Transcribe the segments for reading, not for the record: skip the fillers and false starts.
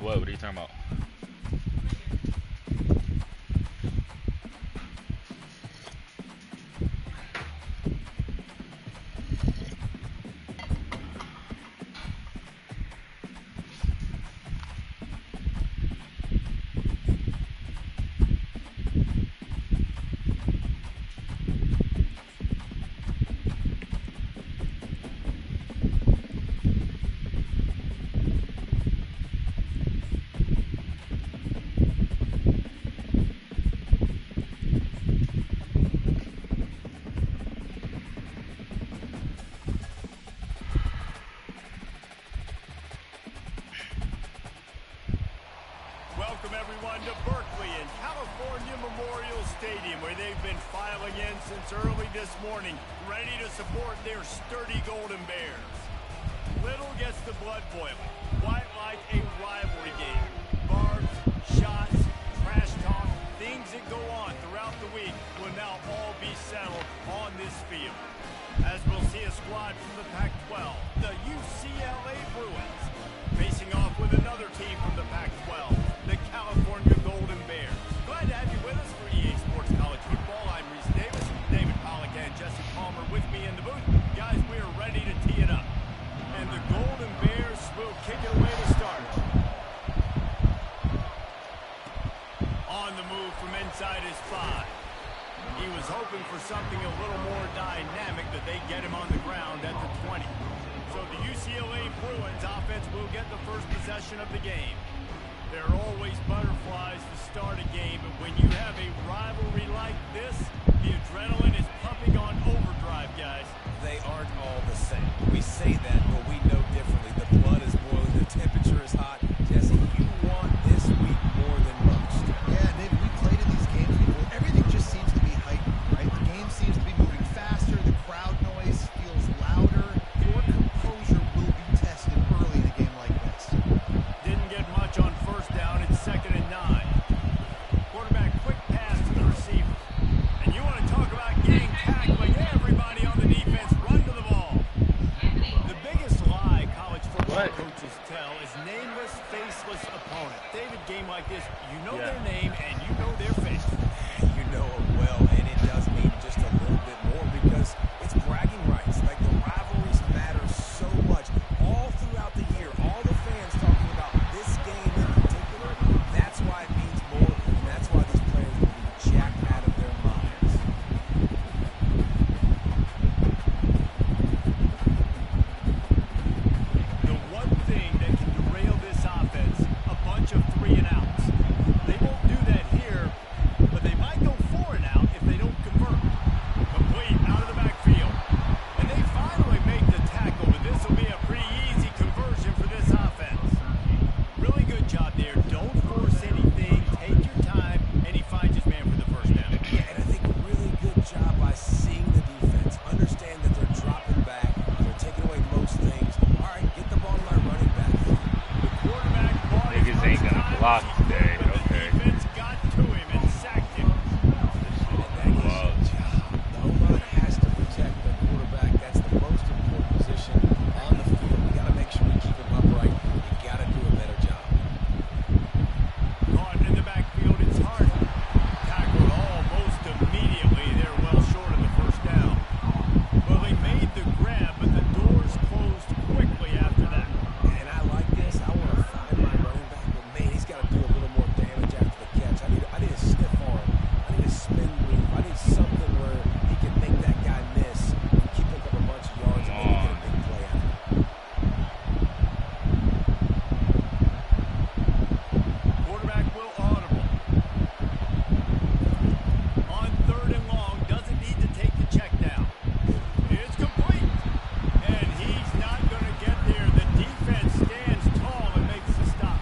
What? What are you talking about? Welcome everyone to Berkeley and California Memorial Stadium, where they've been filing in since early this morning, ready to support their sturdy Golden Bears. Little gets the blood boiling, quite like a rivalry game. Barbs, shots, trash talk, things that go on throughout the week will now all be settled on this field. As we'll see a squad from the Pac-12, the UCLA Bruins, facing off with another team from the Pac-12, the California Golden Bears. Glad to have you with us for EA Sports College Football. I'm Reese Davis, David Pollack and Jesse Palmer with me in the booth. Guys, we are ready to tee it up. And the Golden Bears will kick it away to start. On the move from inside his 5. He was hoping for something a little more dynamic, that they get him on the ground at the 20. So the UCLA Bruins offense will get the first possession of the game. There are always butterflies to start a game, but when you have a rivalry like this, the adrenaline is pumping on overdrive, guys. They aren't all the same. We say that, but we know differently. The blood is boiling, the temperature is hot. Jesse, you want this week more than most. Yeah, David, we played in these games before. Everything just seems to be heightened, right? The game seems to be moving faster. The crowd noise feels louder. Your composure will be tested early in a game like this. Didn't get much on first down. It's 2nd and 9. Quarterback quick pass to the receiver. And you want to talk about gang tackling. Everybody on the defense run to the ball. The biggest lie college football coaches tell is nameless, faceless opponent. David, game like this, you know their name and you know their face. You know it well, and it does mean just a little bit more because it's bragging rights. Like, the rivalries matter so much all throughout the year. All the fans talking about this game in particular. That's why it means more, and that's why these players will be jacked out of their minds. The one thing that can derail this offense, a bunch of 3 and outs. They won't do that here, but they might go 4 and out if they don't convert. Complete out of the backfield. And they finally make the tackle, but this will be a pretty easy conversion for this offense. Really good job there. Don't force anything. Take your time, and he finds his man for the first down. Yeah, and I think a really good job by seeing the defense. Understand that they're dropping back. They're taking away most things. All right, get the ball to my running back. The quarterback bought his Niggas ain't first gonna time block this year, today, but the okay. defense got to him and sacked him. And that is your job. The O-line has to protect the quarterback. That's the most important position on the field. We got to make sure we keep him upright. We got to do a better job. Caught in the backfield, it's hard. Tackled almost immediately. They're well short of the first down. Well, they made the grab, but the doors closed quickly after that. And I like this. I want to find my running back, but man, he's got to do a little more damage after the catch. I need a stiff arm. I need a spin move. I need something where he can make that guy miss and keep up a bunch of yards and maybe get a big play out of it. Quarterback will audible. On 3rd and long, doesn't need to take the check down. It's complete. And he's not going to get there. The defense stands tall and makes the stop.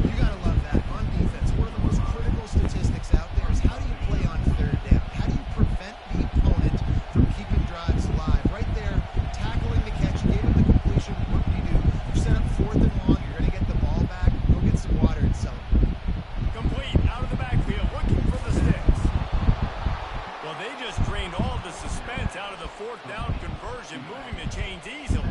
You gotta love that. On defense, one of the most critical statistics out there is how do you play on 3rd down? How do you prevent the opponent from keeping drives alive? Right there, tackling the catch, gave him the completion. What do? You set up 4th and long, you're gonna get the ball back, go get some water and celebrate. Complete out of the backfield, looking for the sticks. Well, they just drained all the suspense out of the 4th down conversion, moving the chains easily.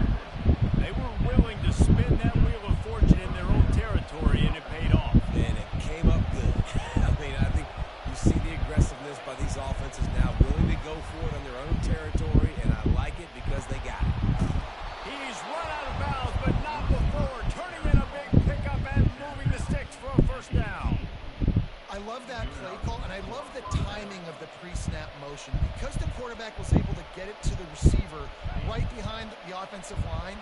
They were willing to spin that wheel of fortune in their own territory. territory, and it paid off. And it came up good. I mean, I think you see the aggressiveness by these offenses now, willing to go for it on their own territory, and I like it because they got it. He's run out of bounds, but not before turning in a big pickup and moving the sticks for a first down. I love that play call, and I love the timing of the pre-snap motion. Because the quarterback was able to get it to the receiver right behind the offensive line,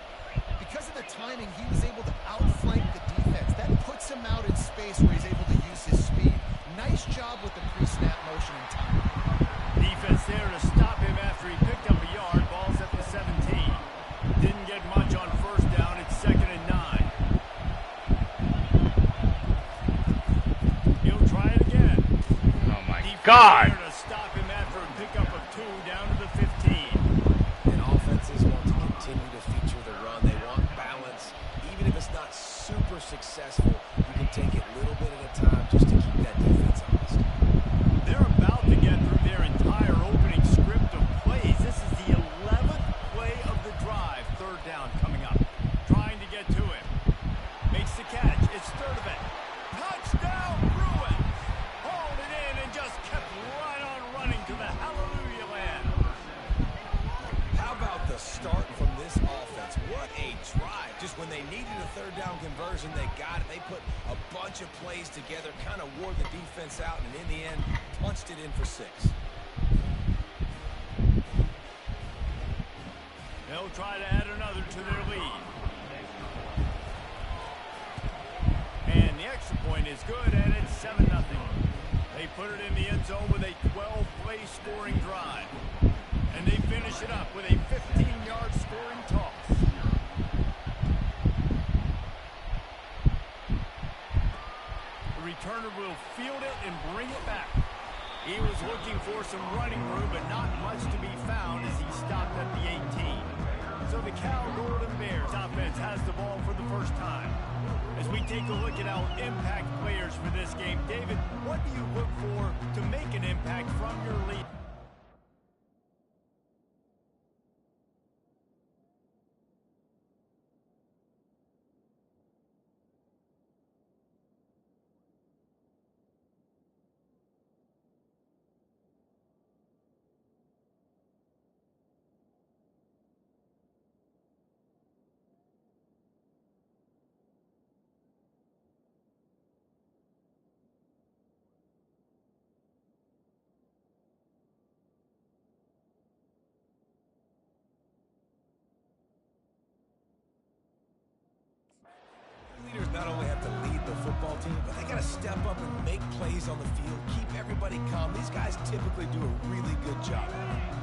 because of the timing, he was able to outflank the defense. That puts him out in space where he's able to use his speed. Nice job with the pre-snap motion and timing. Defense there to stop him after he picked up a yard. Ball's at the 17. Didn't get much on first down. It's 2nd and 9. He'll try it again. Oh, my Defense God. there to stop him after a pickup of 2 down to the 15. And offenses want to continue to feature the run. They want balance. Even if it's not super successful, you can take it a little bit at a time just to keep that defense honest. They're about to get through their entire opening script of plays. This is the 11th play of the drive. 3rd down coming up. Trying to get to him. Makes the catch. It's Sturdivant. Touchdown, Bruins! Hauled it in and just kept right on running to the hallelujah land. How about the start from this offense? What a drive. Just when they needed a 3rd down conversion, they got it. They put a bunch of plays together, kind of wore the defense out, and in the end, punched it in for 6. They'll try to add another to their lead. And the extra point is good, and it's 7-0. They put it in the end zone with a 12-play scoring drive. And they finish it up with a 15-yard scoring toss. The returner will field it and bring it back. He was looking for some running room, but not much to be found as he stopped at the 18. So the Cal Golden Bears offense has the ball for the first time. As we take a look at our impact players for this game, David, what do you look for to make an impact from your lead? Leaders not only have to lead the football team, but they got to step up and make plays on the field, keep everybody calm. These guys typically do a really good job.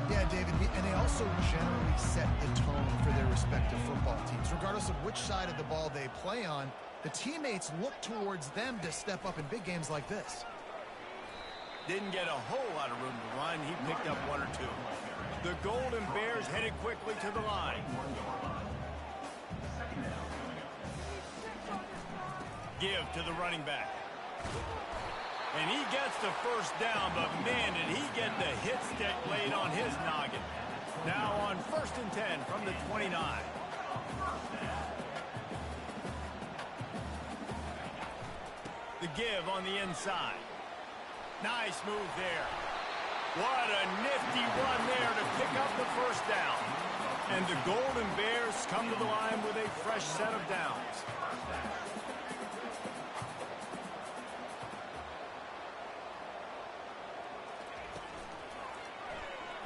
Yeah, David, and they also generally set the tone for their respective football teams. Regardless of which side of the ball they play on, the teammates look towards them to step up in big games like this. Didn't get a whole lot of room to run. He picked up 1 or 2. The Golden Bears headed quickly to the line. Give to the running back. And he gets the first down, but man, did he get the hit stick laid on his noggin. Now on 1st and 10 from the 29. The give on the inside. Nice move there. What a nifty run there to pick up the first down. And the Golden Bears come to the line with a fresh set of downs.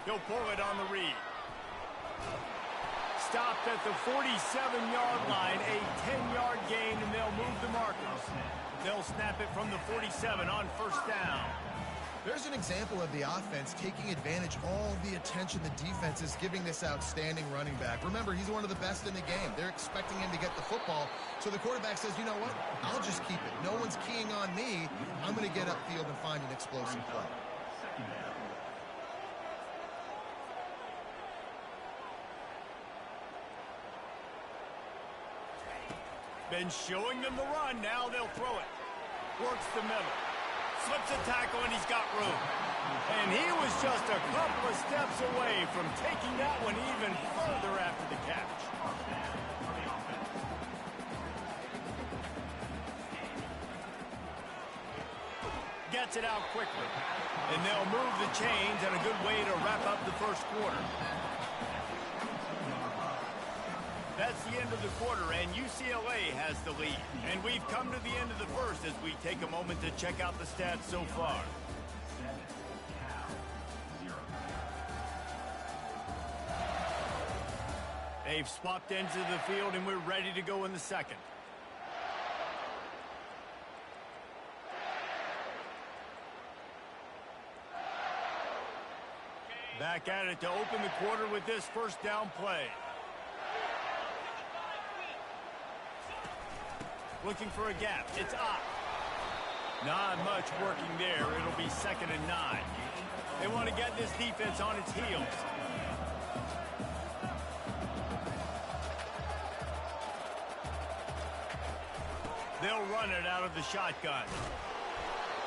He'll pull it on the read. Stopped at the 47-yard line, a 10-yard gain, and they'll move the markers. They'll snap it from the 47 on 1st down. There's an example of the offense taking advantage of all the attention the defense is giving this outstanding running back. Remember, he's one of the best in the game. They're expecting him to get the football. So the quarterback says, you know what? I'll just keep it. No one's keying on me. I'm going to get upfield and find an explosive play. Been showing them the run. Now they'll throw it. Works the middle. Slips a tackle, and he's got room. And he was just a couple of steps away from taking that one even further after the catch. Gets it out quickly. And they'll move the chains, and a good way to wrap up the first quarter. That's the end of the quarter, and UCLA has the lead. And we've come to the end of the first as we take a moment to check out the stats so far. They've swapped ends of the field, and we're ready to go in the second. Back at it to open the quarter with this first down play. Looking for a gap. It's up. Not much working there. It'll be 2nd and 9. They want to get this defense on its heels. They'll run it out of the shotgun.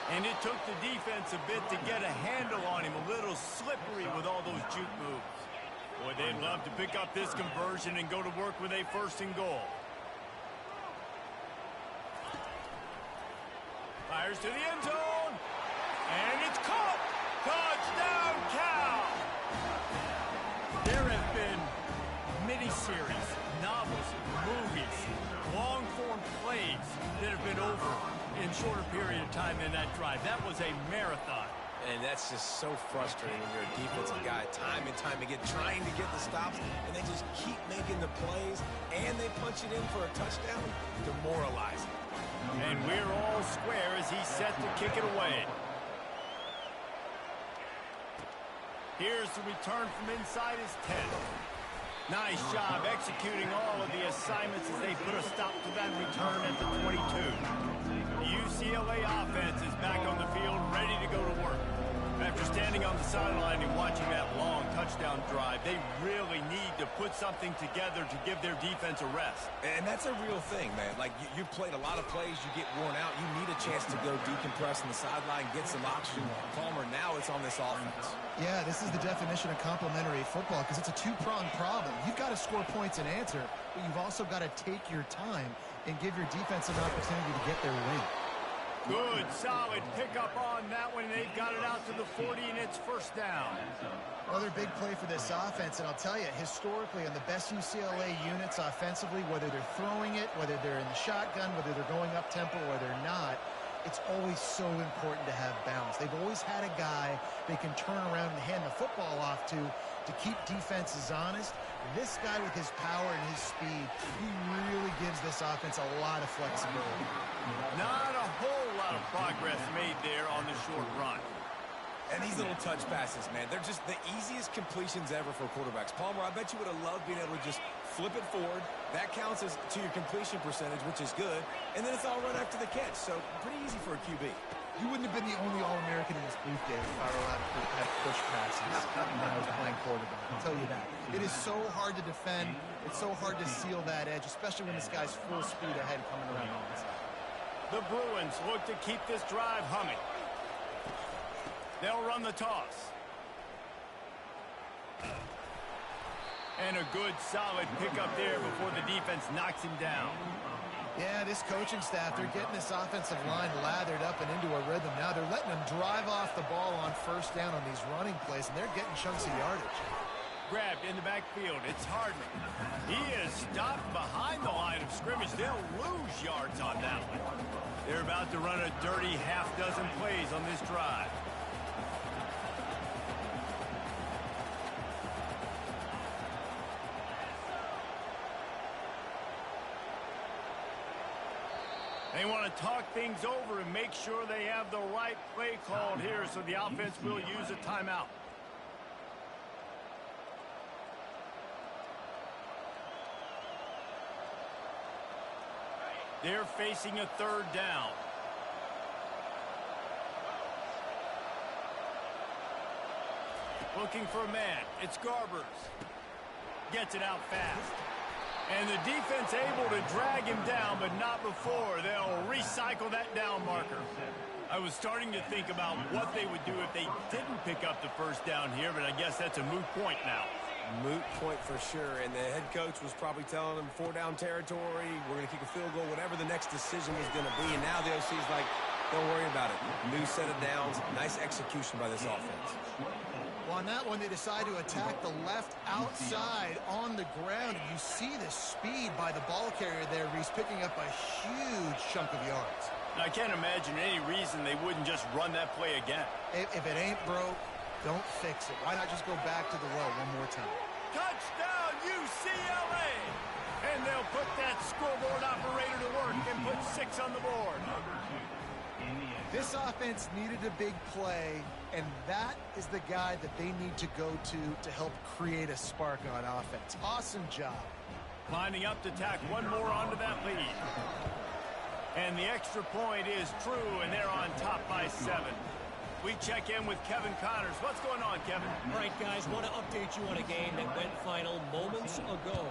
And it took the defense a bit to get a handle on him. A little slippery with all those juke moves. Boy, they'd love to pick up this conversion and go to work with a 1st and goal. Fires to the end zone. And it's caught. Touchdown, Cal. There have been miniseries, novels, movies, long-form plays that have been over in shorter period of time than that drive. That was a marathon. And that's just so frustrating when you're a defensive guy, time and time again, trying to get the stops, and they just keep making the plays, and they punch it in for a touchdown. Demoralizing. And we're all square as he's set to kick it away. Here's the return from inside his 10. Nice job executing all of the assignments as they put a stop to that return at the 22. The UCLA offense is back on the field, ready to go to work. After standing on the sideline and watching that long touchdown drive, they really need to put something together to give their defense a rest. And that's a real thing, man. Like, you've played a lot of plays, you get worn out, you need a chance to go decompress on the sideline, get some oxygen. Palmer, now it's on this offense. Yeah, this is the definition of complementary football because it's a two-pronged problem. You've got to score points and answer, but you've also got to take your time and give your defense an opportunity to get their win. Good, solid pickup on that one. They've got it out to the 40, and it's 1st down. Another big play for this offense, and I'll tell you, historically, on the best UCLA units offensively, whether they're throwing it, whether they're in the shotgun, whether they're going up-tempo or they're not, it's always so important to have balance. They've always had a guy they can turn around and hand the football off to keep defenses honest. This guy with his power and his speed, he really gives this offense a lot of flexibility. Not a whole lot of progress made there on the short run. And these little touch passes, man, they're just the easiest completions ever for quarterbacks. Palmer, I bet you would have loved being able to just flip it forward. That counts as to your completion percentage, which is good. And then it's all run after the catch, so pretty easy for a QB. You wouldn't have been the only All-American in this booth, Dave, if I were allowed to have push passes when I was playing quarterback. I'll tell you that. It is so hard to defend. It's so hard to seal that edge, especially when this guy's full speed ahead coming around the inside. The Bruins look to keep this drive humming. They'll run the toss. And a good, solid pickup there before the defense knocks him down. Yeah, this coaching staff, they're getting this offensive line lathered up and into a rhythm now. They're letting them drive off the ball on 1st down on these running plays, and they're getting chunks of yardage. Grabbed in the backfield. It's Hardman. He is stopped behind the line of scrimmage. They'll lose yards on that one. They're about to run a dirty half-dozen plays on this drive. They want to talk things over and make sure they have the right play called here, so the offense will use a timeout. They're facing a 3rd down. Looking for a man. It's Garbers. Gets it out fast. And the defense able to drag him down, but not before. They'll recycle that down marker. I was starting to think about what they would do if they didn't pick up the 1st down here, but I guess that's a moot point now. Moot point for sure, and the head coach was probably telling them 4-down territory, we're going to kick a field goal, whatever the next decision was going to be, and now the OC's like, Don't worry about it. New set of downs. Nice execution by this offense. Well, on that one, they decide to attack the left outside on the ground. And you see the speed by the ball carrier there. He's picking up a huge chunk of yards. I can't imagine any reason they wouldn't just run that play again. If it ain't broke, don't fix it. Why not just go back to the well one more time? Touchdown, UCLA! And they'll put that scoreboard operator to work and put 6 on the board. This offense needed a big play, and that is the guy that they need to go to help create a spark on offense. Awesome job. Lining up to tack one more onto that lead. And the extra point is true, and they're on top by 7. We check in with Kevin Connors. What's going on, Kevin? All right, guys, want to update you on a game that went final moments ago.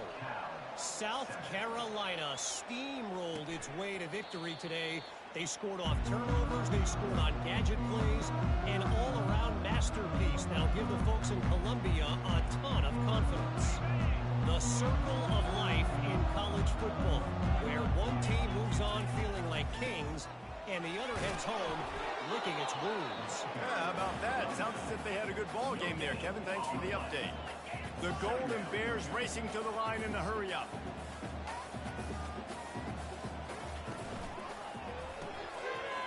South Carolina steamrolled its way to victory today. They scored off turnovers, they scored on gadget plays, an all-around masterpiece. Now give the folks in Columbia a ton of confidence. The circle of life in college football, where one team moves on feeling like kings, and the other heads home licking its wounds. Yeah, how about that? Sounds as if they had a good ball game there, Kevin. Thanks for the update. The Golden Bears racing to the line in a hurry-up.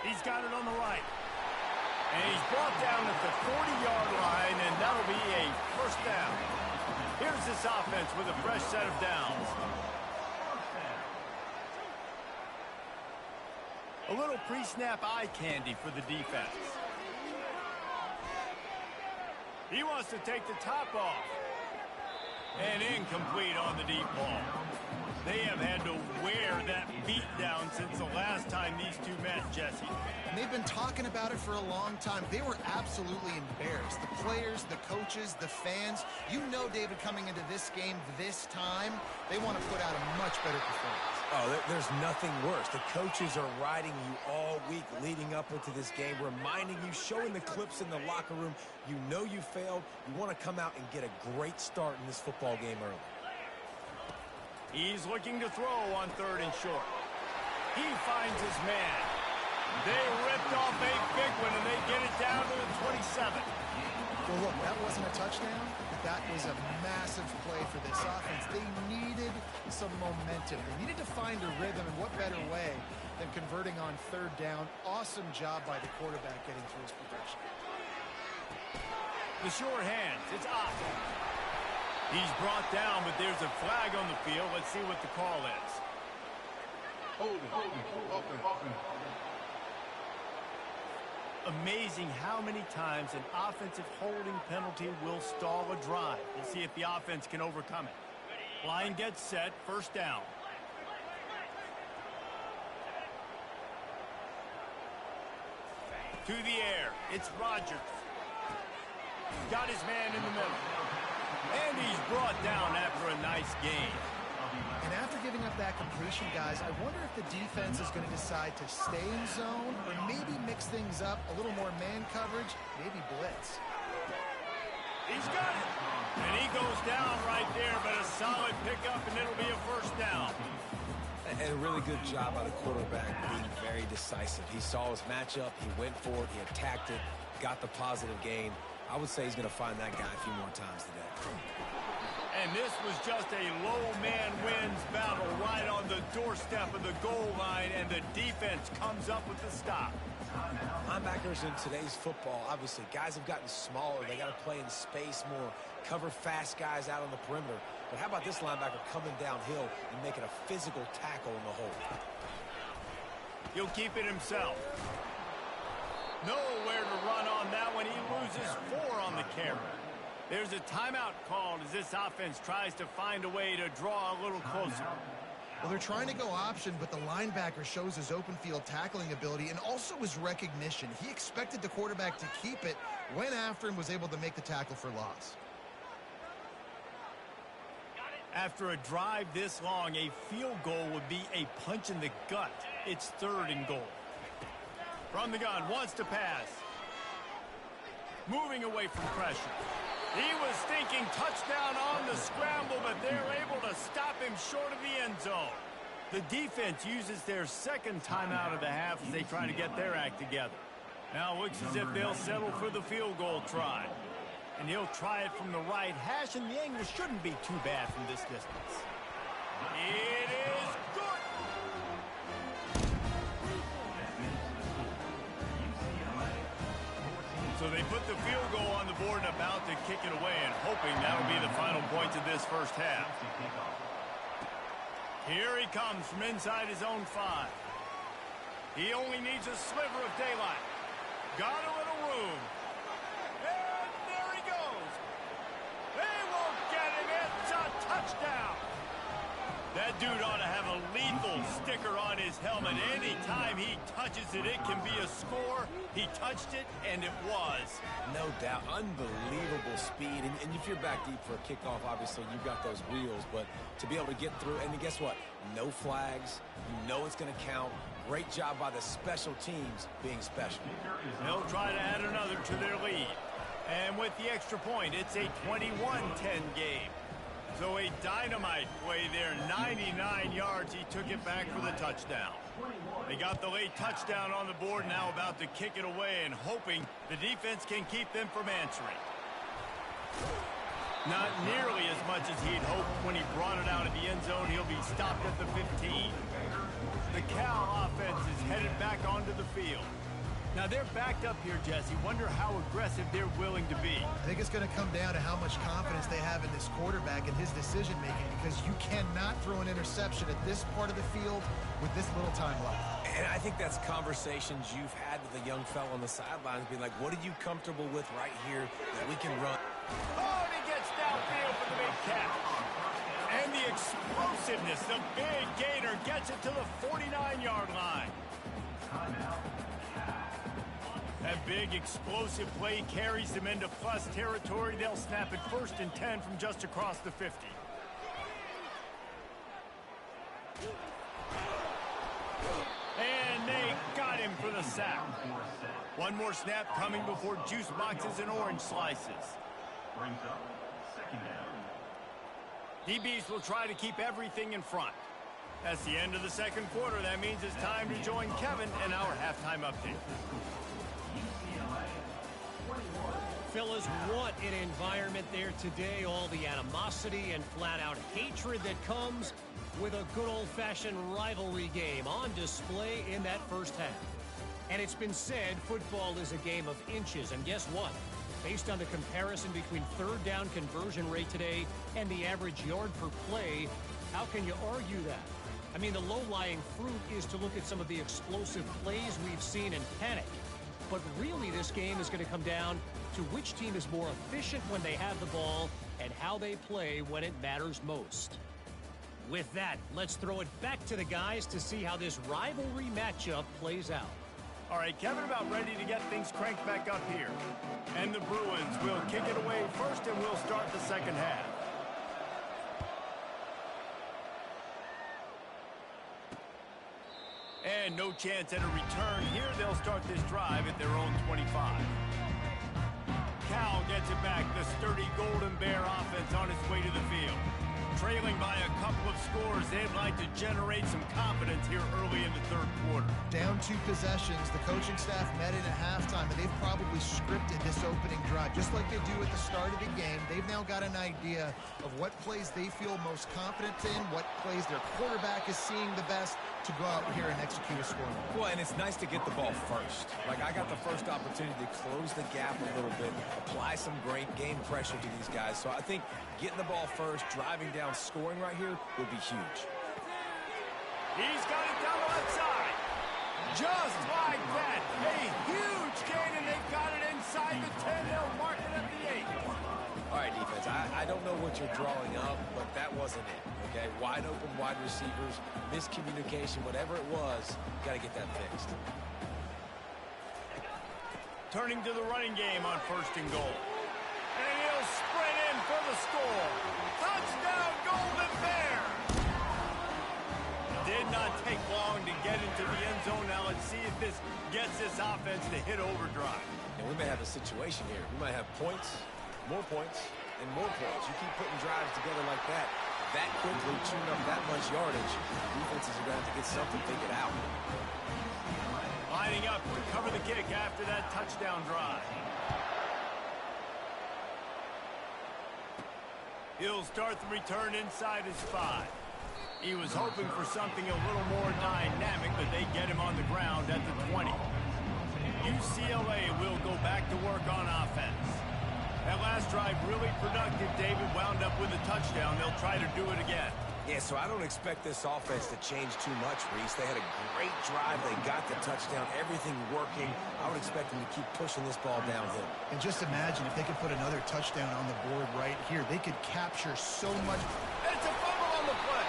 He's got it on the right. And he's brought down at the 40-yard line, and that'll be a first down. Here's this offense with a fresh set of downs. A little pre-snap eye candy for the defense. He wants to take the top off. And incomplete on the deep ball. They have had to wear that beat down since the last time these two met, Jesse. And they've been talking about it for a long time. They were absolutely embarrassed. The players, the coaches, the fans. You know, David, coming into this game this time, they want to put out a much better performance. Oh, there's nothing worse. The coaches are riding you all week leading up into this game, reminding you, showing the clips in the locker room. You know you failed. You want to come out and get a great start in this football game early. He's looking to throw on 3rd and short. He finds his man. They ripped off a big one, and they get it down to the 27. Well, look, that wasn't a touchdown. That was a massive play for this offense. They needed some momentum. They needed to find a rhythm, and what better way than converting on 3rd down. Awesome job by the quarterback getting through his progression. The short hands, it's up. He's brought down, but there's a flag on the field. Let's see what the call is. Holding. Amazing how many times an offensive holding penalty will stall a drive. We'll see if the offense can overcome it. Line gets set, first down. To the air, it's Rodgers. Got his man in the middle. And he's brought down after a nice gain. And after giving up that completion, guys, I wonder if the defense is going to decide to stay in zone or maybe mix things up, a little more man coverage, maybe blitz. He's got it. And he goes down right there, but a solid pickup, and it'll be a first down. And a really good job by the quarterback being very decisive. He saw his matchup, he went for it, he attacked it, got the positive gain. I would say he's going to find that guy a few more times today. And this was just a low man wins battle right on the doorstep of the goal line, and the defense comes up with the stop. Linebackers in today's football, obviously, guys have gotten smaller. They got to play in space more, cover fast guys out on the perimeter. But how about this linebacker coming downhill and making a physical tackle in the hole? He'll keep it himself. Nowhere to run on that one. He loses 4 on the carry. There's a timeout called as this offense tries to find a way to draw a little closer. Well, they're trying to go option, but the linebacker shows his open field tackling ability and also his recognition. He expected the quarterback to keep it, went after him, was able to make the tackle for loss. After a drive this long, a field goal would be a punch in the gut. It's 3rd and goal. From the gun, wants to pass. Moving away from pressure. He was thinking touchdown on the scramble, but they're able to stop him short of the end zone. The defense uses their second timeout of the half as they try to get their act together. Now it looks as if they'll settle for the field goal try. And he'll try it from the right hash, and the angle shouldn't be too bad from this distance. It is good! So they put the field goal on the board and about to kick it away, and hoping that'll be the final points of this first half. Here he comes from inside his own 5. He only needs a sliver of daylight. Got a little room. And there he goes. They won't get him. It's a touchdown. That dude ought to have a lethal sticker on his helmet. Anytime he touches it, it can be a score. He touched it, and it was. No doubt. Unbelievable speed. And if you're back deep for a kickoff, obviously you've got those wheels. But to be able to get through, and guess what? No flags. You know it's going to count. Great job by the special teams being special. They'll try to add another to their lead. And with the extra point, it's a 21-10 game. So a dynamite play there, 99 yards. He took it back for the touchdown. They got the late touchdown on the board, now about to kick it away and hoping the defense can keep them from answering. Not nearly as much as he'd hoped when he brought it out of the end zone. He'll be stopped at the 15. The Cal offense is headed back onto the field. Now they're backed up here, Jesse. Wonder how aggressive they're willing to be. I think it's going to come down to how much confidence they have in this quarterback and his decision-making, because you cannot throw an interception at this part of the field with this little time left. And I think that's conversations you've had with a young fellow on the sidelines, being like, what are you comfortable with right here that we can run? Oh, and he gets downfield for the big catch. And the explosiveness, the big gainer gets it to the 49-yard line. That big explosive play carries them into plus territory. They'll snap it 1st and 10 from just across the 50. And they got him for the sack. One more snap coming before juice boxes and orange slices. Brings up 2nd down. DBs will try to keep everything in front. That's the end of the second quarter. That means it's time to join Kevin in our halftime update. Fellas, what an environment there today. All the animosity and flat-out hatred that comes with a good old-fashioned rivalry game on display in that first half. And it's been said football is a game of inches. And guess what? Based on the comparison between third down conversion rate today and the average yard per play, how can you argue that? I mean, the low-lying fruit is to look at some of the explosive plays we've seen and panic. But really, this game is going to come down to which team is more efficient when they have the ball and how they play when it matters most. With that, let's throw it back to the guys to see how this rivalry matchup plays out. All right, Kevin about ready to get things cranked back up here. And the Bruins will kick it away first, and we'll start the second half. And no chance at a return here. They'll start this drive at their own 25. Cal gets it back. The sturdy Golden Bear offense on its way to the field. Trailing by a couple of scores, they'd like to generate some confidence here early in the third quarter. Down 2 possessions, the coaching staff met in at halftime, and they've probably scripted this opening drive. Just like they do at the start of the game, they've now got an idea of what plays they feel most confident in, what plays their quarterback is seeing the best to go out here and execute a score. Well, and it's nice to get the ball first. Like, I got the first opportunity to close the gap a little bit, apply some great game pressure to these guys. So I think getting the ball first, driving down, scoring right here would be huge. He's got it down the left side. Just like that. A huge gain, and they've got it inside the 10. They'll mark it at the 8. All right, defense, I don't know what you're drawing up, but that wasn't it, okay? Wide open wide receivers, miscommunication, whatever it was, got to get that fixed. Turning to the running game on 1st and goal. And he'll sprint in for the score. Touchdown, Golden Bear! Did not take long to get into the end zone. Now let's see if this gets this offense to hit overdrive. And we may have a situation here. We might have points, more points, and more points. You keep putting drives together like that, that quickly, chewing up that much yardage, defenses are going to have to get something figured out. Lining up to cover the kick after that touchdown drive. He'll start the return inside his 5. He was hoping for something a little more dynamic, but they get him on the ground at the 20. UCLA will go back to work on offense. That last drive really productive. David wound up with a touchdown. They'll try to do it again. Yeah, so I don't expect this offense to change too much, Reese. They had a great drive. They got the touchdown. Everything working. I would expect them to keep pushing this ball downhill. And just imagine if they could put another touchdown on the board right here. They could capture so much. It's a fumble on the play.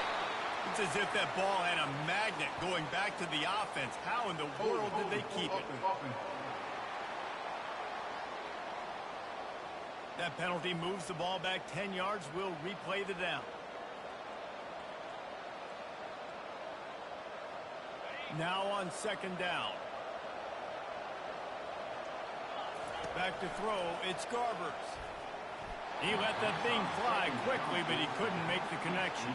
It's as if that ball had a magnet going back to the offense. How in the world did they keep it? That penalty moves the ball back 10 yards. We'll replay the down. Now on second down. Back to throw. It's Garbers. He let that thing fly quickly, but he couldn't make the connection.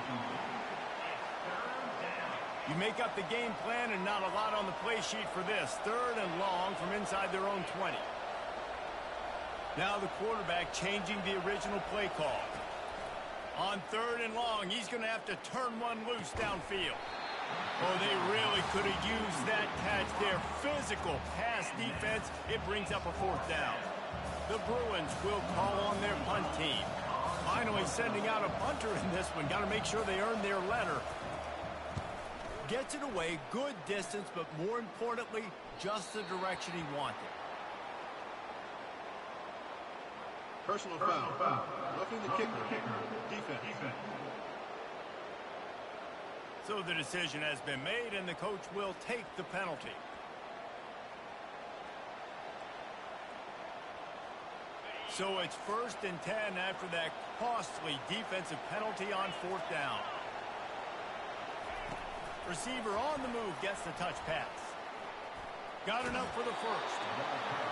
You make up the game plan and not a lot on the play sheet for this. 3rd and long from inside their own 20. Now the quarterback changing the original play call. On 3rd and long, he's going to have to turn one loose downfield. Oh, they really could have used that catch there. Physical pass defense. It brings up a 4th down. The Bruins will call on their punt team. Finally sending out a punter in this one. Got to make sure they earn their letter. Gets it away, good distance, but more importantly, just the direction he wanted. Personal foul. Roughing the kicker. Defense. So the decision has been made, and the coach will take the penalty. So it's 1st and 10 after that costly defensive penalty on 4th down. Receiver on the move gets the touch pass. Got enough for the 1st.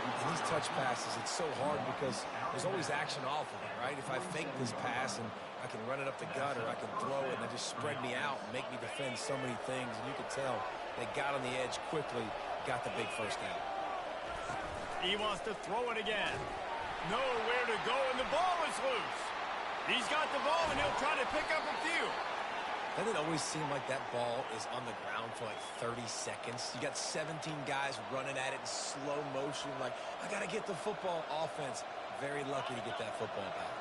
In these touch passes, it's so hard because there's always action off of it, right? If I fake this pass and I can run it up the gut or I can throw it and they just spread me out and make me defend so many things. And you can tell they got on the edge quickly, got the big 1st down. He wants to throw it again. Nowhere to go, and the ball is loose. He's got the ball, and he'll try to pick up a few. Doesn't it always seem like that ball is on the ground for like 30 seconds? You got 17 guys running at it in slow motion, like, I got to get the football. Offense, very lucky to get that football back.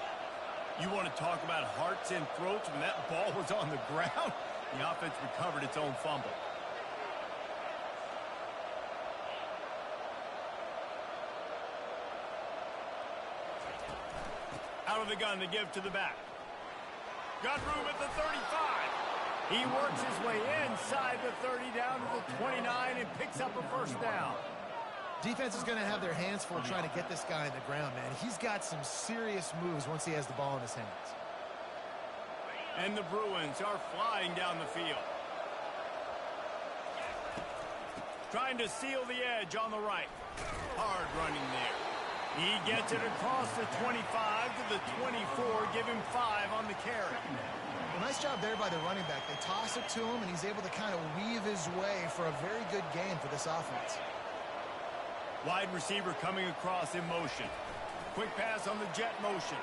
You want to talk about hearts and throats when that ball was on the ground? The offense recovered its own fumble. Out of the gun to give to the back. Got room at the 35. He works his way inside the 30 down to the 29 and picks up a 1st down. Defense is going to have their hands full trying to get this guy in the ground, man. He's got some serious moves once he has the ball in his hands. And the Bruins are flying down the field. Trying to seal the edge on the right. Hard running there. He gets it across the 25 to the 24, give him 5 on the carry. Well, nice job there by the running back. They toss it to him, and he's able to kind of weave his way for a very good gain for this offense. Wide receiver coming across in motion. Quick pass on the jet motion.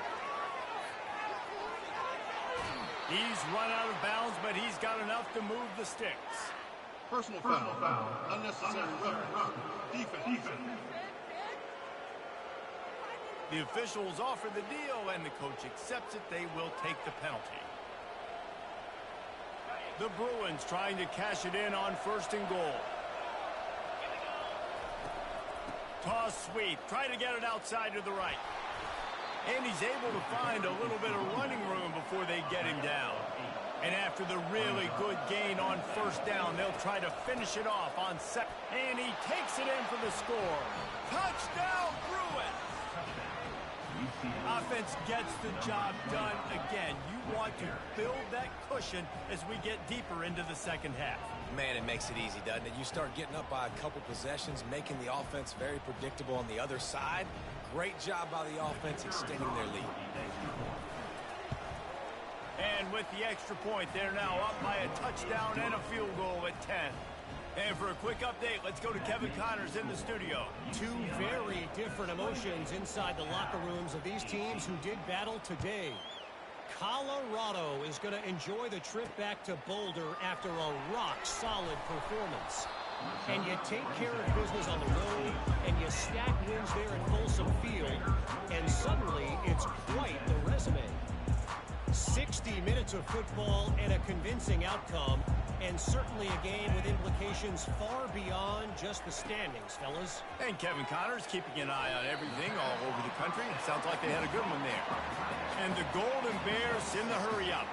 He's run out of bounds, but he's got enough to move the sticks. Personal foul. Unnecessary roughness. Defense. The officials offer the deal, and the coach accepts it. They will take the penalty. The Bruins trying to cash it in on 1st and goal. Toss sweep. Try to get it outside to the right. And he's able to find a little bit of running room before they get him down. And after the really good gain on 1st down, they'll try to finish it off on 2nd. And he takes it in for the score. Touchdown, Bruins! Offense gets the job done again. You want to build that cushion as we get deeper into the 2nd half. Man, it makes it easy, doesn't it? You start getting up by a couple possessions, making the offense very predictable on the other side. Great job by the offense extending their lead. And with the extra point. They're now up by a touchdown and a field goal at 10. And for a quick update, let's go to Kevin Connors in the studio. Two very different emotions inside the locker rooms of these teams who did battle today. Colorado is going to enjoy the trip back to Boulder after a rock-solid performance. And you take care of business on the road, and you stack wins there at Folsom Field, and suddenly it's quite the resume. 60 minutes of football and a convincing outcome, and certainly a game with implications far beyond just the standings, fellas. And Kevin Connors keeping an eye on everything all over the country. Sounds like they had a good one there. And the Golden Bears in the hurry-up.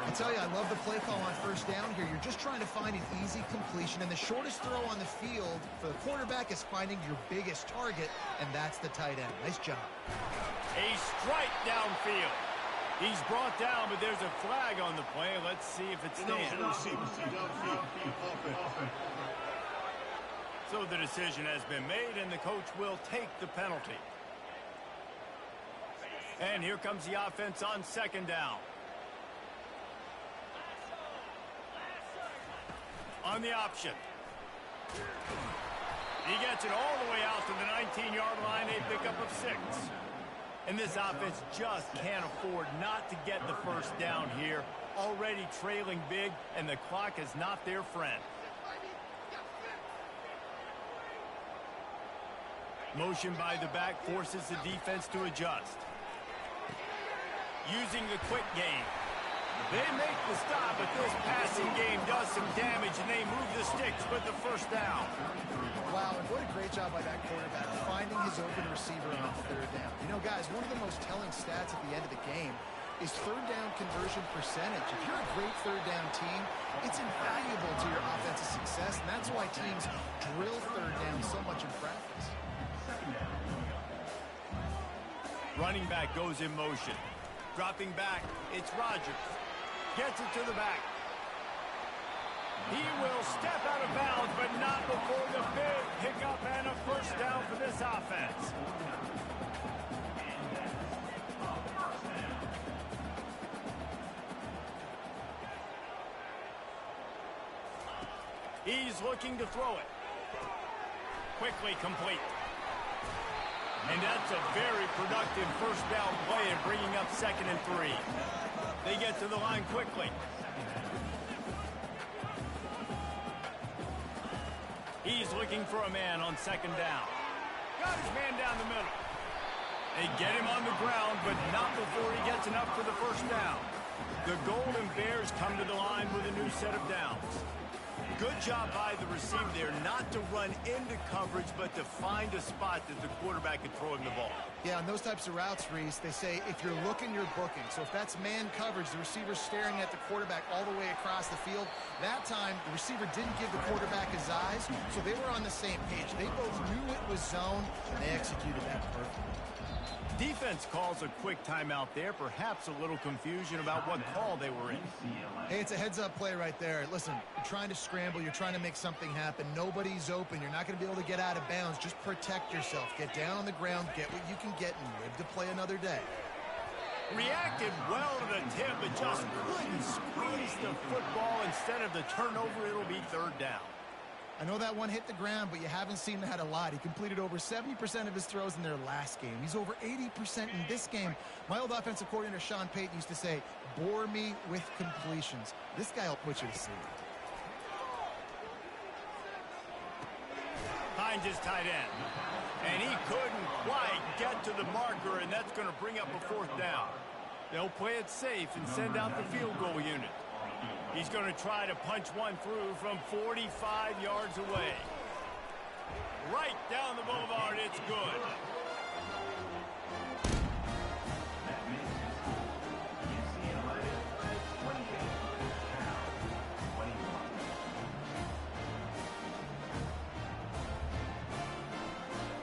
I tell you, I love the play call on first down here. You're just trying to find an easy completion, and the shortest throw on the field for the quarterback is finding your biggest target, and that's the tight end. Nice job. A strike downfield. He's brought down, but there's a flag on the play. Let's see if it stands. So the decision has been made, and the coach will take the penalty. And here comes the offense on second down. On the option. He gets it all the way out to the 19-yard line, a pickup of 6. And this offense just can't afford not to get the first down here. Already trailing big, and the clock is not their friend. Motion by the back forces the defense to adjust. Using the quick game. They make the stop, but this passing game does some damage, and they move the sticks with the first down. Wow, and what a great job by that quarterback, finding his open receiver on third down. You know, guys, one of the most telling stats at the end of the game is third down conversion percentage. If you're a great third down team, it's invaluable to your offensive success, and that's why teams drill third down so much in practice. Running back goes in motion. Dropping back, it's Rodgers. Gets it to the back. He will step out of bounds, but not before the big pickup and a first down for this offense. He's looking to throw it. Quickly complete. And that's a very productive first down play and bringing up 2nd and 3. They get to the line quickly. He's looking for a man on 2nd down. Got his man down the middle. They get him on the ground, but not before he gets enough for the first down. The Golden Bears come to the line with a new set of downs. Good job by the receiver there, not to run into coverage, but to find a spot that the quarterback can throw him the ball. Yeah, on those types of routes, Reese, they say if you're looking, you're booking. So if that's man coverage, the receiver's staring at the quarterback all the way across the field. That time, the receiver didn't give the quarterback his eyes, so they were on the same page. They both knew it was zone, and they executed that perfectly. Defense calls a quick timeout there. Perhaps a little confusion about what call they were in. Hey, it's a heads-up play right there. Listen, you're trying to scramble. You're trying to make something happen. Nobody's open. You're not going to be able to get out of bounds. Just protect yourself. Get down on the ground. Get what you can get and live to play another day. Reacted well to the tip, but just couldn't squeeze the football. Instead of the turnover, it'll be 3rd down. I know that one hit the ground, but you haven't seen that a lot. He completed over 70% of his throws in their last game. He's over 80% in this game. My old offensive coordinator, Sean Payton, used to say, bore me with completions. This guy will put you to sleep. Finds his tight end. And he couldn't quite get to the marker, and that's going to bring up a 4th down. They'll play it safe and send out the field goal unit. He's going to try to punch one through from 45 yards away. Right down the boulevard, it's good.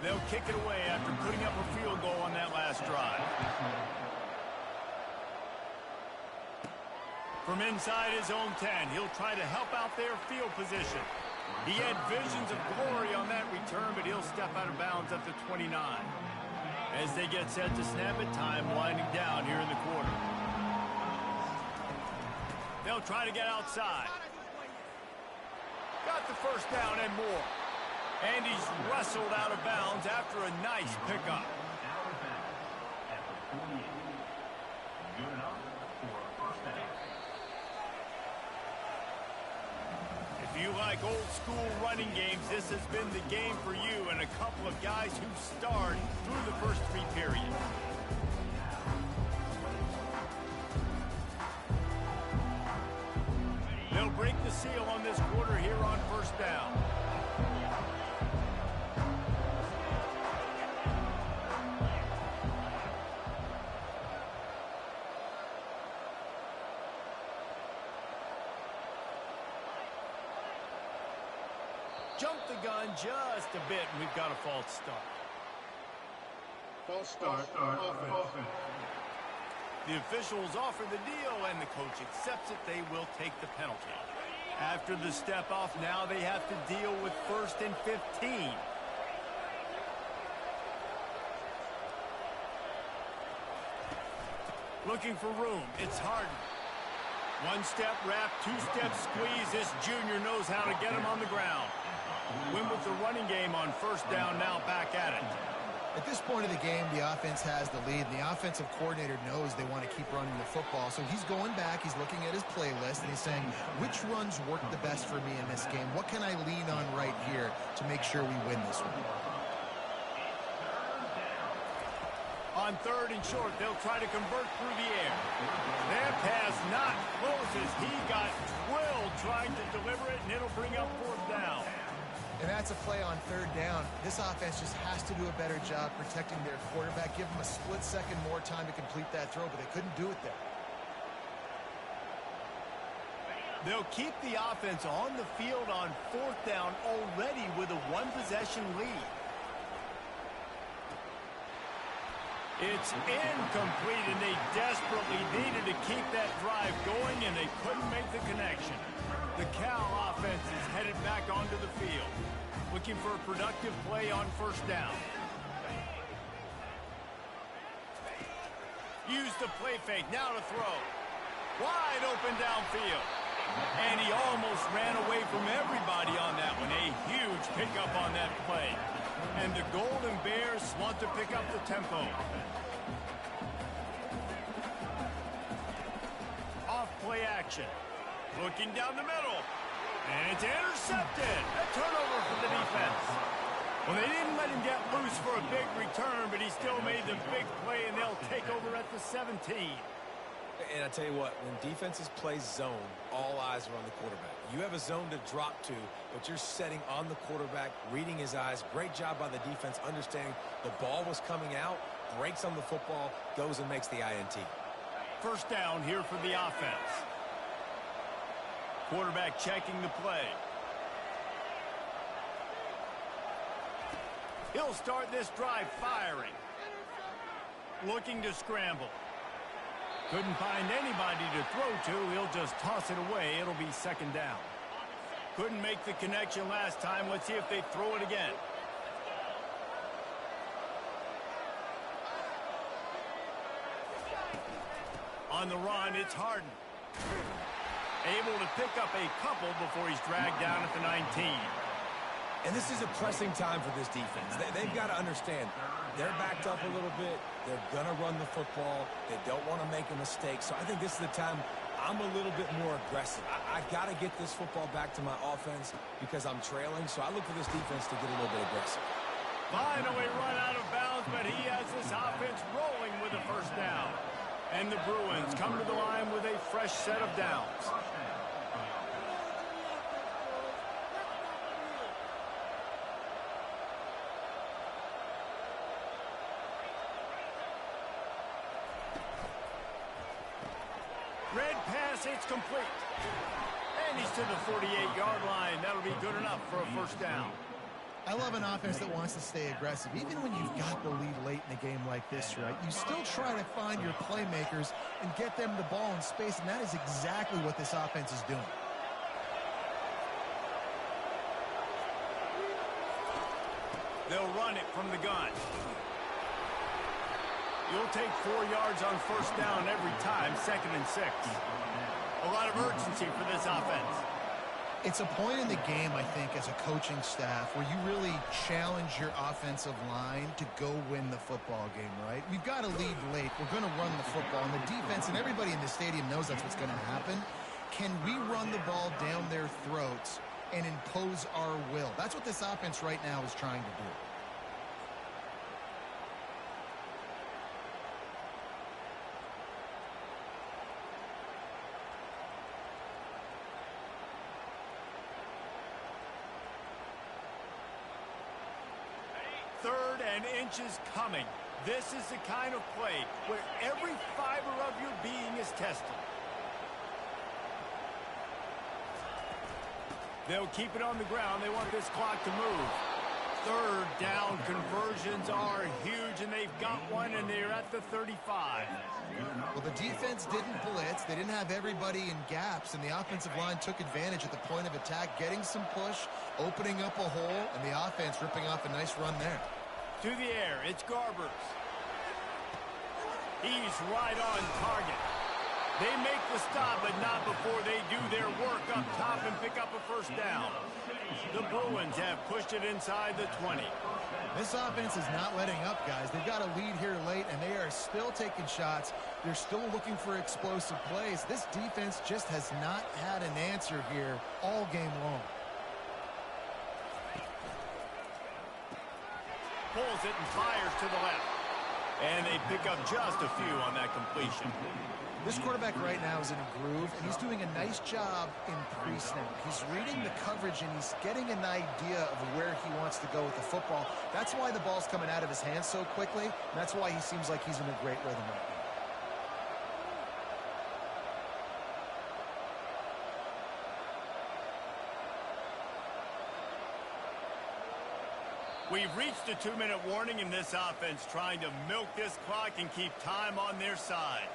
They'll kick it away after putting up a field goal on that last drive. From inside his own 10, he'll try to help out their field position. He had visions of glory on that return, but he'll step out of bounds at the 29. As they get set to snap it, time winding down here in the quarter. They'll try to get outside. Got the first down and more. And he's wrestled out of bounds after a nice pickup. If you like old school running games, this has been the game for you and a couple of guys who starred through the first 3 periods. They'll break the seal on this quarter here on first down. Jump the gun just a bit, and we've got a false start. False start. Offense. The officials offer the deal, and the coach accepts it. They will take the penalty. After the step off, now they have to deal with 1st and 15. Looking for room. It's Harden. 1-step wrap, 2-step squeeze. This junior knows how to get him on the ground. Win with the running game on first down, now back at it. At this point of the game, the offense has the lead, and the offensive coordinator knows they want to keep running the football. So he's going back, he's looking at his playlist, and he's saying, which runs work the best for me in this game? What can I lean on right here to make sure we win this one? On 3rd and short, they'll try to convert through the air. Their pass not close as he got drilled trying to deliver it, and it'll bring up 4th down. And that's a play on 3rd down. This offense just has to do a better job protecting their quarterback. Give them a split second more time to complete that throw, but they couldn't do it there. They'll keep the offense on the field on 4th down already with a 1-possession lead. It's incomplete, and they desperately needed to keep that drive going, and they couldn't make the connection. The Cal offense is headed back onto the field, looking for a productive play on first down. Use the play fake, now to throw. Wide open downfield. And he almost ran away from everybody on that one. A huge pickup on that play. And the Golden Bears want to pick up the tempo. Off play action. Looking down the middle. And it's intercepted. A turnover for the defense. Well, they didn't let him get loose for a big return, but he still made the big play, and they'll take over at the 17. And I tell you what, when defenses play zone, all eyes are on the quarterback. You have a zone to drop to, but you're setting on the quarterback, reading his eyes. Great job by the defense, understanding the ball was coming out, breaks on the football, goes and makes the INT. First down here for the offense. Quarterback checking the play. He'll start this drive firing. Looking to scramble. Couldn't find anybody to throw to. He'll just toss it away. It'll be second down. Couldn't make the connection last time. Let's see if they throw it again. On the run, it's Harden. Able to pick up a couple before he's dragged down at the 19. And this is a pressing time for this defense. They've got to understand, they're backed up a little bit. They're going to run the football. They don't want to make a mistake. So I think this is the time I'm a little bit more aggressive. I got to get this football back to my offense because I'm trailing. So I look for this defense to get a little bit aggressive. Finally run out of bounds, but he has this offense rolling with a first down. And the Bruins come to the line with a fresh set of downs. Red pass, it's complete. And he's to the 48-yard line. That'll be good enough for a first down. I love an offense that wants to stay aggressive. Even when you've got the lead late in a game like this, right, you still try to find your playmakers and get them the ball in space, and that is exactly what this offense is doing. They'll run it from the gun. You'll take 4 yards on first down every time, 2nd and 6. A lot of urgency for this offense. It's a point in the game, I think, as a coaching staff where you really challenge your offensive line to go win the football game, right? We've got to lead late. We're going to run the football, and the defense and everybody in the stadium knows that's what's going to happen. Can we run the ball down their throats and impose our will? That's what this offense right now is trying to do. Third and inches coming. This is the kind of play where every fiber of your being is tested. They'll keep it on the ground. They want this clock to move. Third down conversions are huge, and they've got one, and they're at the 35. Well, the defense didn't blitz. They didn't have everybody in gaps, and the offensive line took advantage at the point of attack, getting some push, opening up a hole, and the offense ripping off a nice run there. To the air, it's Garbers. He's right on target. They make the stop, but not before they do their work up top and pick up a first down. The Bruins have pushed it inside the 20. This offense is not letting up, guys. They've got a lead here late, and they are still taking shots. They're still looking for explosive plays. This defense just has not had an answer here all game long. Pulls it and fires to the left. And they pick up just a few on that completion. This quarterback right now is in a groove, and he's doing a nice job in pre-snap. He's reading the coverage, and he's getting an idea of where he wants to go with the football. That's why the ball's coming out of his hands so quickly, and that's why he seems like he's in a great rhythm right now. We've reached a 2-minute warning in this offense, trying to milk this clock and keep time on their side.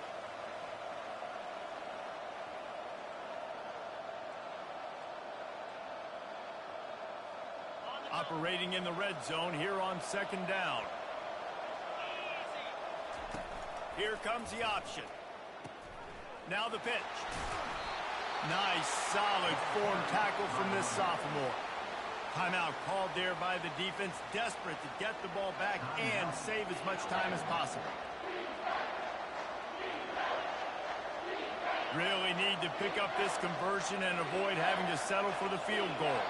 Operating in the red zone here on second down. Here comes the option. Now the pitch. Nice, solid form tackle from this sophomore. Timeout called there by the defense, desperate to get the ball back and save as much time as possible. Really need to pick up this conversion and avoid having to settle for the field goal.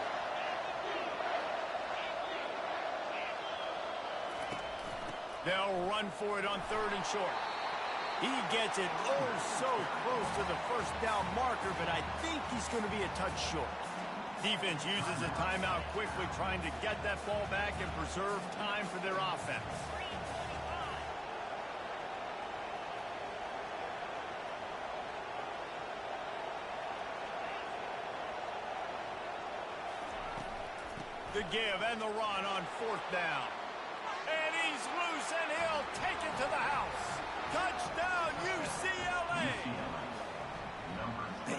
They'll run for it on third and short. He gets it so close to the first down marker, but I think he's going to be a touch short. Defense uses a timeout quickly, trying to get that ball back and preserve time for their offense. The give and the run on fourth down. And he's loose, and he'll take it to the house. Touchdown, UCLA!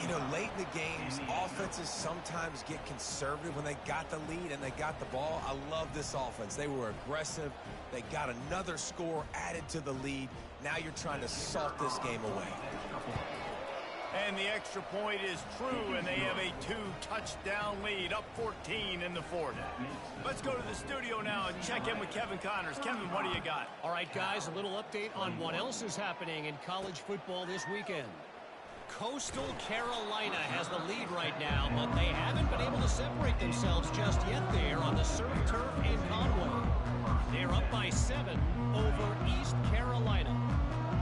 You know, late in the games, offenses sometimes get conservative when they got the lead and they got the ball. I love this offense. They were aggressive. They got another score added to the lead. Now you're trying to salt this game away. And the extra point is true, and they have a 2-touchdown lead, up 14 in the fourth. Let's go to the studio now and check in with Kevin Connors. Kevin, what do you got? All right, guys, a little update on what else is happening in college football this weekend. Coastal Carolina has the lead right now, but they haven't been able to separate themselves just yet there on the surf turf in Conway. They're up by 7 over East Carolina.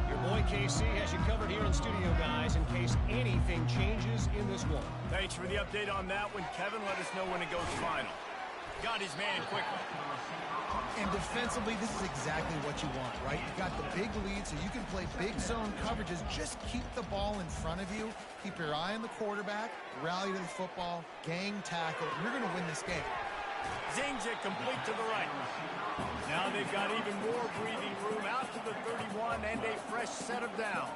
Your boy KC has you covered here in studio, guys, in case anything changes in this one. Thanks for the update on that one, Kevin. Let us know when it goes final. Got his man quickly. And defensively, this is exactly what you want, right? You got the big lead, so you can play big zone coverages. Just keep the ball in front of you. Keep your eye on the quarterback. Rally to the football. Gang tackle. You're going to win this game. Zings it complete to the right. Now they've got even more breathing room out to the 31 and a fresh set of downs.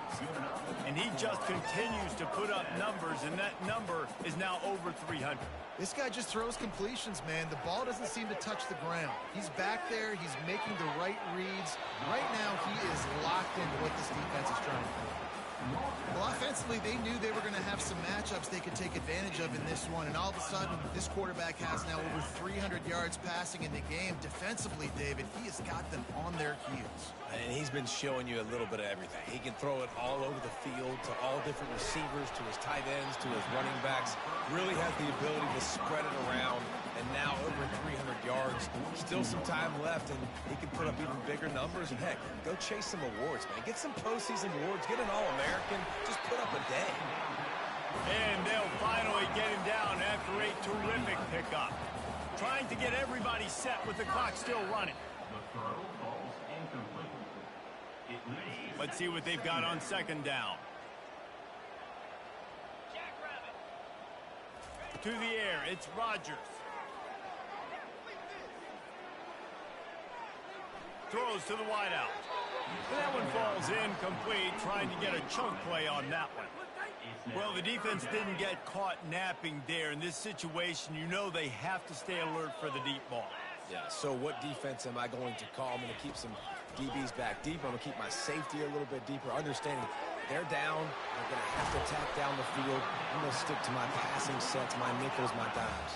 And he just continues to put up numbers, and that number is now over 300. This guy just throws completions, man. The ball doesn't seem to touch the ground. He's back there. He's making the right reads. Right now, he is locked into what this defense is trying to do. Well, offensively, they knew they were going to have some matchups they could take advantage of in this one, and all of a sudden, this quarterback has now over 300 yards passing in the game. Defensively, David, he has got them on their heels. And he's been showing you a little bit of everything. He can throw it all over the field to all different receivers, to his tight ends, to his running backs. Really has the ability to spread it around, and now over 300 yards. Still some time left, and he can put up even bigger numbers. And, heck, go chase some awards, man. Get some postseason awards. Get an All-American. Just put up a day. And they'll finally get him down after a terrific pickup. Trying to get everybody set with the clock still running. Let's see what they've got on second down. To the air, it's Rodgers. Throws to the wideout. That one falls incomplete, trying to get a chunk play on that one. Well, the defense didn't get caught napping there. In this situation, you know they have to stay alert for the deep ball. Yeah, so what defense am I going to call? I'm going to keep some DBs back deep. I'm going to keep my safety a little bit deeper, understanding they're down. They're going to have to attack down the field. I'm going to stick to my passing sets, my nickels, my dimes.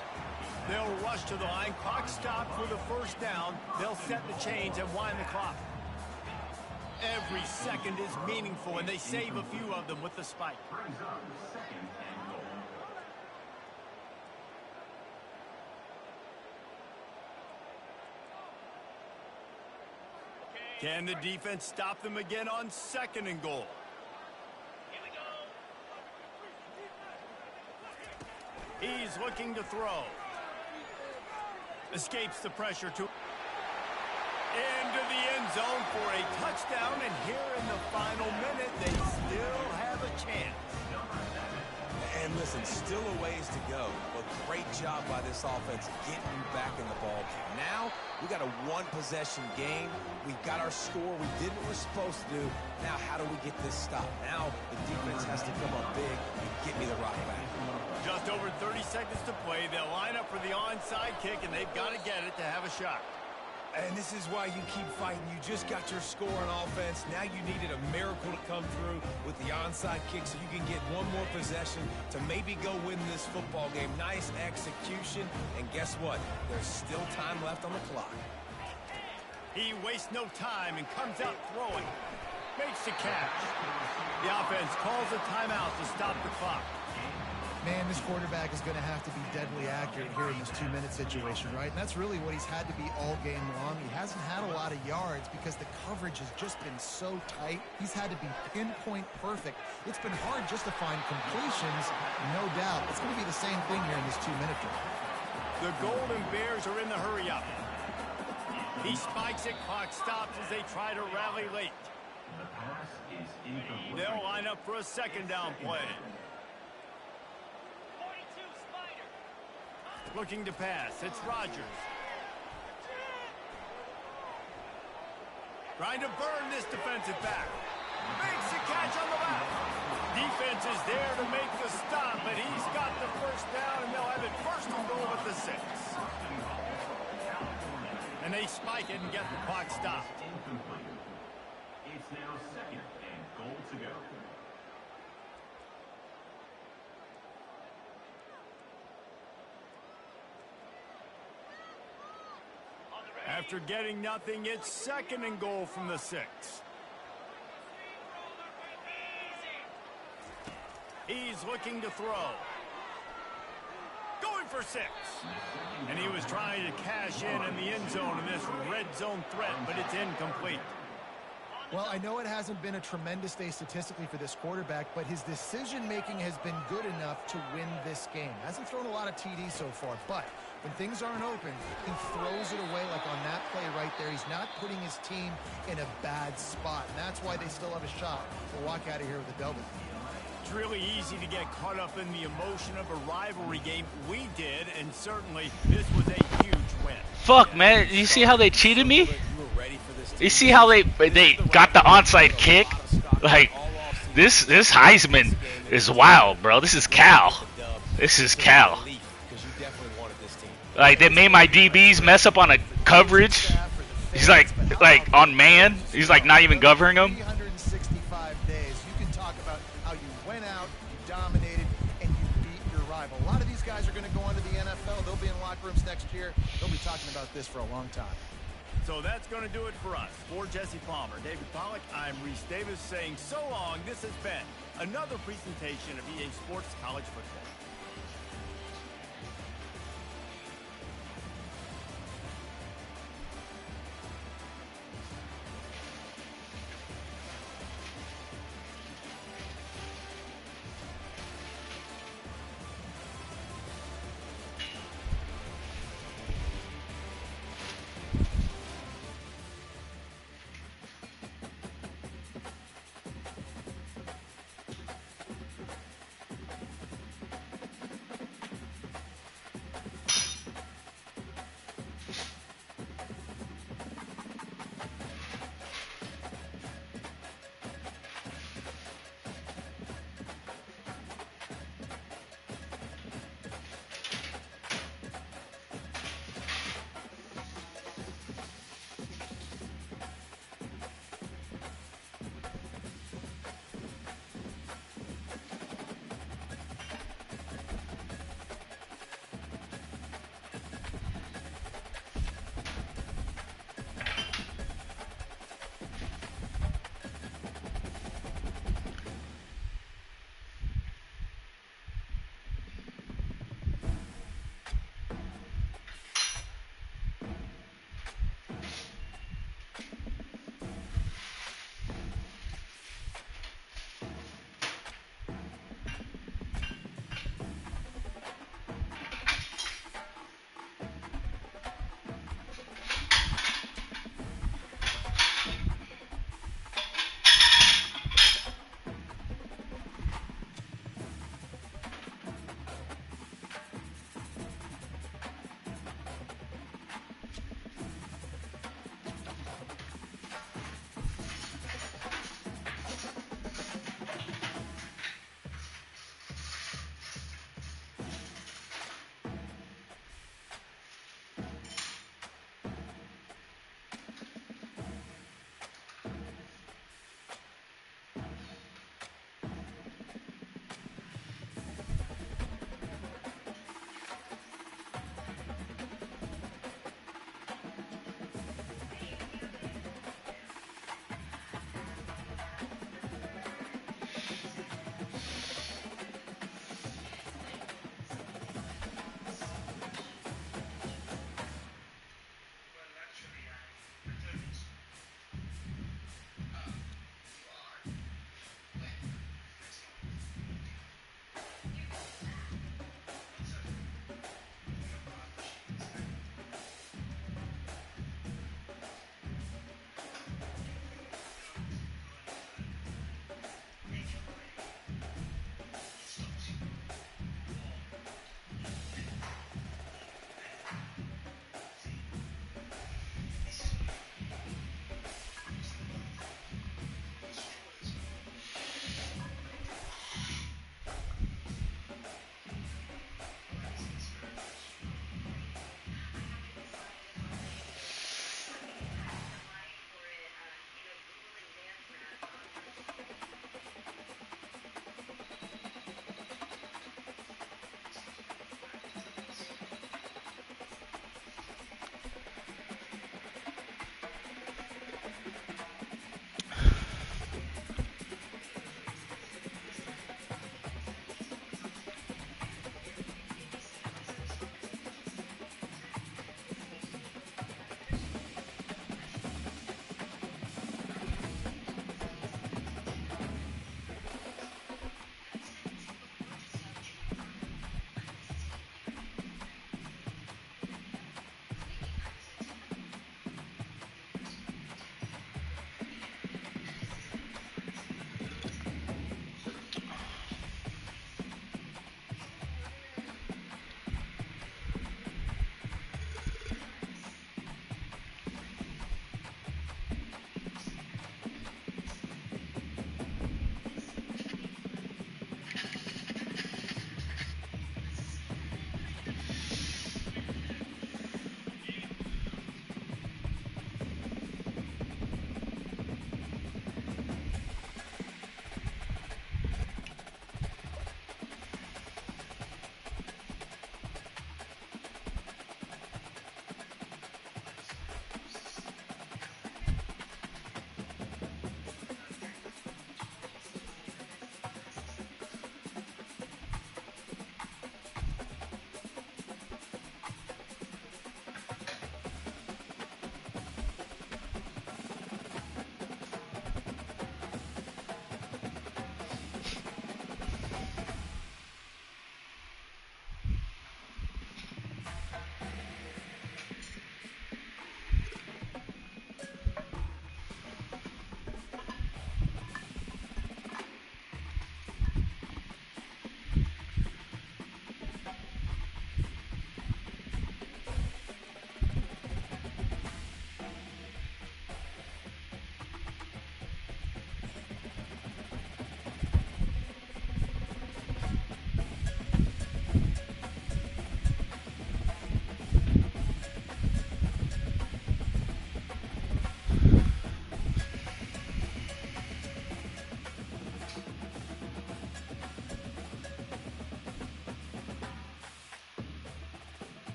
They'll rush to the line. Clock stopped for the first down. They'll set the chains and wind the clock. Every second is meaningful, and they save a few of them with the spike. Can the defense stop them again on second and goal? He's looking to throw. Escapes the pressure to into the end zone for a touchdown, and here in the final minute, they still have a chance. And listen, still a ways to go, but great job by this offense getting you back in the ball game. Now, we got a one-possession game. We got our score. We did what we're supposed to do. Now, how do we get this stopped? Now, the defense has to come up big and get me the rock back. Just over 30 seconds to play. They'll line up for the onside kick, and they've got to get it to have a shot. And this is why you keep fighting. You just got your score on offense. Now you needed a miracle to come through with the onside kick so you can get one more possession to maybe go win this football game. Nice execution. And guess what? There's still time left on the clock. He wastes no time and comes out throwing. Makes the catch. The offense calls a timeout to stop the clock. Man, this quarterback is going to have to be deadly accurate here in this 2-minute situation, right? And that's really what he's had to be all game long. He hasn't had a lot of yards because the coverage has just been so tight. He's had to be pinpoint perfect. It's been hard just to find completions, no doubt. It's going to be the same thing here in this 2-minute drill. The Golden Bears are in the hurry-up. He spikes it, clock stops as they try to rally late. They'll line up for a second down play. Looking to pass. It's Rodgers. Trying to burn this defensive back. Makes the catch on the left. Defense is there to make the stop, but he's got the first down, and they'll have it first and goal at the 6. And they spike it and get the clock stopped. It's now second and goal to go. After getting nothing, it's second and goal from the 6. He's looking to throw. Going for 6. And he was trying to cash in the end zone in this red zone threat, but it's incomplete. Well, I know it hasn't been a tremendous day statistically for this quarterback, but his decision-making has been good enough to win this game. Hasn't thrown a lot of TDs so far, but when things aren't open, he throws it away like on that play right there. He's not putting his team in a bad spot, and that's why they still have a shot to walk out of here with a double. It's really easy to get caught up in the emotion of a rivalry game. We did, and certainly this was a huge win. Fuck, man. You see how they cheated me? You see how they got the onside kick? Like, this Heisman is wild, bro. This is Cal. This is Cal. Like, they made my DBs mess up on a coverage. He's like on man. He's like not even covering them. 365 days. You can talk about A lot of these guys are going to go on to the NFL. They'll be in locker rooms next year. They'll be talking about this for a long time. So that's going to do it for us. For Jesse Palmer, David Pollack, I'm Reese Davis saying so long. This has been another presentation of EA Sports College Football.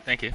Thank you.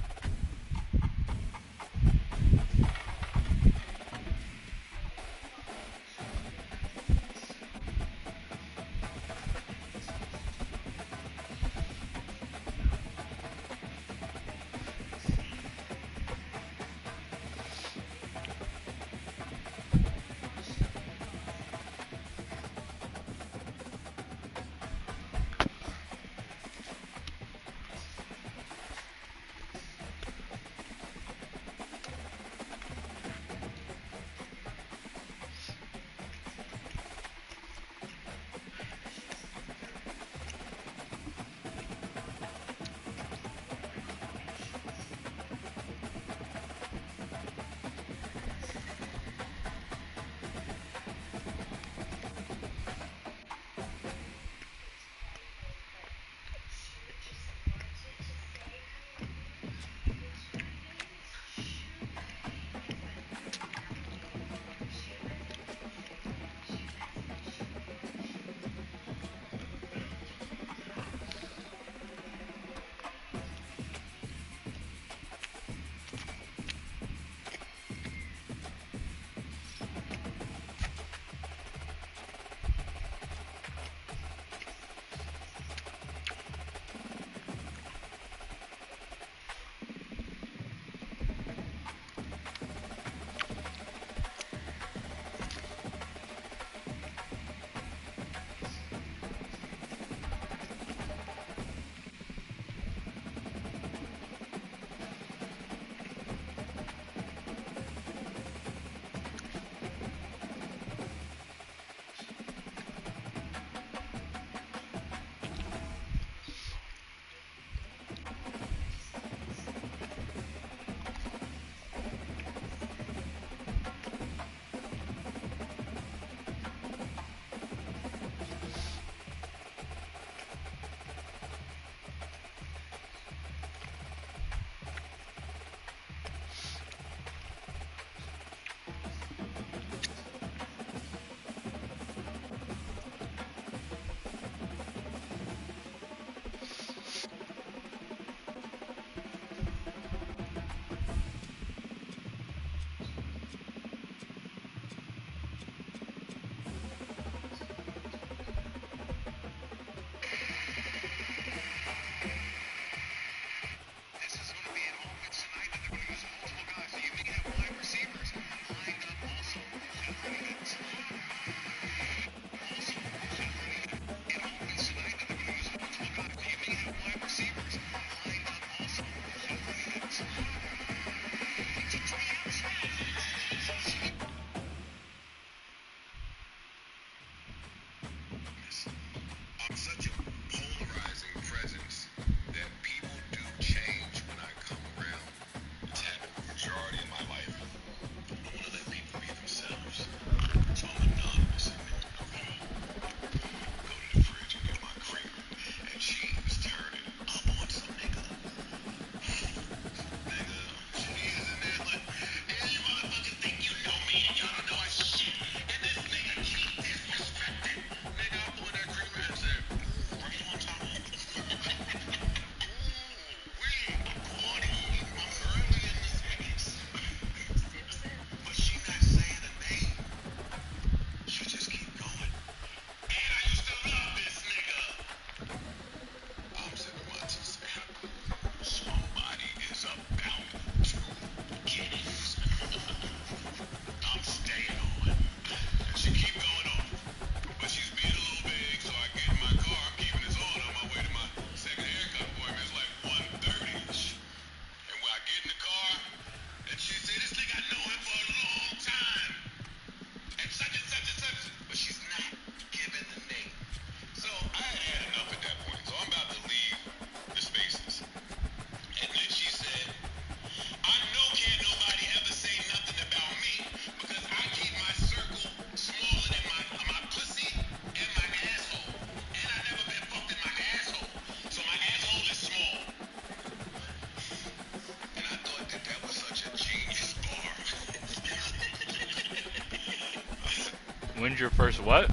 When's your first what?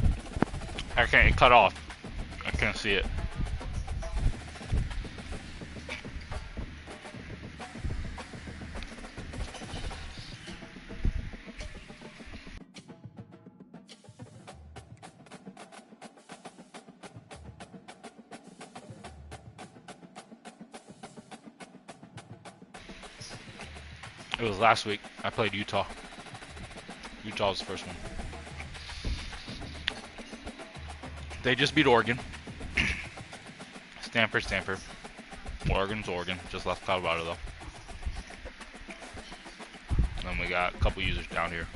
I can't, it cut off. I can't see it. It was last week. I played Utah. Utah was the first one. They just beat Oregon. Stanford. Oregon's Oregon. Just left Colorado, though. And then we got a couple users down here.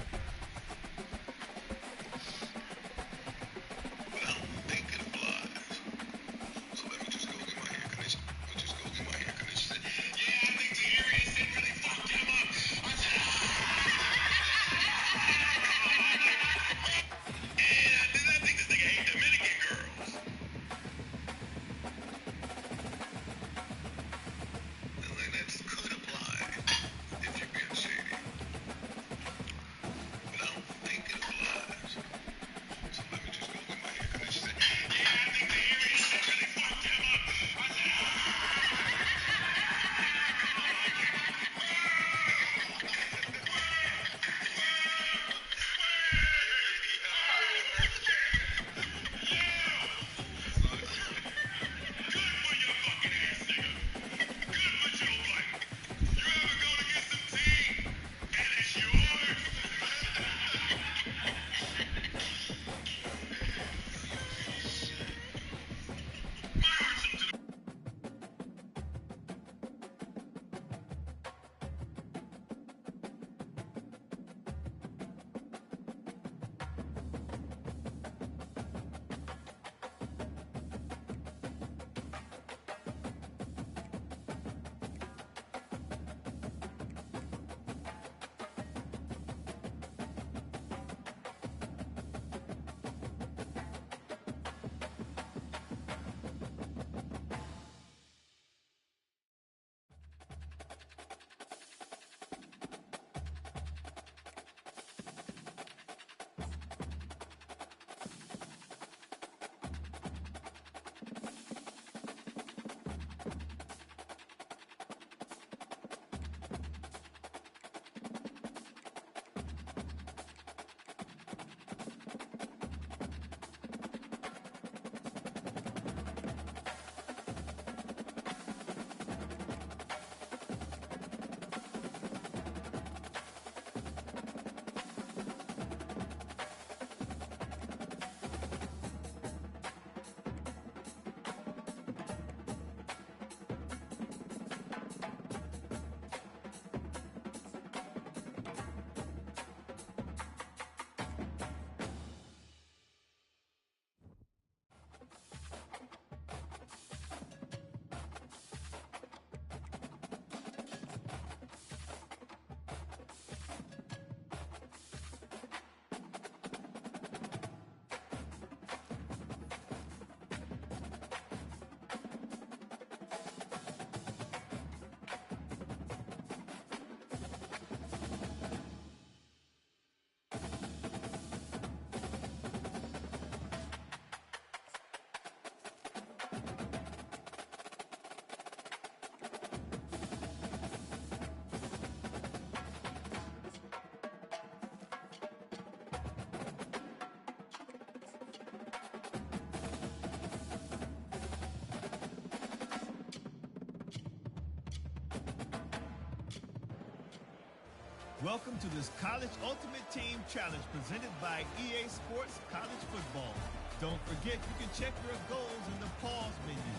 Welcome to this College Ultimate Team Challenge presented by EA Sports College Football. Don't forget you can check your goals in the pause menu.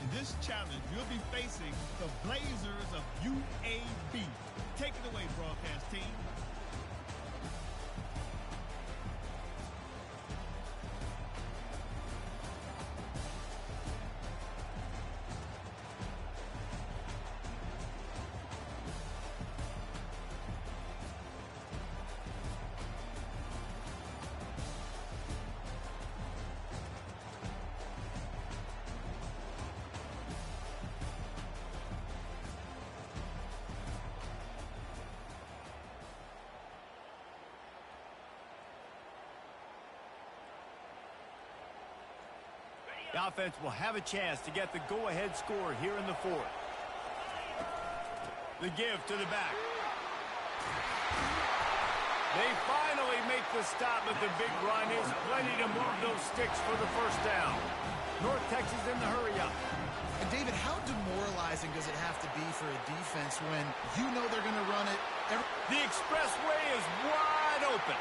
In this challenge, you'll be facing the Blazers of UAB. Take it away, broadcast team. The offense will have a chance to get the go-ahead score here in the fourth. The give to the back. They finally make the stop, but the big run is plenty to move those sticks for the first down. North Texas in the hurry up. And David, how demoralizing confusing does it have to be for a defense when you know they're going to run it? The expressway is wide open.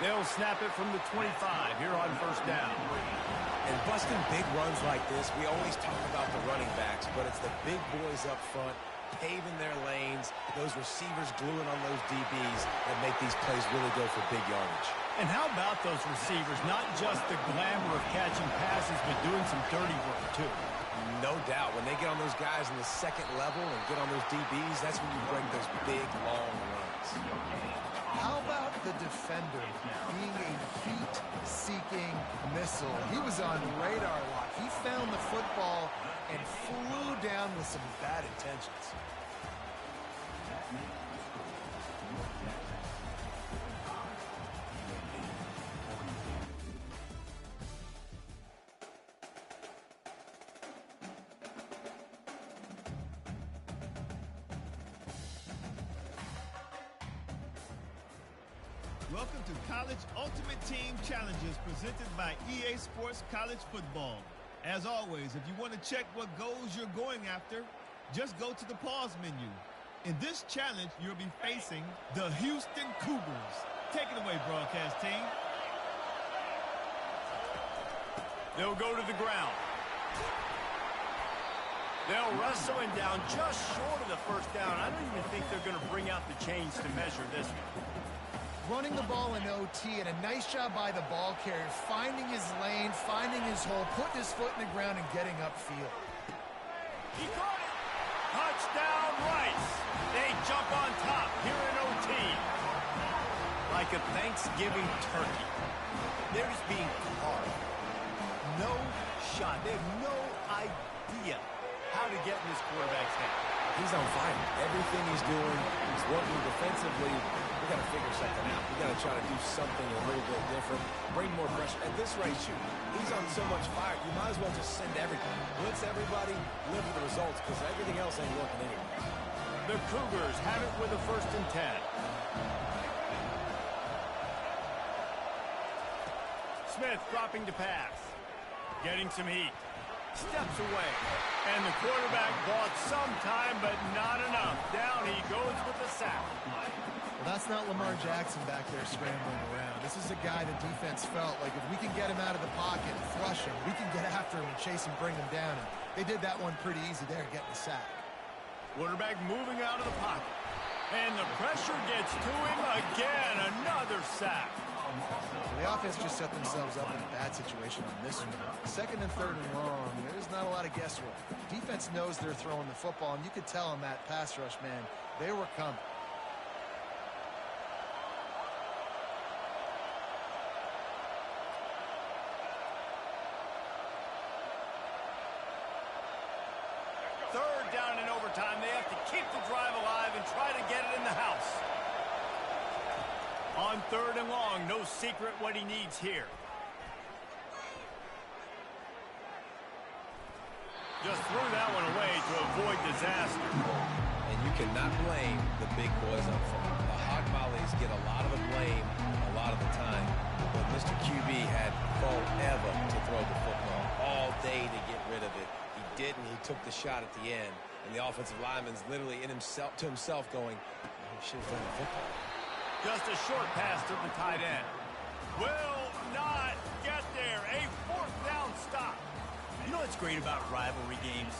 They'll snap it from the 25 here on first down. And busting big runs like this, we always talk about the running backs, but it's the big boys up front paving their lanes, those receivers gluing on those DBs that make these plays really go for big yardage. And how about those receivers? Not just the glamour of catching passes, but doing some dirty work, too. No doubt. When they get on those guys in the second level and get on those DBs, that's when you bring those big, long runs. How about the defender being a heat-seeking missile? He was on radar lock. He found the football and flew down with some bad intentions. Welcome to College Ultimate Team Challenges presented by EA Sports College Football. As always, if you want to check what goals you're going after, just go to the pause menu. In this challenge, you'll be facing the Houston Cougars. Take it away, broadcast team. They'll go to the ground. They'll wrestle him down just short of the first down. I don't even think they're going to bring out the chains to measure this one. Running the ball in OT, and a nice job by the ball carrier, finding his lane, finding his hole, putting his foot in the ground, and getting upfield. He caught it! Touchdown, Rice! They jump on top here in OT. Like a Thanksgiving turkey. They're just being carved. No shot. They have no idea how to get in this quarterback's head. He's on fire. Everything he's doing, he's working defensively. We got to figure something out. We got to try to do something a little bit different, bring more pressure. At this rate, shoot, he's on so much fire, you might as well just send everything. Blitz everybody, live with the results, because everything else ain't working anyway. The Cougars have it with a 1st and 10. Smith dropping to pass. Getting some heat. Steps away. And the quarterback bought some time, but not enough. Down he goes with the sack. Well, that's not Lamar Jackson back there scrambling around. This is a guy the defense felt like if we can get him out of the pocket and flush him, we can get after him and chase him, bring him down. And they did that one pretty easy there, getting the sack. Quarterback moving out of the pocket. And the pressure gets to him again. Another sack. The offense just set themselves up in a bad situation on this one. 2nd and 3rd and long, there's not a lot of guesswork. Defense knows they're throwing the football, and you could tell on that pass rush, man, they were coming. Third down in overtime. They have to keep the drive alive and try to get it in the house. On 3rd and long, no secret what he needs here. Just threw that one away to avoid disaster. And you cannot blame the big boys up front. The hog mollies get a lot of the blame a lot of the time. But Mr. QB had forever to throw the football, all day to get rid of it. He didn't. He took the shot at the end. And the offensive lineman's literally to himself going, he should have thrown the football. Just a short pass to the tight end. Will not get there. A 4th down stop. You know what's great about rivalry games?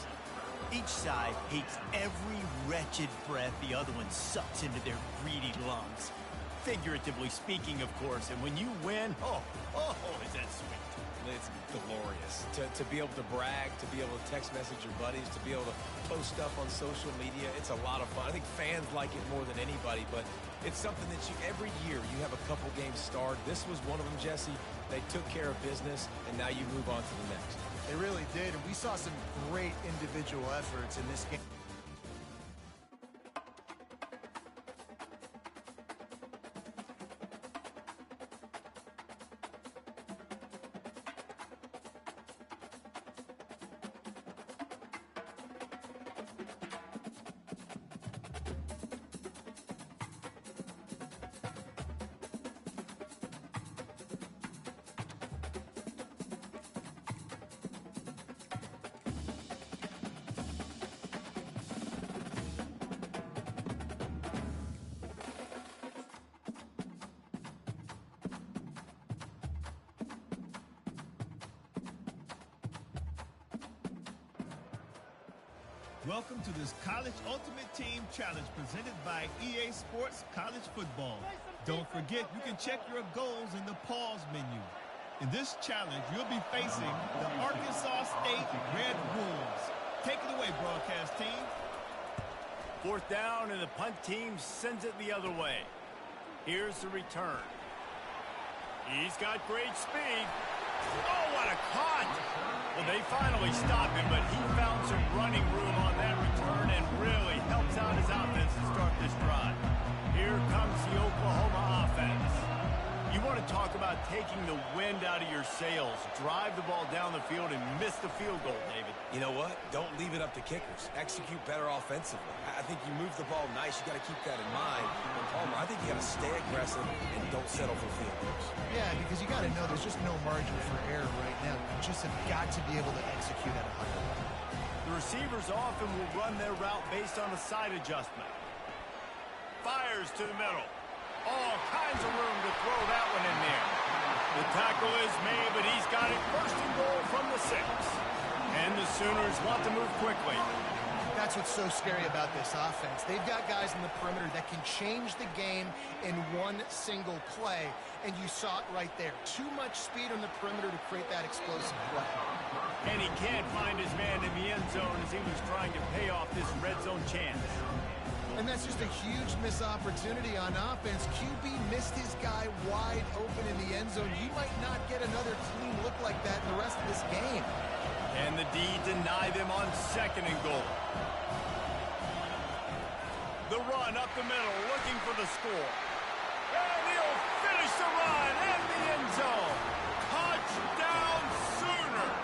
Each side hates every wretched breath the other one sucks into their greedy lungs. Figuratively speaking, of course. And when you win, oh, is that sweet. It's glorious to be able to brag, to be able to text message your buddies, to be able to post stuff on social media. It's a lot of fun. I think fans like it more than anybody, but it's something that every year you have a couple games starred. This was one of them, Jesse. They took care of business, and now you move on to the next. They really did, and we saw some great individual efforts in this game. Welcome to this College Ultimate Team Challenge presented by EA Sports College Football. Don't forget, you can check your goals in the pause menu. In this challenge, you'll be facing the Arkansas State Red Wolves. Take it away, broadcast team. 4th down, and the punt team sends it the other way. Here's the return. He's got great speed. Oh, what a cut! Well, they finally stopped him, but he found some running room on that return and really helps out his offense to start this drive. Here comes the Oklahoma offense. You want to talk about taking the wind out of your sails. Drive the ball down the field and miss the field goal, David. You know what? Don't leave it up to kickers. Execute better offensively. I think you move the ball nice. You got to keep that in mind. But Palmer, I think you got to stay aggressive and don't settle for field goals. Yeah, because you got to know there's just no margin for error right now. You just have got to be able to execute at a high level. The receivers often will run their route based on a side adjustment. Fires to the middle. All kinds of room to throw that one in there. The tackle is made, but he's got it 1st and goal from the 6. And the Sooners want to move quickly. That's what's so scary about this offense. They've got guys in the perimeter that can change the game in one single play, and you saw it right there. Too much speed on the perimeter to create that explosive play. And he can't find his man in the end zone as he was trying to pay off this red zone chance. And that's just a huge missed opportunity on offense. QB missed his guy wide open in the end zone. You might not get another clean look like that in the rest of this game. And the D deny them on 2nd and goal. The run up the middle, looking for the score. And he'll finish the run in the end zone. Touchdown Sooners!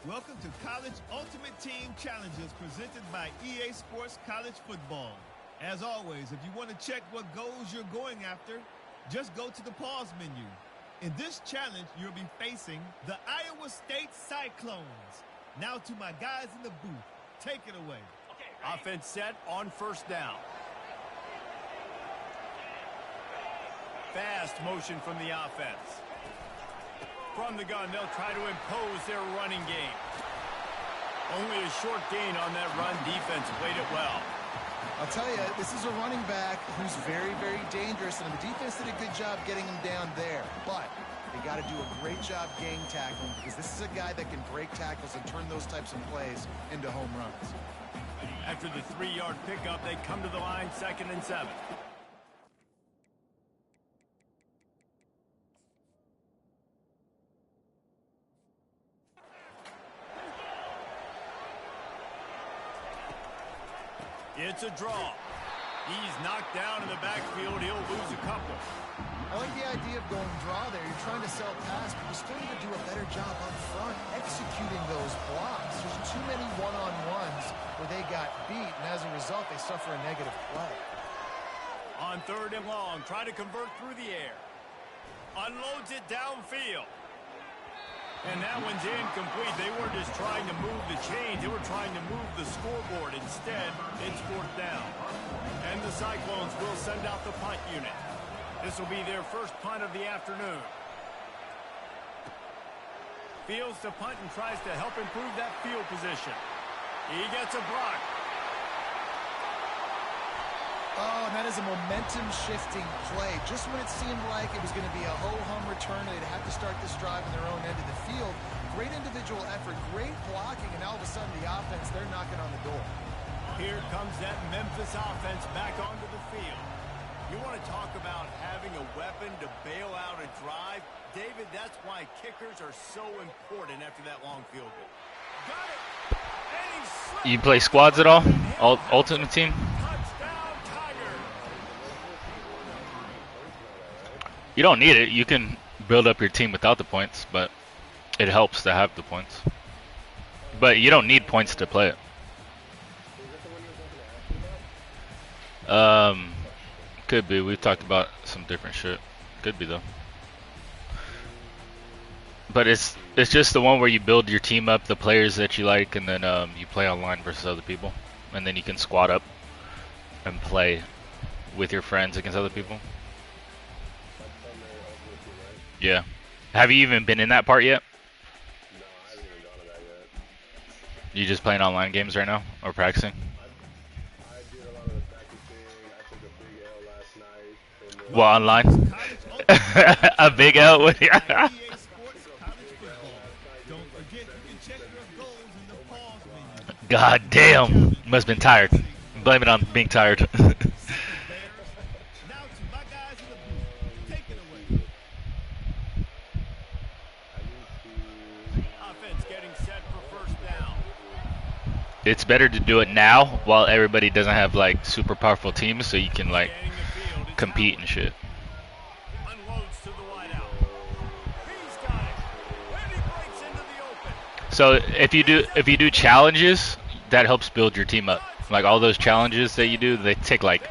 Welcome to College Ultimate Team Challenges presented by EA Sports College Football. As always, if you want to check what goals you're going after, just go to the pause menu. In this challenge, you'll be facing the Iowa State Cyclones. Now to my guys in the booth. Take it away. Offense set on 1st down. Fast motion from the offense. From the gun, they'll try to impose their running game. Only a short gain on that run. Defense played it well. I'll tell you, this is a running back who's very, very dangerous, and the defense did a good job getting him down there. But they got to do a great job gang tackling because this is a guy that can break tackles and turn those types of plays into home runs. After the 3-yard pickup, they come to the line 2nd and 7. It's a draw. He's knocked down in the backfield. He'll lose a couple. I like the idea of going draw there. You're trying to sell pass, but you still need to do a better job up front executing those blocks. There's too many one-on-ones where they got beat, and as a result, they suffer a negative play. On 3rd and long, try to convert through the air. Unloads it downfield. And that one's incomplete. They weren't just trying to move the chains. They were trying to move the scoreboard. Instead, it's 4th down. And the Cyclones will send out the punt unit. This will be their first punt of the afternoon. Fields to punt and tries to help improve that field position. He gets a block. Oh, and that is a momentum-shifting play. Just when it seemed like it was going to be a ho-hum return and they'd have to start this drive on their own end of the field, great individual effort, great blocking, and all of a sudden the offense, they're knocking on the door. Here comes that Memphis offense back onto the field. You want to talk about having a weapon to bail out a drive? David, that's why kickers are so important after that long field goal. Got it! You play squads at all? Ultimate team? You don't need it. You can build up your team without the points, but it helps to have the points. But you don't need points to play it. Could be. We've talked about some different shit. Could be though. But it's just the one where you build your team up, the players that you like, and then you play online versus other people, and then you can squad up and play with your friends against other people. Yeah. Have you even been in that part yet? No, I haven't even gone to that yet. You just playing online games right now or practicing? I did a lot of the practicing. I took a big L last night. Well, online? A big L? EA Sports College Football. Don't forget, you can check your goals in the pause menu. God damn. You must have been tired. Blame it on being tired. Now to my guys in the booth. Take it away. Offense getting set for first down. It's better to do it now while everybody doesn't have like super powerful teams, so you can like Getting the field. It's compete and shit. unloads to the wideout. He's got it. And he breaks into the open. So if you do challenges, that helps build your team up. Like all those challenges that you do, they take like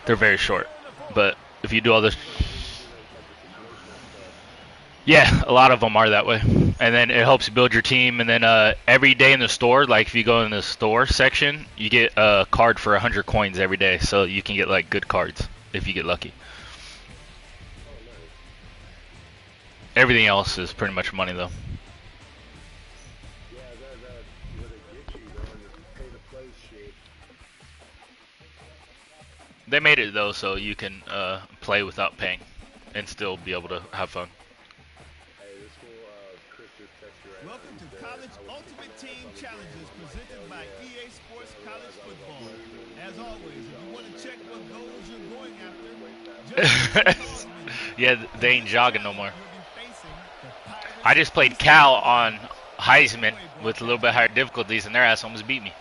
they're very short. But if you do all this, yeah, a lot of them are that way. And then it helps build your team. And then every day in the store, like if you go in the store section, you get a card for 100 coins every day, so you can get like good cards if you get lucky. Everything else is pretty much money though. Yeah, that would get you though, and the pay to play shit. They made it though, so you can play without paying and still be able to have fun. Hey, this fool, Chris just texted right now. Welcome to College Ultimate Team Challenges presented by EA Sports College Football. As always, if you want to check what goals you're going after, just check the pause menu. Yeah, they ain't jogging no more. You'll be facing the Pirates I just played Cal on Heisman with a little bit higher difficulties, and their ass almost beat me.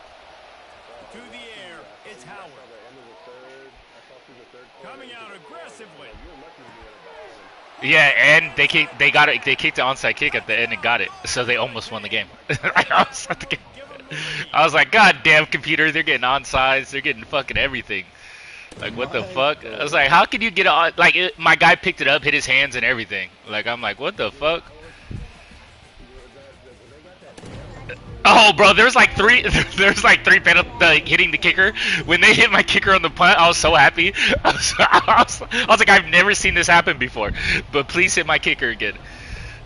To the air. It's Howard. End of the third. I saw through the third quarter. Coming out aggressively. You're lucky to be in a ball. Yeah, and they kicked the onside kick at the end and got it, so they almost won the game. I was like, God damn, computer, they're getting onsides, they're getting fucking everything. Like, what the fuck? I was like, how could you get on? Like, my guy picked it up, hit his hands and everything. Like, I'm like, what the fuck? Oh, bro, there's like three hitting the kicker. When they hit my kicker on the punt, I was so happy. I was like, I've never seen this happen before. But please hit my kicker again.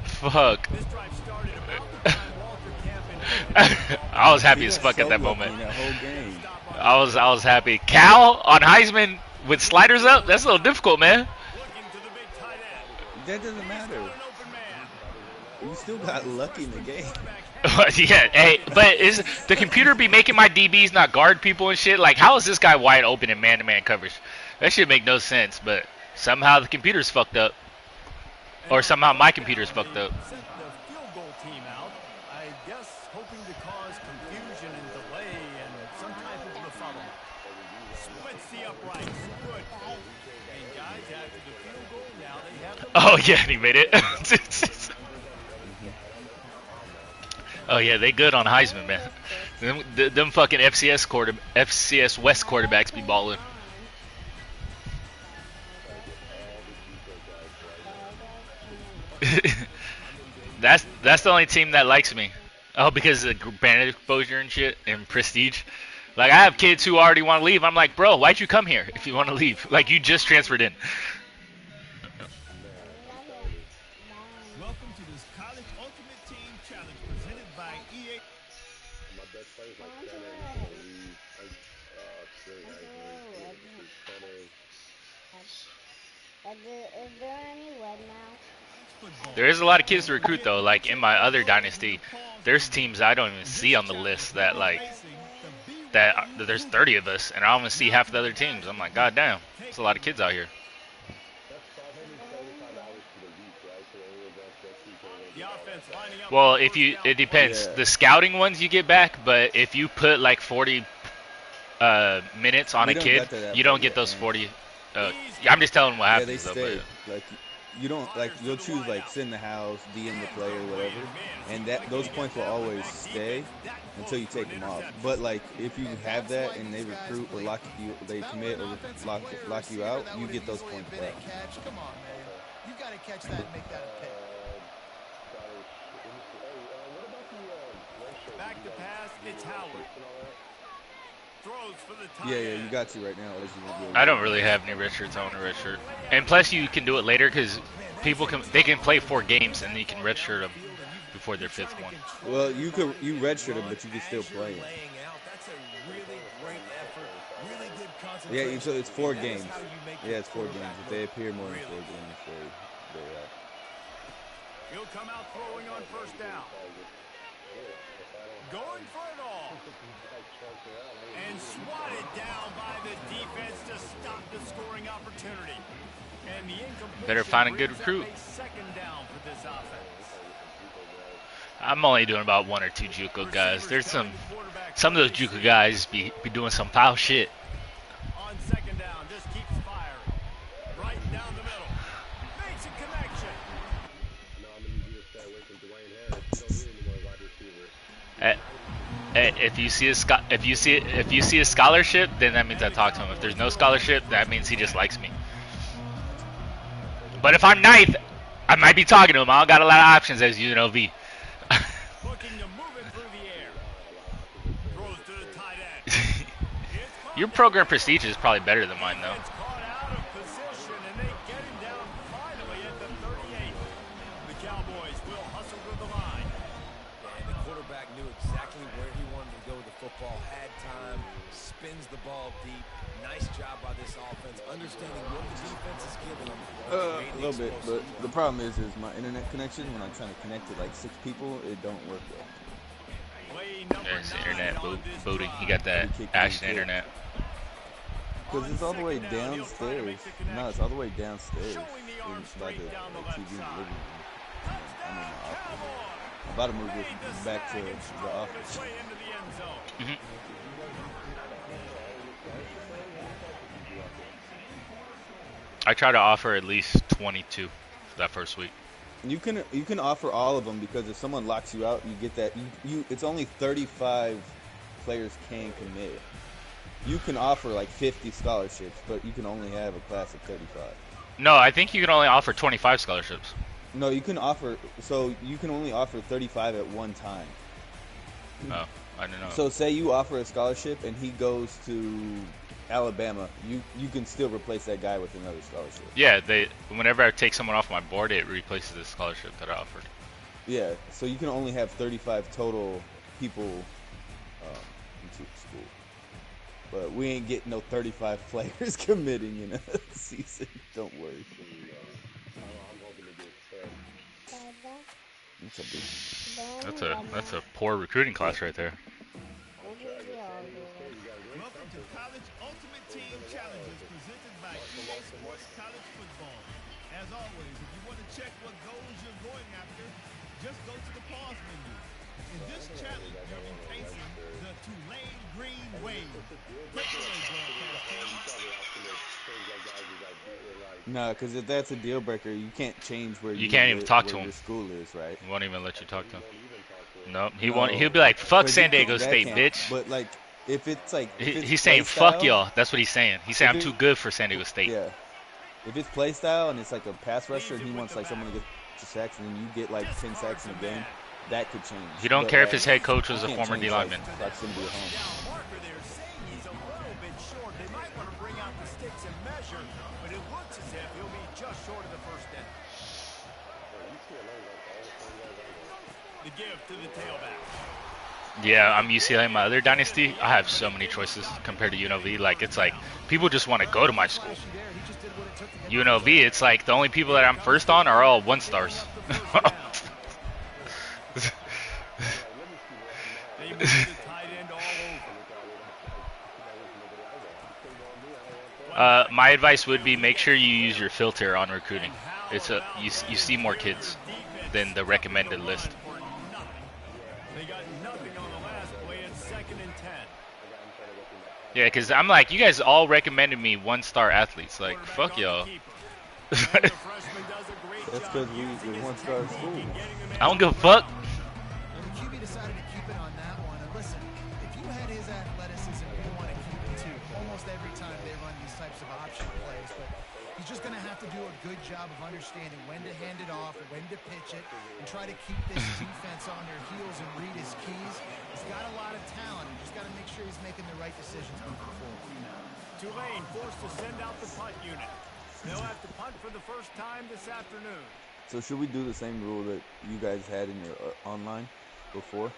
Fuck. This drive started about the time Walter Camp and I was happy as fuck at that moment. I was happy. Cal on Heisman with sliders up? That's a little difficult, man. looking to the big tight end. That doesn't matter. An open man. You still got lucky in the game. Yeah, hey, but is the computer be making my DBs not guard people and shit? Like, how is this guy wide open in man-to-man coverage? That shit make no sense, but somehow the computer's fucked up. Or somehow my computer's fucked up. Sent the field goal team out, I guess hoping to cause confusion and delay and some type of befuddlement. Splits the uprights. Good. And guys, after the field goal, now they have the Oh, yeah, he made it. Oh, yeah, they good on Heisman, man. Them fucking FCS West quarterbacks be balling. That's the only team that likes me. Oh, because of brand exposure and shit and prestige. Like, I have kids who already want to leave. I'm like, bro, why'd you come here if you want to leave? Like, you just transferred in. Welcome to this College Ultimate Team Challenge presented by EA. My best player's like 10 and he's gonna leave. Is there any wood now? Football. There is a lot of kids to recruit, though. Like, in my other dynasty, there's teams I don't even see on the list that, like, that there's 30 of us, and I don't even see half the other teams. I'm like, God damn, there's a lot of kids out here. The offense lining up. Well, it depends. Yeah. The scouting ones you get back, but if you put like 40 minutes on We a don't kid, get to that you don't point get yet, those man. 40. Yeah, I'm just telling what Yeah, they happens though. stay. But, Like, you don't like you'll choose like sit in the house, DM the player, whatever, and those points will always stay until you take them off. But like if you have that and they recruit or they commit or lock you out, you get those points back. Come on, man. You got to catch that and make that a pick. Back to pass, it's Howard. Throws for the tight Yeah, end. you got you right now. I don't really have any red shirts. I want a red shirt. And plus, you can do it later because they can play 4 games and you can red shirt them before their 5th one. Well, you redshirt them, but you can still play it. Yeah, so it's 4 games. Yeah, it's 4 games. If they appear more than 4 games, they're out. He'll come out throwing on first down. Going for it all. And swatted down by the defense to stop the scoring opportunity. And the incompletion Better find a good brings up recruit. a second down for this offense. I'm only doing about 1 or 2 JUCO guys. There's some of those JUCO guys be doing some foul shit. On second down, just keeps firing. Right down the middle. Makes a connection. If you see a scholarship, then that means I talk to him. If there's no scholarship, that means he just likes me. But if I'm 9th, I might be talking to him. I don't got a lot of options as UNLV. Looking to move it through the air. Throws to the tight end. Your program prestige is probably better than mine, though. It's caught out of position, and they get him down finally at the 38. The Cowboys will hustle to the line. And the quarterback knew exactly where he wanted to go with the football, had time, spins the ball deep. Nice job by this offense, understanding what the defense is giving them. A little bit, but the problem is my internet connection, when I'm trying to connect to like 6 people, it don't work well. Yeah, it's internet booting. He got that Ashton internet. Because it's all the way downstairs. No, it's all the way downstairs by the TV in the living room. I'm in my office. I'm about to move this back to the office. I try to offer at least 22 that first week. You can offer all of them because if someone locks you out, you get that. It's only 35 players can commit. You can offer like 50 scholarships, but you can only have a class of 35. No, I think you can only offer 25 scholarships. No, you can offer. So you can only offer 35 at one time. Oh, I don't know. So say you offer a scholarship and he goes to Alabama, you can still replace that guy with another scholarship. Yeah, whenever I take someone off my board, it replaces the scholarship that I offered. Yeah, so you can only have 35 total people into the school. But we ain't getting no 35 players committing in a season. Don't worry. That's a poor recruiting class right there. Welcome to College Ultimate Team Challenges presented by EA Sports College Football. As always, if you want to check what goals you're going after, just go to the pause menu. In this challenge, you'll be facing the Tulane Green Wave. Take it away, broadcast team. No, because if that's a deal breaker, you can't change where you can't even talk to him. Your school is, right? He won't even let you talk to him. Nope. He'll be like, "Fuck San Diego State, bitch." But like, if it's like, he's saying, "Fuck y'all." That's what he's saying. He's saying, "I'm too good for San Diego State." Yeah. If it's play style and it's like a pass rusher and he wants like someone to get sacks and then you get like 10 sacks in a game, that could change. He don't care if his head coach was a former D lineman. Proximity at home. He's a little bit short. They might want to bring out the sticks and measure, but it looks as if he'll be just short of the first down. The give to the tailback. Yeah, I'm UCLA. My other dynasty, I have so many choices compared to UNLV. Like, it's like people just want to go to my school. UNLV, it's like the only people that I'm first on are all 1-stars. My advice would be make sure you use your filter on recruiting. It's you see more kids than the recommended list. They got nothing on the last play. It's 2nd and 10. Yeah, because I'm like, you guys all recommended me 1-star athletes. Like, fuck y'all. The freshman does a That's because we once started school. I don't give a fuck. Well, the QB decided to keep it on that one. And listen, if you had his athleticism, you want to keep it too. Almost every time they run these types of option plays, but he's just going to have to do a good job of understanding when to hand it off, when to pitch it, and try to keep this defense on their heels and read his keys. He's got a lot of talent. He's just got to make sure he's making the right decisions moving forward. Tulane forced to send out the punt unit. They'll have to punt for the first time this afternoon. So should we do the same rule that you guys had in your online before?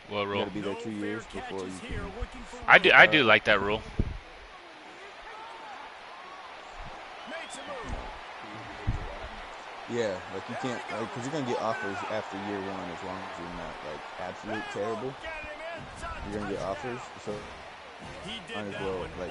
What rule? You got to be there 2 years before you can. I do like that rule. Yeah, like you can't, like, because you're gonna get offers after year one as long as you're not like absolute terrible. You're gonna get offers, so might as well like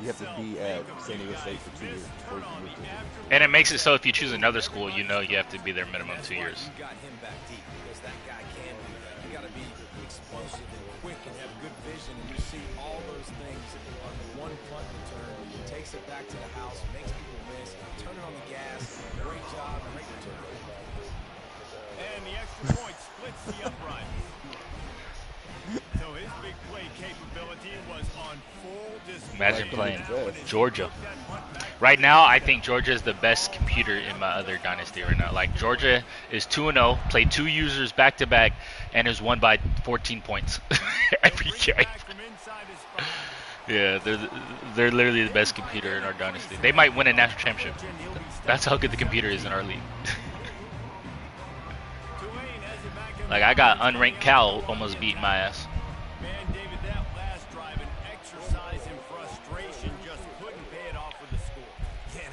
you have to be at San Diego State for 2 years before you can move to it. And it makes it so if you choose another school, you know you have to be there minimum 2 years. You got him back deep because that guy can do that. You got to be explosive and quick and have good vision, and you see all those things on the one punt return. He takes it back to the house, makes people miss, turn it on the gas. Great job, great return. And the extra point splits the upright. So his big play capability was on full display. Imagine playing Georgia. Right now, I think Georgia is the best computer in my other dynasty right now. Like, Georgia is 2-0, played 2 users back-to-back, and is won by 14 points every game. Yeah, they're literally the best computer in our dynasty. They might win a national championship. That's how good the computer is in our league. Like, I got unranked Cal almost beating my ass. Man, David, that last drive, an exercise in frustration, just couldn't pay it off with the score.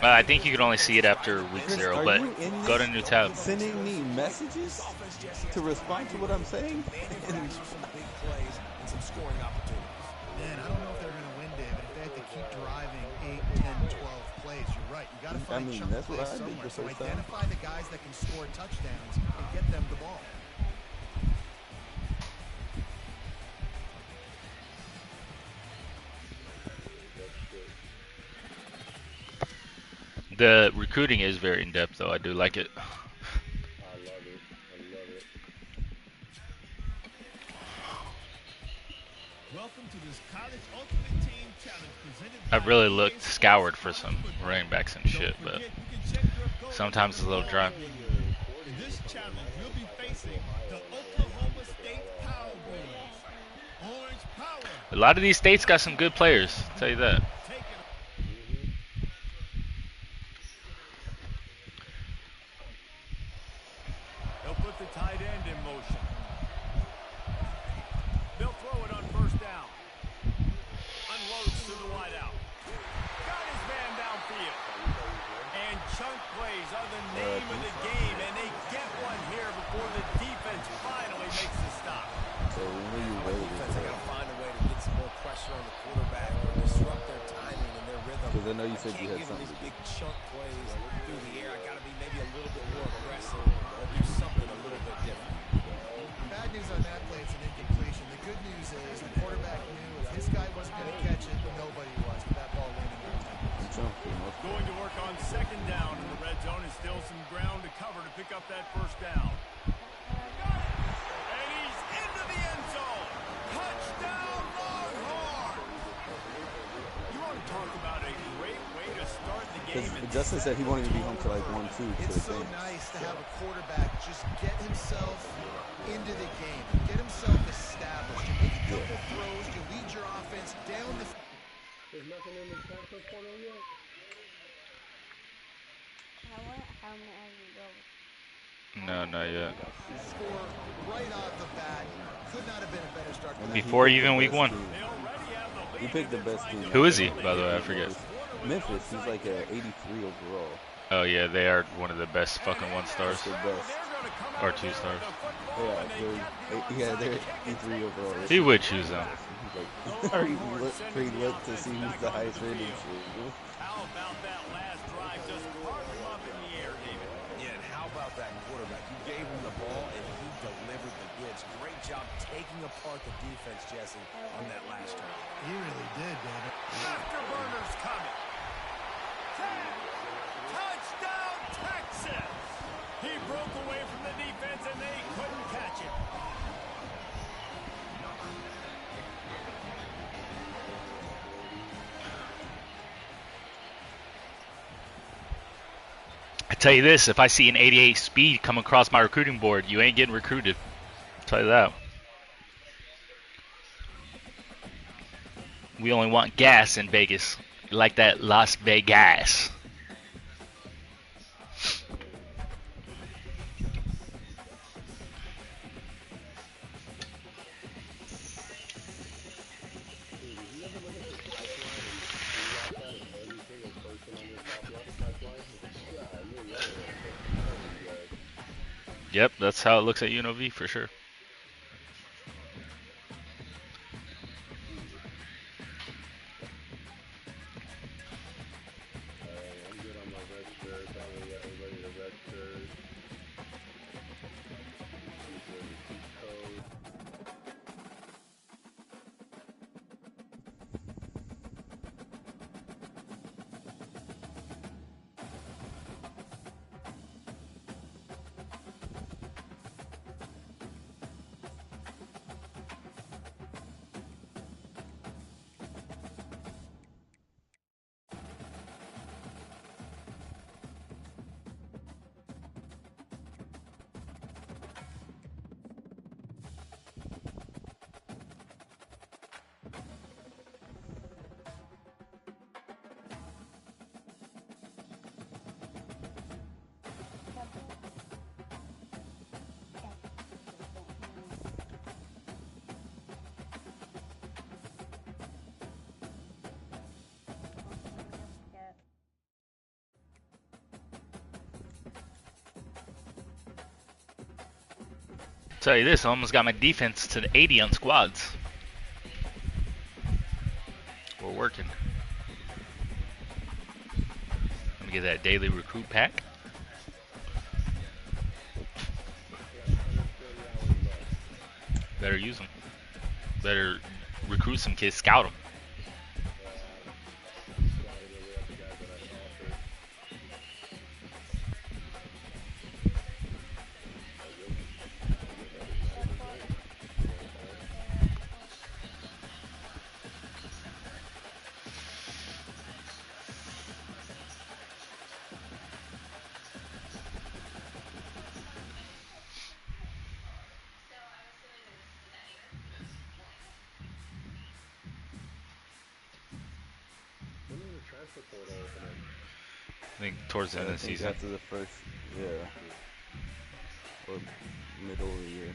I think you can only see it after week 0, but go to new tab. Sending me messages to respond to what I'm saying? Man, I don't know if they're going to win, David. If they have to keep driving 8, 10, 12 plays, you're right. You got to find chunk that's what plays I did somewhere. the So first time. identify the guys that can score touchdowns and get them the ball. The recruiting is very in-depth, though. I do like it. I love it. Welcome to this College Ultimate Team Challenge presented I've by really EA looked Sports scoured for College some Football. running backs and Don't shit, but forget, you can check your code sometimes it's a little dry. In this challenge, you'll be facing the Oklahoma State Cowboys. Orange Power. A lot of these states got some good players, I'll tell you that. They'll put the tight end in motion. They'll throw it on first down. Unloads to the wideout. Got his man downfield. And chunk plays are the name of the game, and they get one here before the defense finally makes the stop. So when you ready Defense, they got to find a way to get some more pressure on the quarterback or disrupt their timing and their rhythm. Because I know you said you had Can't give them something these to do. big chunk plays through the air. I got to be maybe a little bit more aggressive or do something a little bit different. Bad news on that play, it's an incompletion. The good news is the quarterback knew if his guy wasn't going to catch it, nobody was with that ball landing on him. Going to work on second down in the red zone, and still some ground to cover to pick up that first down. And he's into the end zone. Touchdown, Longhorn! You want to talk about a great way to start the game? Because Justin said he won't even be home till like 1-2 to It's the so game. nice to have a quarterback just get himself into the game, get himself established, to make a couple throws, to lead your offense down the There's nothing in the transfer portal yet? How many goals? No, not yet. score right off the bat. Could not have been a better start. And Before he picked even the week best 1. team. He picked the best team. Who is he, by the way? I forget. Memphis. He's like a 83 overall. Oh, yeah, they are one of the best fucking 1-stars. That's the best. Or 2-stars. Yeah, they're 83 overall. He would choose them. Like, or he looked to see who's the highest rated. How about that last drive? Just carve him up in the air, David. Yeah, and how about that quarterback? You gave him the ball, and he delivered the goods. Great job taking apart the defense, Jesse, on that last drive. He really did, David. Afterburners coming. Touchdown, away from the defense, and they couldn't catch it. I tell you this, if I see an 88 speed come across my recruiting board, you ain't getting recruited. I'll tell you that. We only want gas in Vegas. You like that Las Vegas. Yep, that's how it looks at UNLV for sure. I'm good on my red shirt. Probably everybody the red shirt. Code. Tell you this, I almost got my defense to the 80 on squads. We're working. Let me get that daily recruit pack. Better use them. Better recruit some kids, scout them. I think towards the end of the season. After the first, yeah, or middle of the year.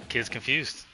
Kid's confused.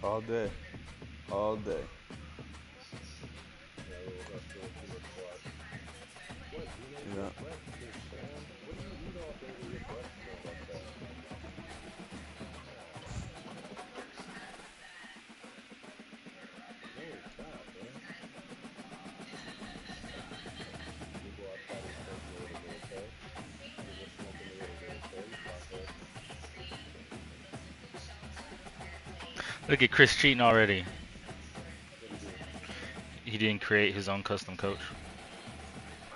All day. All day. Yeah. Look at Chris cheating already. He didn't create his own custom coach.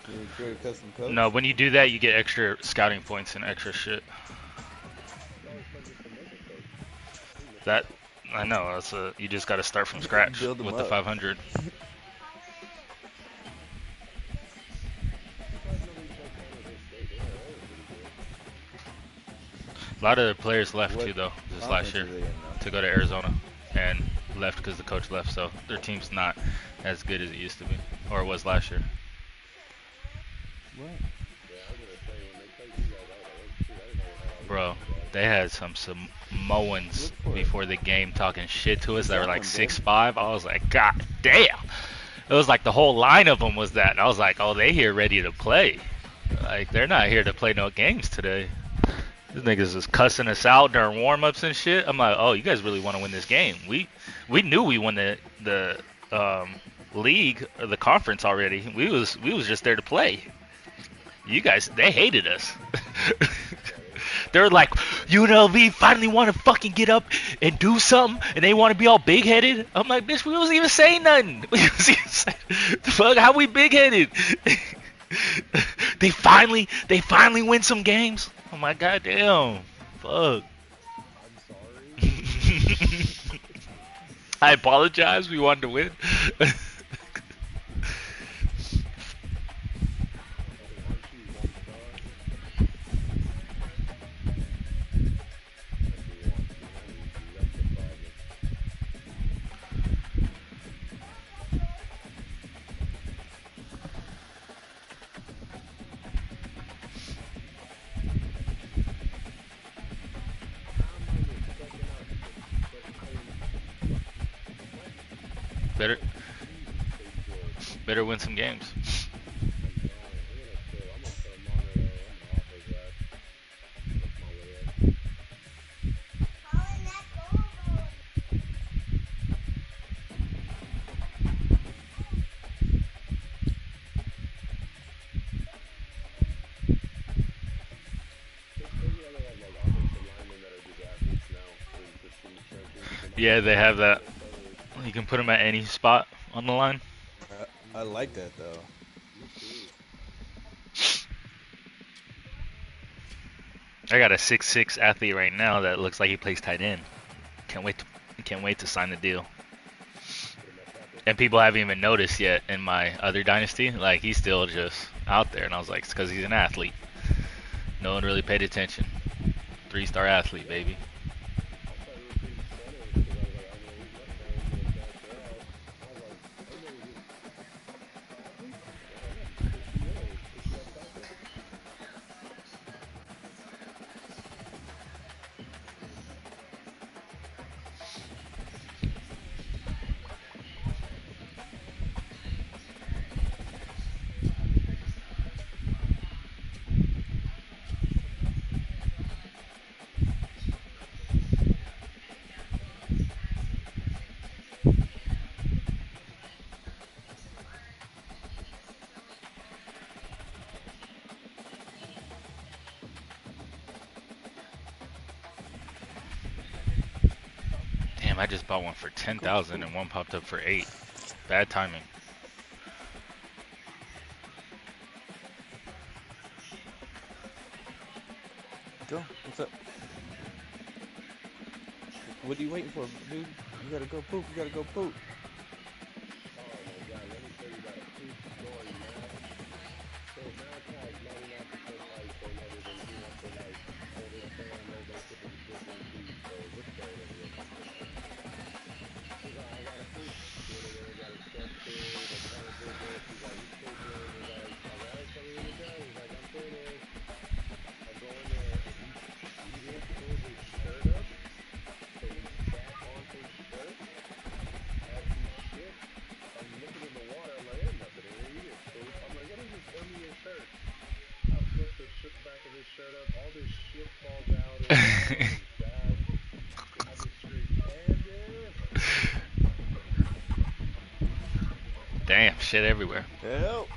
You didn't create a custom coach? No, when you do that, you get extra scouting points and extra shit. That I know. That's you just got to start from scratch Build 'em with up. the 500. A lot of the players left too, though, this last year to go to Arizona, and left because the coach left. So their team's not as good as it used to be, or it was last year. What? Bro, they had some Samoans before the game talking shit to us that were like 6'5". I was like, God damn. It was like the whole line of them was that. And I was like, oh, they here ready to play. Like, they're not here to play no games today. These niggas is cussing us out during warm-ups and shit. I'm like, oh, you guys really want to win this game. We knew we won the league or the conference already. We was just there to play. You guys, they hated us. They're like, UNLV finally want to fucking get up and do something, and they want to be all big-headed. I'm like, bitch, we wasn't even saying nothing. We wasn't even saying, the fuck, how we big-headed? They finally win some games. Oh my goddamn, fuck. I'm sorry. I apologize. We wanted to win. Better win some games. Yeah, they have that. You can put them at any spot on the line. I like that though. I got a 6'6" athlete right now that looks like he plays tight end. Can't wait to sign the deal. And people haven't even noticed yet in my other dynasty. Like, he's still just out there, and I was like, it's because he's an athlete. No one really paid attention. 3-star athlete, baby. I just bought one for 10,000 and one popped up for 8. Bad timing. Go. What's up? What are you waiting for, dude? You gotta go poop. You gotta go poop. Damn, shit everywhere. Help.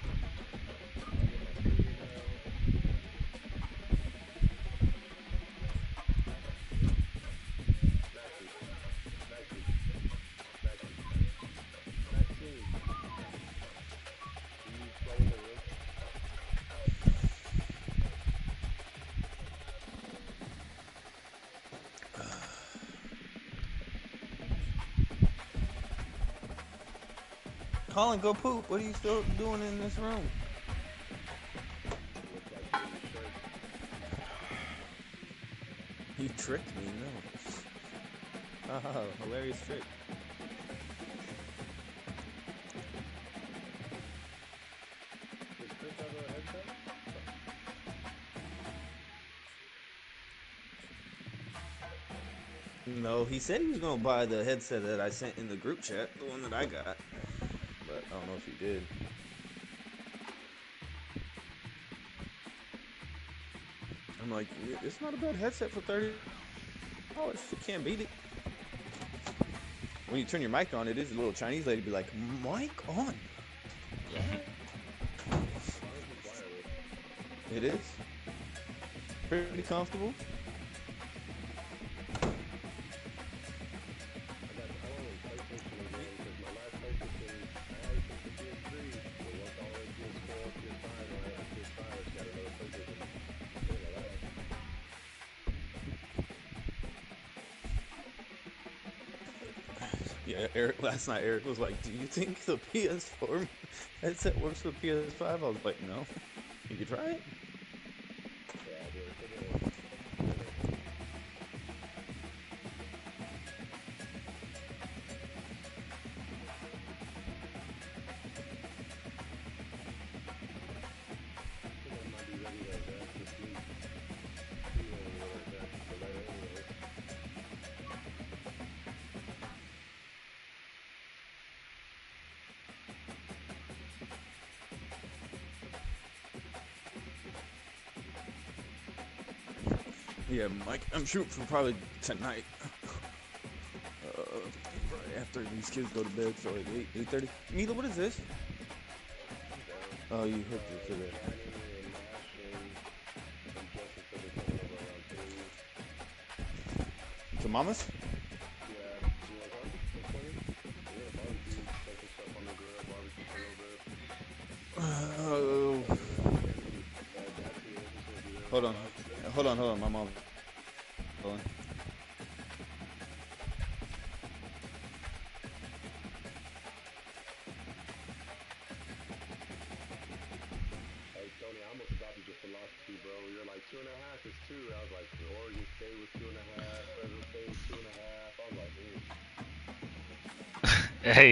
Colin, go poop. What are you still doing in this room? You tricked me, no. Oh, hilarious trick. No, he said he was going to buy the headset that I sent in the group chat, the one that I got. But I don't know if he did. I'm like, it's not a bad headset for $30. You can't beat it. When you turn your mic on, it is a little Chinese lady be like, mic on. It is. Pretty comfortable. Yeah, Eric, last night Eric was like, do you think the PS4 headset works with PS5? I was like, no. You could try it. Yeah, Mike, I'm shooting for probably tonight. Right after these kids go to bed, so like 8:30. Mila, what is this? Oh, you hooked it to that. To Mama's? Hold on, my mom. Hold on. Hey, Tony, I almost adopted your philosophy, bro. You're like 2.5 is 2. I was like, Oregon State was 2.5, Fresno State was 2.5. I was like, Hey,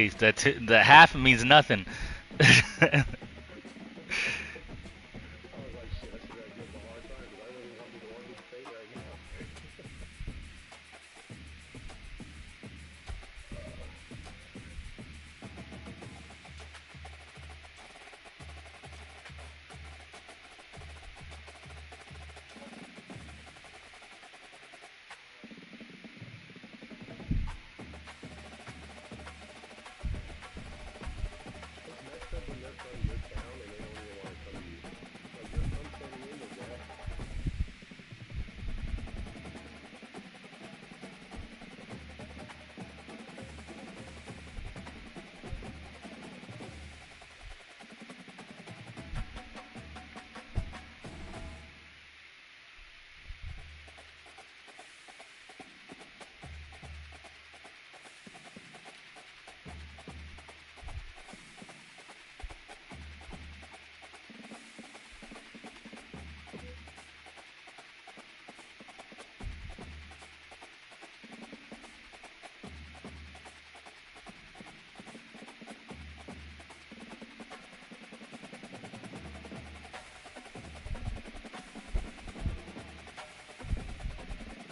the half means nothing.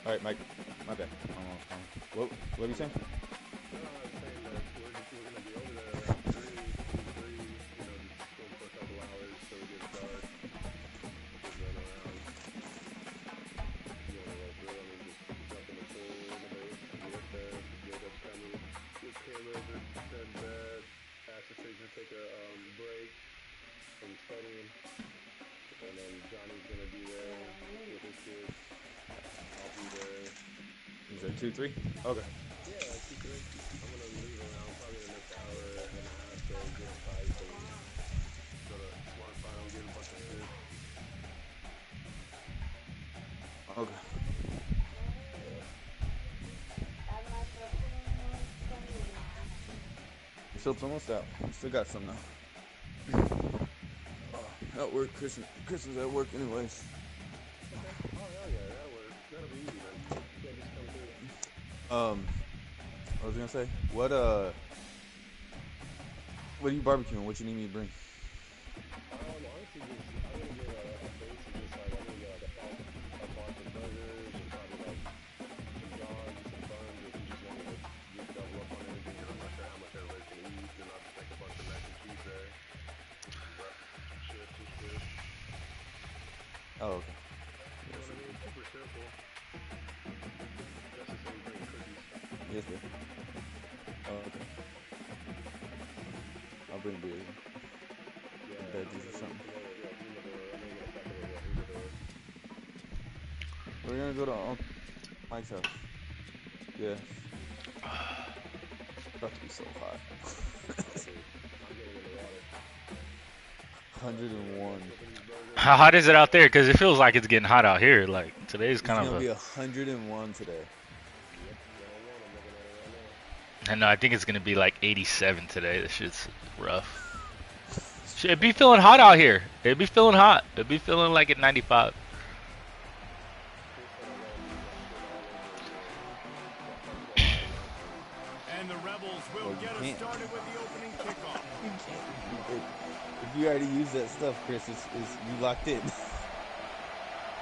All right, Mike. My bad. What are you saying? Take a break from studying, and then Johnny's gonna be there with his kids. I'll be there. Is that 2, 3? Okay. Yeah, 2, 3. I'm gonna leave around probably the next hour and a half to get psyched and go to Smart Final, get a bunch of shit. Okay. Phil's almost out. Still got some now. At work, Christmas at work anyways. Oh hell yeah, that works. That'll be easy then. Yeah, just come through. I was gonna say, what are you barbecuing? What you need me to bring? Honestly, I'm gonna get a basic, just like I'm gonna get like a box of burgers and probably like some dogs and some buns if you just want me to just double up on anything. And I'm not sure how much everybody's gonna eat. Then I'll just make a bunch of mac and cheese there. But chips and shit. Oh, okay. You know what I mean? Super simple. Just the same thing, cookies. Yes, sir. Oh, okay. I'll bring beer. Veggies or something. We're gonna go to Mike's house. Yeah. It's about to be so hot. 101. How hot is it out there? Because it feels like it's getting hot out here. Like today's kind It's of. gonna be 101 today. I know. I think it's gonna be like 87 today. This shit's rough. It'd be feeling hot out here. It'd be feeling hot. It'd be feeling like at 95. And the Rebels will get us started with the opening kickoff. If you already used that stuff, Chris, is you locked in.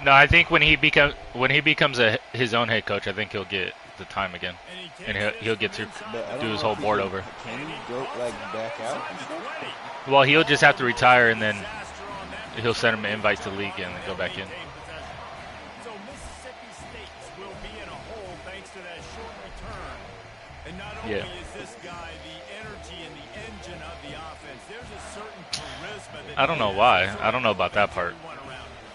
No, I think when he becomes his own head coach, I think he'll get the time again, and he'll get to do his whole board over. Can he go like back out and stuff? Well, he'll just have to retire, and then he'll send him an invite to the league and then go back in. So Mississippi State will be in a hole thanks to that short return. And not only is this guy the energy and the engine of the offense, there's a certain charisma that I don't know why. I don't know about that part.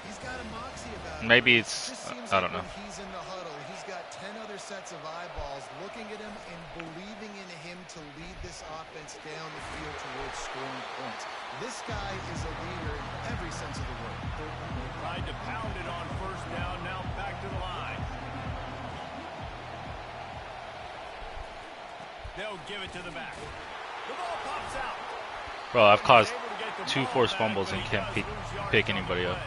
He's got a moxie about him. Maybe it's I don't know. When he's in the huddle, he's got 10 other sets of eyeballs looking at him and believing in him to lead this offense down the field towards scoring points. This guy is a leader in every sense of the word. Tried to pound it on first down, now back to the line. They'll give it to the back. The ball pops out. Bro, I've caused 2 forced fumbles and can't pick anybody up.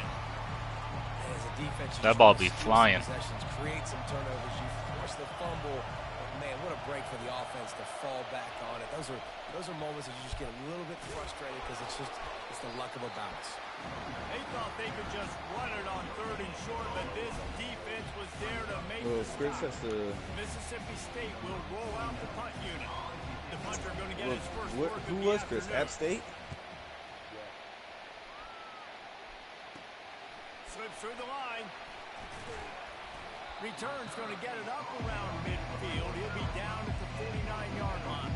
That ball be flying. Create some turnovers, you force the fumble. Man, what a break for the offense to fall back on it. Those are moments that you just get a little bit frustrated because it's the luck of a bounce. They thought they could just run it on 3rd and short, but this defense was there to make the stop. Mississippi State will roll out the punt unit. The punter going to get his first work of the Who was Chris? App State? Slips through the line. Return's going to get it up around midfield. He'll be down at the 49-yard line.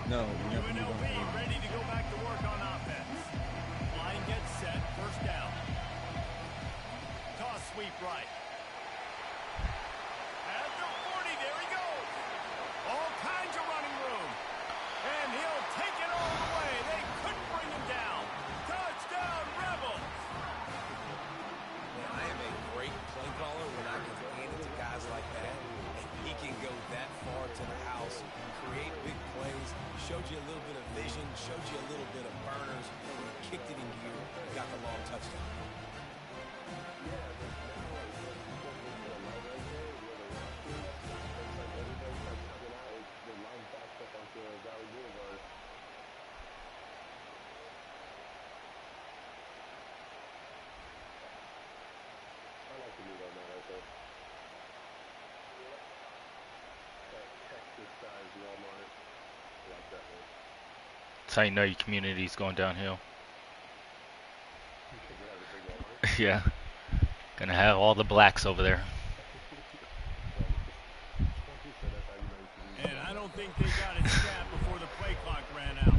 No. UNLV ready to go back to work on offense. Line gets set. First down. Toss sweep right. At the 40, there he goes. All kinds of running room. And he'll take it all the way. They couldn't bring him down. Touchdown, Rebels. I am a great play caller when I can hand it to guys like that. And he can go that far to the house, create big plays, showed you a little bit of vision, showed you a little bit of burners, and kicked it in gear, got the long touchdown. That's how you know your community is going downhill. Yeah. Gonna have all the blacks over there. And I don't think they got it snapped before the play clock ran out.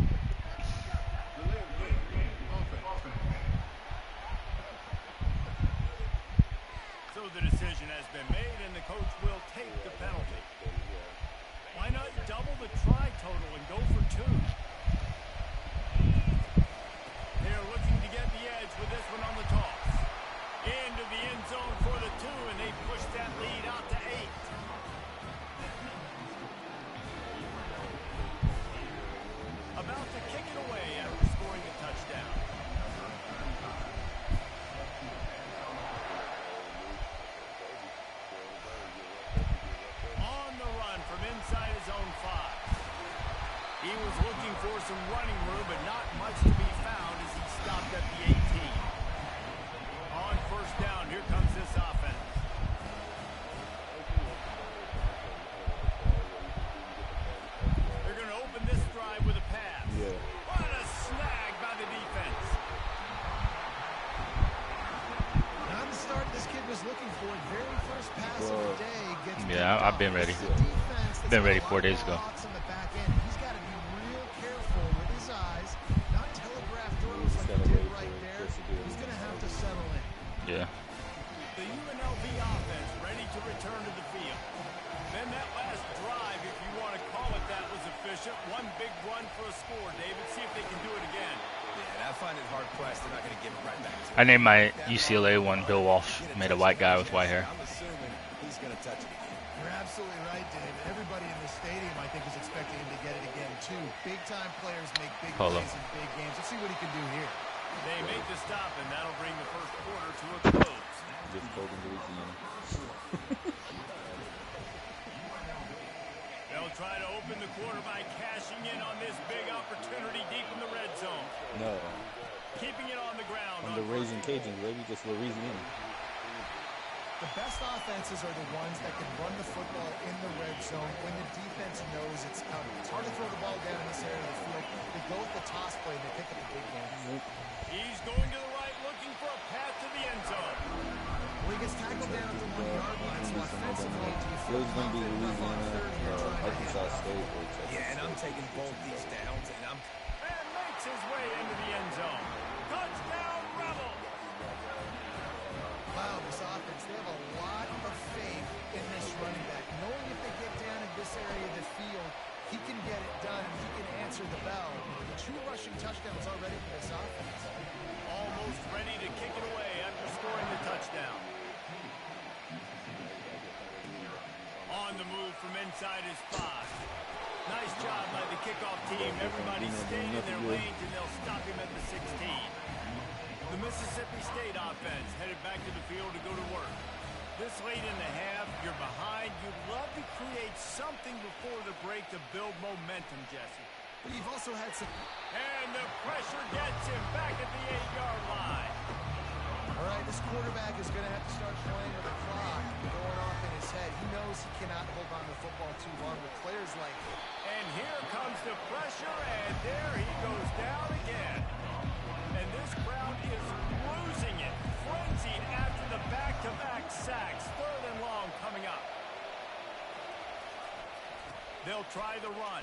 So the decision has been made, and the coach will take the penalty. Why not double the try total and go for 2? They're looking to get the edge with this one on the toss. Into the end zone for the 2, and they push that lead out to 8. About to kick it away after scoring a touchdown. On the run from inside his own 5. He was looking for some running room, but not much to be found as he stopped at the 18. On first down, here comes this offense. They're going to open this drive with a pass. Yeah. What a snag by the defense. Not the start this kid was looking for. Very first pass of the day gets Yeah, I've been ready. Been ready 4 days ago. He's got to be real careful with his eyes, not telegraph throws like he did right there. He's going to have to settle in. Yeah. The UNLV offense ready to return to the field. Then that last drive, if you want to call it that, was efficient. One big run for a score, David. See if they can do it again. Yeah, and I find it hard-pressed. They're not going to give it right back to him. I named my UCLA one Bill Walsh. Made a white guy with white hair. I'm assuming he's going to touch it again. You're absolutely right, David. Everybody in the stadium, I think, is expecting him to get it again, too. Big-time players make big plays in big games. Let's see what he can do here. They make the stop, and that'll bring the first quarter to a close. Just Golden Louisiana. They'll try to open the quarter by cashing in on this big opportunity deep in the red zone. No. Keeping it on the ground. On the Raising Cajuns, baby, just Louisiana. The best offenses are the ones that can run the football in the red zone when the defense knows it's coming. It's hard to throw the ball down in this area of the field. They go with the toss play and they pick up the big game. He's going to the right, looking for a path to the end zone. Well, he gets tackled down at the 1-yard line, so offensively, do you It feel was going to be confident enough on Louisiana, 3rd and you're trying to Arkansas State, or Texas. Yeah, and I'm taking both these downs, and I'm... And makes his way into the end zone. Touchdown, Rebels! Wow, this offense, they have a lot of faith in this running back. Knowing if they get down in this area of the field, he can get it done, and he can answer the bell. 2 rushing touchdowns already for this offense. Almost ready to kick it away after scoring the touchdown. On the move from inside his 5. Nice job by the kickoff team. Everybody staying in their lanes, and they'll stop him at the 16. The Mississippi State offense headed back to the field to go to work. This late in the half, you're behind. You'd love to create something before the break to build momentum, Jesse. But you've also had some... And the pressure gets him back at the 8-yard line. All right, this quarterback is going to have to start playing with the clock going off in his head. He knows he cannot hold on to the football too long with players like him. And here comes the pressure, and there he goes down again. And this crowd is losing it, frenzied after the back-to-back sacks. 3rd and long coming up. They'll try the run.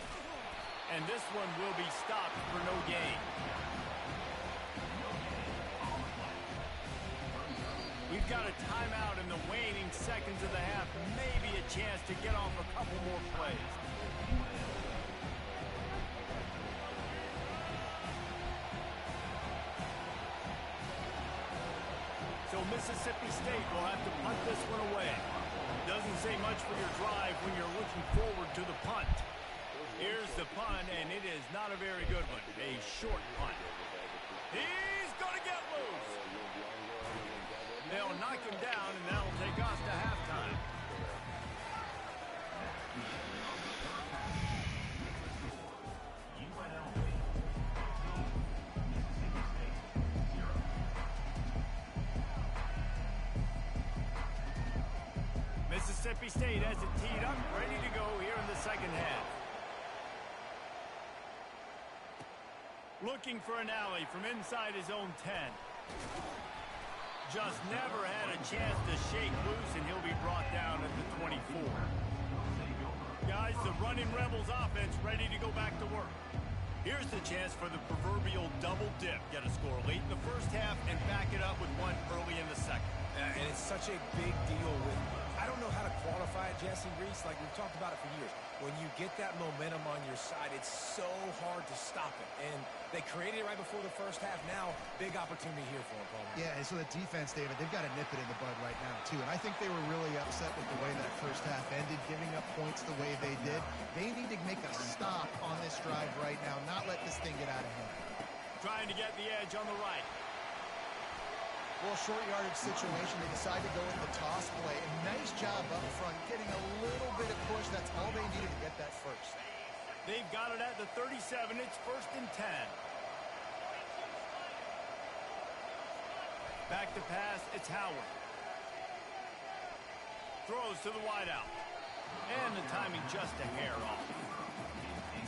And this one will be stopped for no gain. We've got a timeout in the waning seconds of the half. Maybe a chance to get off a couple more plays. So Mississippi State will have to punt this one away. Doesn't say much for your drive when you're looking forward to the punt. Here's the punt, and it is not a very good one. A short punt. He's going to get loose. They'll knock him down, and that'll take us to halftime. Mississippi State has it teed up, ready to go here in the second half. Looking for an alley from inside his own 10. Just never had a chance to shake loose, and he'll be brought down at the 24. Guys, the running Rebels offense ready to go back to work. Here's the chance for the proverbial double dip. Get a score late in the first half and back it up with one early in the second. And it's such a big deal with, I don't know how to qualify it, Jesse Reese. Like, we've talked about it for years. When you get that momentum on your side, it's so hard to stop it. And they created it right before the first half. Now, big opportunity here for them, Paul. Yeah, and so the defense, David, they've got to nip it in the bud right now, too. And I think they were really upset with the way that first half ended, giving up points the way they did. They need to make a stop on this drive right now, not let this thing get out of hand. Trying to get the edge on the right. Well, short yardage situation, they decide to go with the toss play. And nice job up front, getting a little bit of push. That's all they needed to get that first. They've got it at the 37. It's 1st and 10. Back to pass. It's Howard. Throws to the wideout. And the timing just a hair off.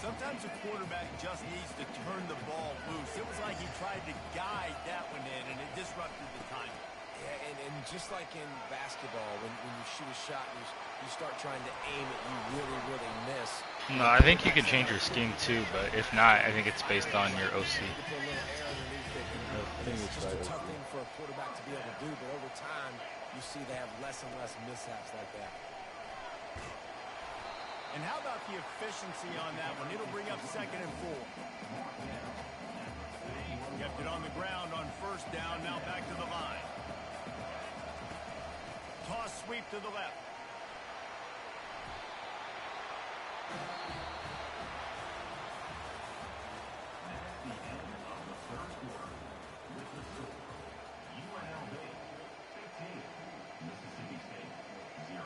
Sometimes a quarterback just needs to turn the ball loose. It was like he tried to guide that one in, and it disrupted the timing. Yeah, and just like in basketball, when you shoot a shot and you start trying to aim it, you really miss. No, I think you can change your scheme too, but if not, I think it's based on your OC. It's just a tough thing for a quarterback to be able to do, but over time, you see they have less and less mishaps like that. And how about the efficiency on that one? It'll bring up 2nd and 4. Kept it on the ground on 1st down. Now back to the line. Toss sweep to the left. UNLV 15, Mississippi State 0.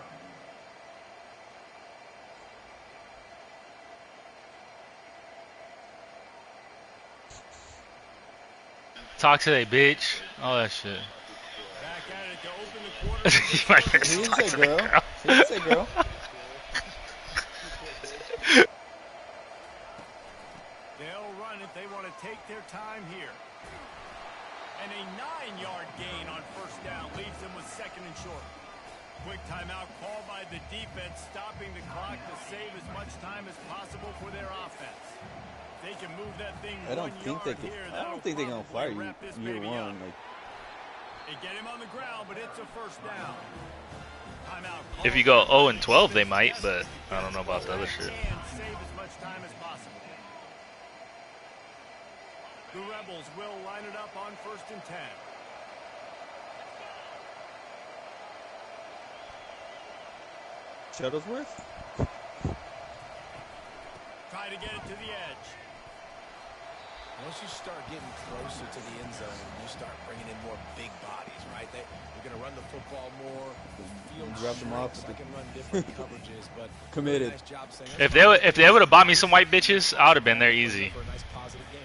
Talk today, bitch. All that shit. Back at it to open the quarter. My He next didn't talk say to the girl. girl. He didn't say girl. They'll run it. They want to take their time here. And a 9-yard gain on 1st down leaves them with 2nd and short. Quick timeout called by the defense, stopping the clock to save as much time as possible for their offense. They can move that thing I don't 1 think they yard can. here. I don't think they're gonna fire you year one. Like, They get him on the ground, but it's a 1st down. Timeout If you go 0 and 12, they might, but I don't know about the other shit. and save as much time as possible. The Rebels will line it up on 1st and 10. Shuttlesworth? Try to get it to the edge. Once you start getting closer to the end zone, you start bringing in more big bodies, right? You're going to run the football more. The field Drop them off. shrinks. I can run different coverages, but Committed. nice job saying If they would have bought me some white bitches, I would have been there easy. for a nice positive game.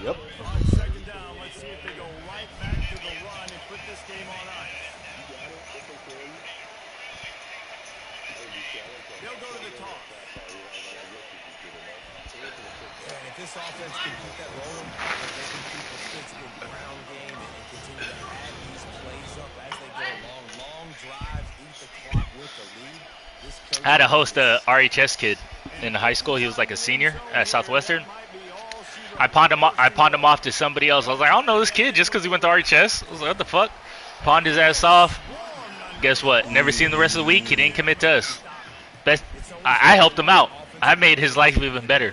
Yep. On 2nd down, let's see if they go right back to the run and put this game on ice. They'll go to the toss. And if this offense can keep that rolling, they can keep the sticks in the ground game and continue to add these plays up as they go along. Long drives, eat the clock with the lead. This coach I had to host a RHS kid in high school. He was like a senior at Southwestern. I pawned him off to somebody else. I was like, I don't know this kid just because he went to RHS. I was like, what the fuck? Pawned his ass off. Guess what? Never seen him the rest of the week. He didn't commit to us. I helped him out. I made his life even better.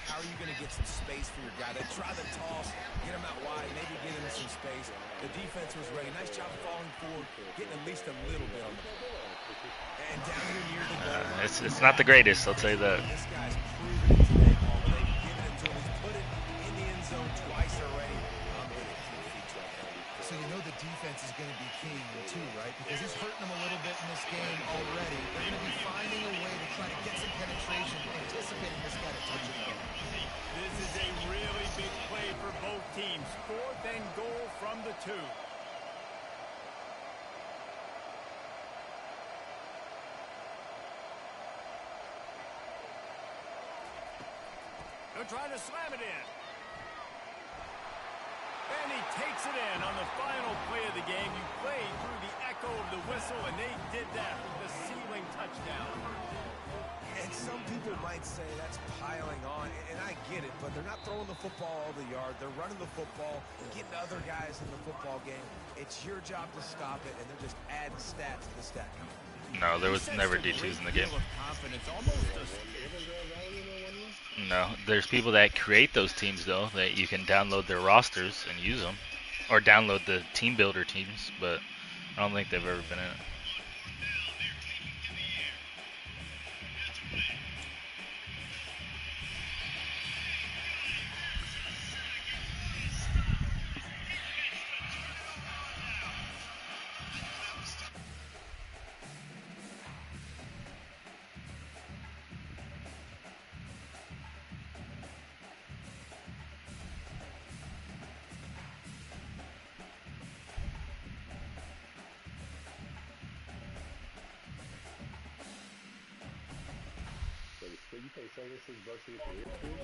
How are you going to get some space for your guy? They try the toss, get him out wide, maybe get him some space. The defense was ready. Nice job falling forward, getting at least a little bit on the ball. And down here near the goal. It's not the greatest, I'll tell you that. This guy's proven it today, Paul. They've given it to him. He's put it in the end zone twice already. I'm with it. So you know the defense is going to be king too, right? Because it's hurting them a little bit in this game already. They're going to be finding a way to try to get some penetration, anticipating this guy to touch it again. This is a really big play for both teams. 4th and goal from the 2. They're trying to slam it in. And he takes it in on the final play of the game. You played through the echo of the whistle, and they did that with the ceiling touchdown. And some people might say that's piling on, and I get it, but they're not throwing the football all the yard. They're running the football, getting other guys in the football game. It's your job to stop it, and they're just adding stats to the stat count. No, there was never D2s in the game. No, there's people that create those teams, though, that you can download their rosters and use them. Or download the team builder teams, but I don't think they've ever been in it. So you pay $76 to get the rich food?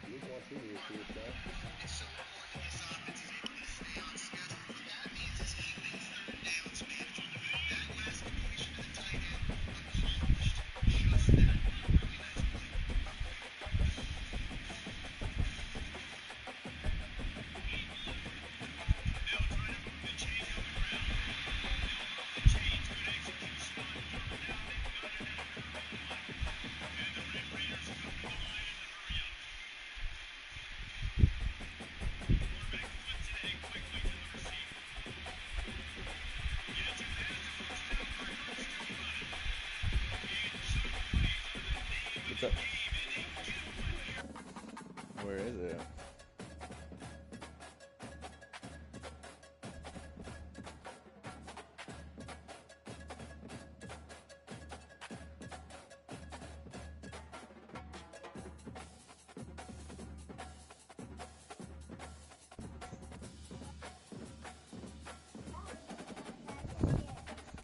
You want to rich food, stuff? What's up? Where is it?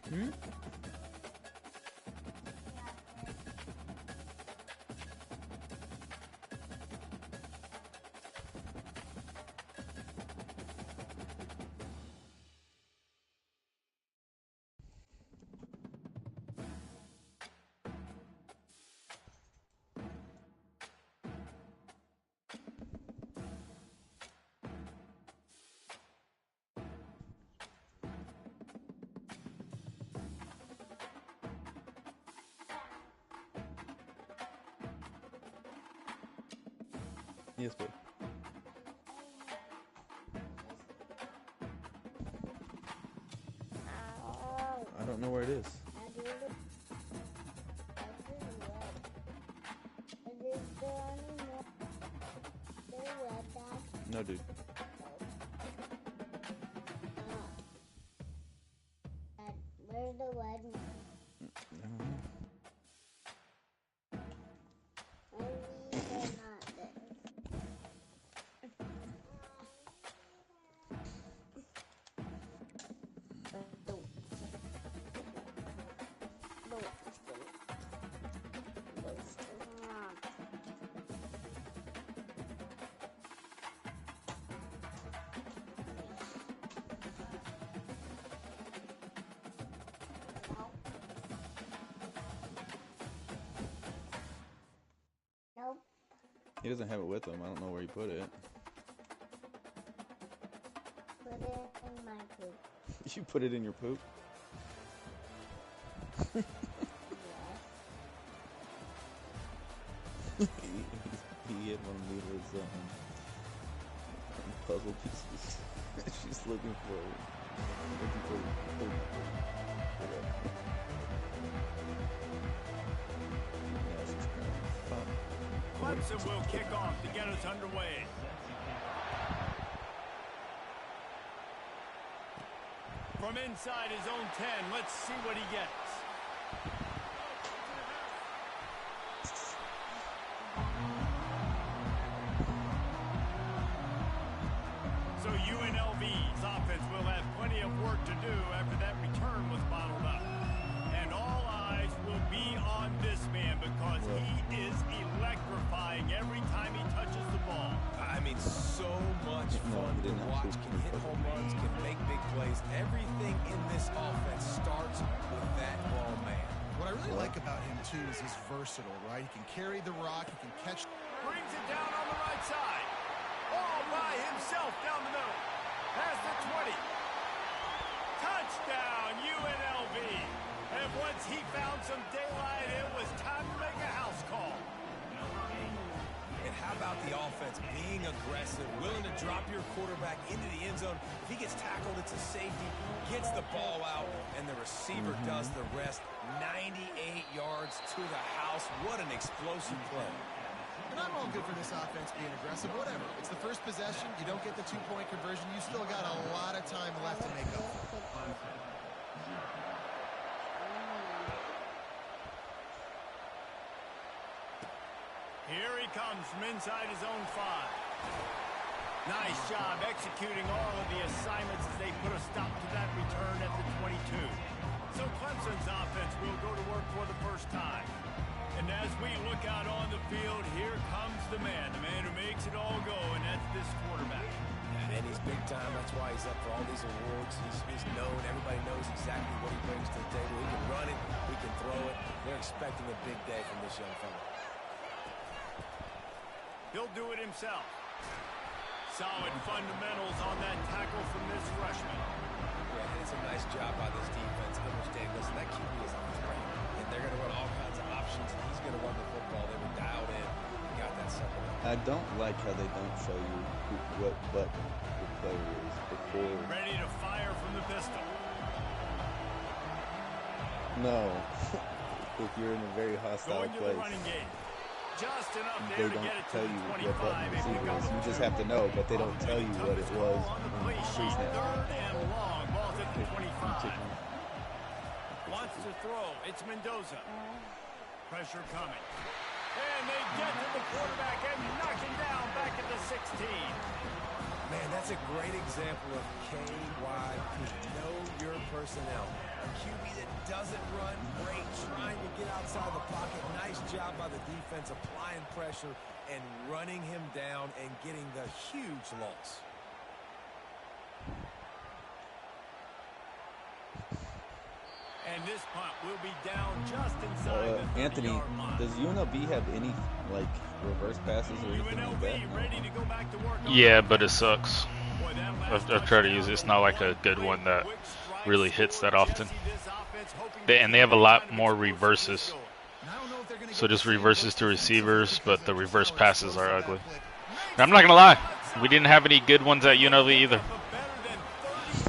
Hmm? Yes, babe. I don't know where it is. No, dude. Where's the red one? Maybe they're not there. Nope. He doesn't have it with him. I don't know where he put it. Put it in my poop. You put it in your poop? Yes. He hit one of Mila's puzzle pieces. She's looking for Clemson will kick off to get us underway. From inside his own 10, let's see what he gets. honest, everything in this offense starts with that ball man. What I really like about him, too, is he's versatile, right? He can carry the rock, he can catch. Brings it down on the right side. All by himself down the middle. Past the 20. Touchdown, UNLV. And once he found some daylight, it was time to make a house call. And how about the offense being aggressive, willing to drop your quarterback into the end zone? If he gets tackled, it's a safety, gets the ball out, and the receiver does the rest. 98 yards to the house. What an explosive play. And I'm all good for this offense being aggressive, whatever. It's the first possession. You don't get the two-point conversion. You still got a lot of time left to make up for it. Here he comes from inside his own 5. Nice job executing all of the assignments as they put a stop to that return at the 22. So Clemson's offense will go to work for the first time. And as we look out on the field, here comes the man who makes it all go, and that's this quarterback. And he's big time. That's why he's up for all these awards. He's known. Everybody knows exactly what he brings to the table. He can run it. He can throw it. They're expecting a big day from this young fella. He'll do it himself. Solid fundamentals on that tackle from this freshman. Yeah, it's a nice job by this defense. Understanding, listen, that QB is on his brain. And they're going to run all kinds of options, and he's going to run the football. They were dialed in. Got that second. I don't like how they don't show you what button the player is before. Ready to fire from the pistol. No. If you're in a very hostile Going to place. the running game. Just enough They there to don't get it tell to you the 25. what button the receiver is. You just have to know, but they don't tell you what it was in the pre-snap. Third and long. Ball's at the 25. Wants to throw. It's Mendoza. Pressure coming. And they get to the quarterback and knock him down back at the 16. Man, that's a great example of KYP. Know your personnel. A QB that doesn't run great, trying to get outside the pocket. Nice job by the defense, applying pressure and running him down and getting the huge loss. And this punt will be down just inside the 30-yard Anthony, line. does UNLV have any like reverse passes or anything like that? Ready to go back to work on Yeah, but it sucks. I've tried to use it. It's not like a good one that really hits that often. And they have a lot more reverses. So just reverses to receivers, but the reverse passes are ugly. And I'm not going to lie. We didn't have any good ones at UNLV either.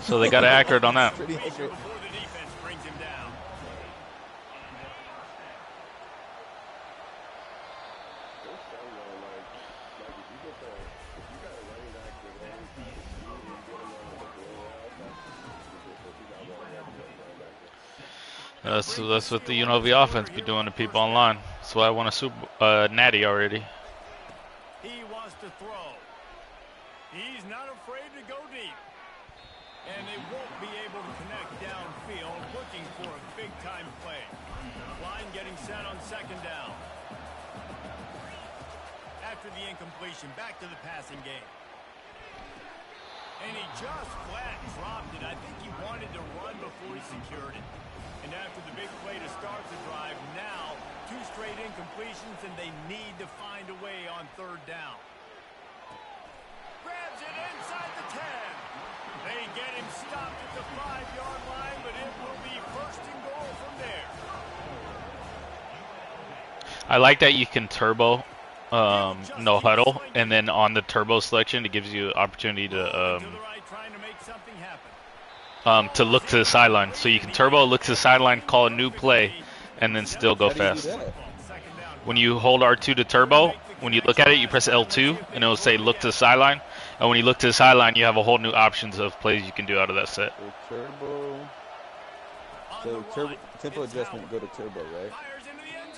So they got accurate on that. Pretty accurate. That's what the UNLV offense be doing to people online. That's why I won a Natty already. He wants to throw. He's not afraid to go deep. And they won't be able to connect downfield, looking for a big-time play. Line getting set on second down. After the incompletion, back to the passing game. And he just flat dropped it. I think he wanted to run before he secured it. And after the big play to start the drive, now 2 straight incompletions, and they need to find a way on third down. Grabs it inside the 10. They get him stopped at the 5-yard line, but it will be first and goal from there. I like that you can turbo no huddle, and then on the turbo selection, it gives you opportunity to look to the sideline. So you can turbo, look to the sideline, call a new play, and then still go fast. When you hold R2 to turbo, when you look at it, you press L2, and it will say look to the sideline. And when you look to the sideline, you have a whole new options of plays you can do out of that set. So tempo adjustment, go to turbo, right?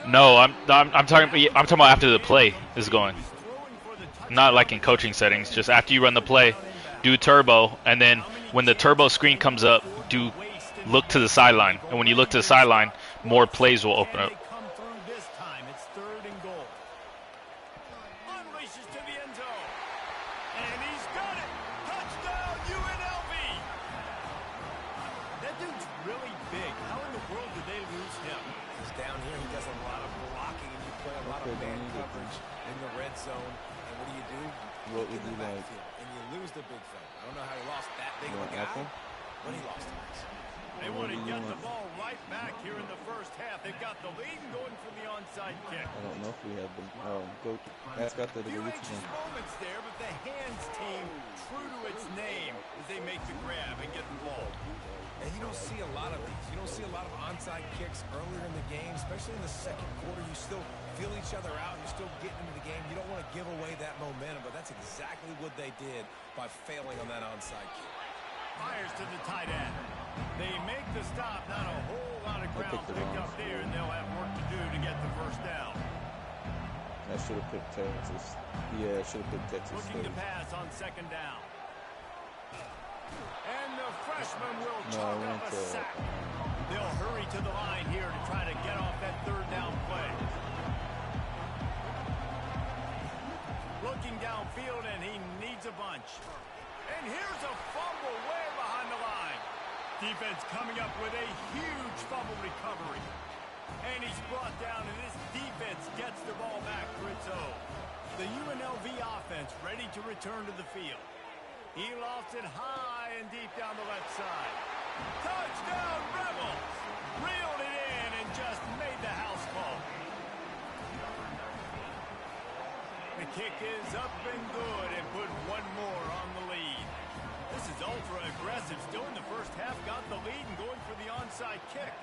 No, I'm talking about after the play is going. Not like in coaching settings. Just after you run the play, do turbo, and then when the turbo screen comes up, look to the sideline. And when you look to the sideline, more plays will open up. really big. How in the world did they lose him? Because down here he does a lot of blocking, and you play a lot of man coverage in the red zone. And what do? What would you like? And you lose the big fella. I don't know how he lost that big of a guy, but he lost it. They want to get the ball right back here in the first half. They've got the lead and going for the onside kick. I don't know if we have them. Go ask out the few anxious moments there, but the hands team, true to its name, as they make the grab and get the ball. And you don't see a lot of these. You don't see a lot of onside kicks earlier in the game, especially in the second quarter. You still feel each other out. You're still getting into the game. You don't want to give away that momentum, but that's exactly what they did by failing on that onside kick. Fires to the tight end. They make the stop. Not a whole lot of ground picked up there, and they'll have work to do to get the first down. I should have picked Texas. Yeah, I should have picked Texas. Looking to pass on second down. And the freshman will chalk up a sack. They'll hurry to the line here to try to get off that third down play. Looking downfield, and he needs a bunch. And here's a fumble way behind the line. Defense coming up with a huge fumble recovery. And he's brought down, and this defense gets the ball back for its own. The UNLV offense ready to return to the field. He lofts it high and deep down the left side. Touchdown, Rebels! Reeled it in and just made the house call. The kick is up and good and put one more on the lead. This is ultra aggressive. Still in the first half, got the lead and going for the onside kick.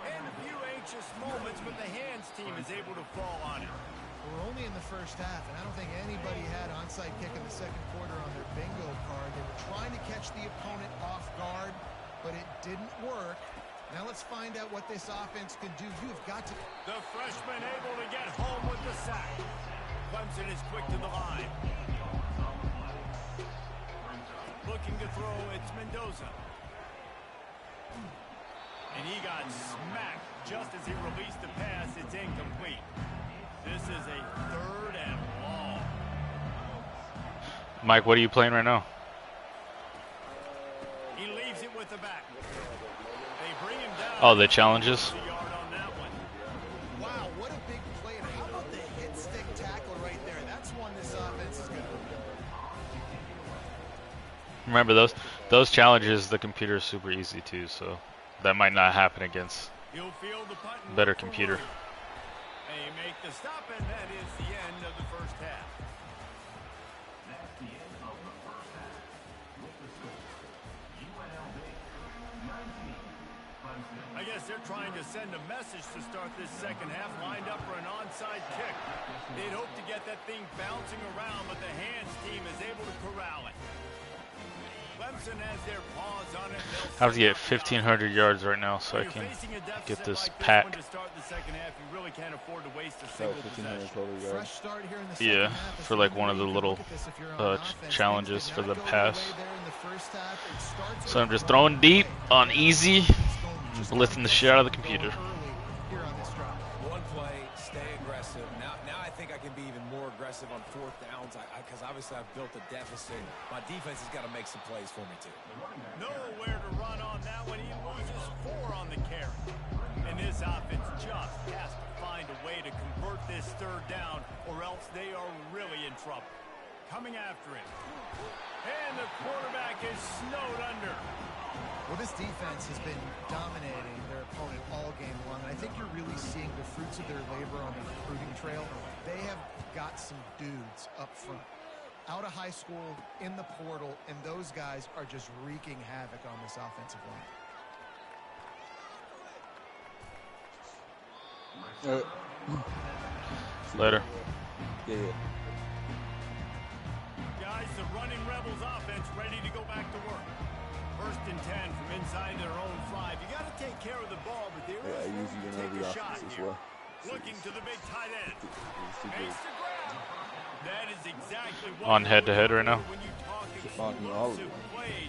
And a few anxious moments, but the hands team is able to fall on it. We're only in the first half, and I don't think anybody had onside kick in the second quarter on their bingo card. They were trying to catch the opponent off guard, but it didn't work. Now let's find out what this offense can do. You've got to... The freshman able to get home with the sack. Clemson is quick to the line. Looking to throw, it's Mendoza. And he got smacked just as he released the pass. It's incomplete. This is a third and long. Mike, what are you playing right now? He leaves it with the back. They bring him down. Oh, the challenges? Wow, what a big play. And how about the hit stick tackle right there? That's one this offense is going to... Remember, those challenges, the computer is super easy too, so that might not happen against better computer. They make the stop, and that is the end of the first half. That's the end of the first half. With the score, UNLV 19, Clemson. I guess they're trying to send a message to start this second half, lined up for an onside kick. They'd hope to get that thing bouncing around, but the hands team is able to corral it. Clemson has their paws on it. I have to get 1,500 yards right now so I can get this pack. Yeah, for like one of the little challenges for the pass. So I'm just throwing deep on easy, just lifting the shit out of the computer. One play, stay aggressive. Now I think I can be even more aggressive on fourth downs because obviously I've built a deficit. My defense has got to make some plays for me too. Nowhere to run on that one. He loses 4 on the carry. And this offense just has to find a way to convert this third down, or else they are really in trouble. Coming after him. And the quarterback is snowed under. Well, this defense has been dominating their opponent all game long, and I think you're really seeing the fruits of their labor on the recruiting trail. They have got some dudes up front, out of high school, in the portal, and those guys are just wreaking havoc on this offensive line. Later. Yeah. Guys, the running Rebels offense ready to go back to work. First and 10 from inside their own 5. You got to take care of the ball, but there is room to take a shot here. Looking to the big tight end. Makes the grab. That is exactly what on head-to-head right now? On all of them.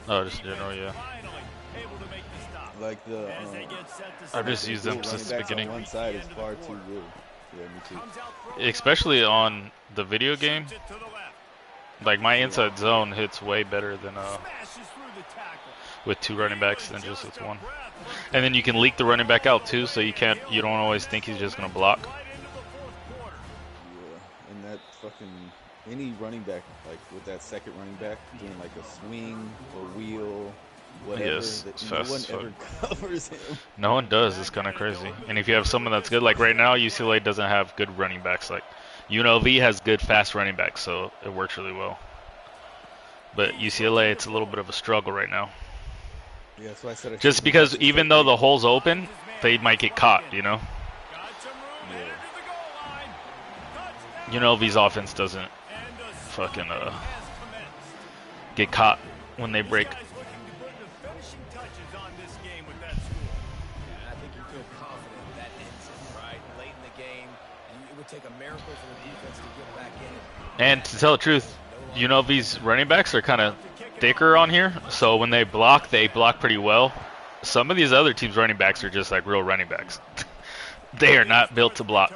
Oh, just in general, yeah. Like the I've just used them since the beginning. On one side is far too good. Yeah, me too. Especially on the video game. Like my inside zone hits way better than with 2 running backs than just with 1. And then you can leak the running back out too, so you don't always think he's just gonna block. Yeah, and that fucking any running back like with that second running back doing like a swing or wheel, whatever. Yes, No one ever covers him. No one does. It's kind of crazy. And if you have someone that's good, like right now, UCLA doesn't have good running backs. Like UNLV has good fast running backs, so it works really well. But UCLA, it's a little bit of a struggle right now. Yeah, so I said just because even though the hole's open, they might get caught, you know? Yeah. UNLV's offense doesn't fucking get caught when they break. And to tell the truth, UNLV's running backs are kind of thicker on here, so when they block pretty well. Some of these other teams' running backs are just like real running backs. They are not built to block.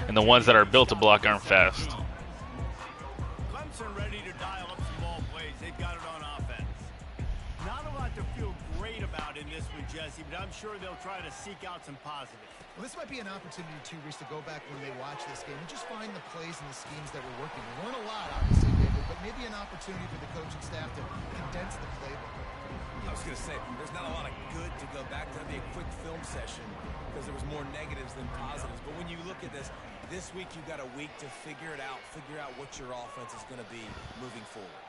And the ones that are built to block aren't fast. But I'm sure they'll try to seek out some positives. Well, this might be an opportunity, too, Reese, to go back when they watch this game and just find the plays and the schemes that were working. We learn a lot, obviously, David, but maybe an opportunity for the coaching staff to condense the playbook. I was going to say, there's not a lot of good to go back to. That'd be a quick film session because there was more negatives than positives. But when you look at this week you've got a week to figure it out, figure out what your offense is going to be moving forward.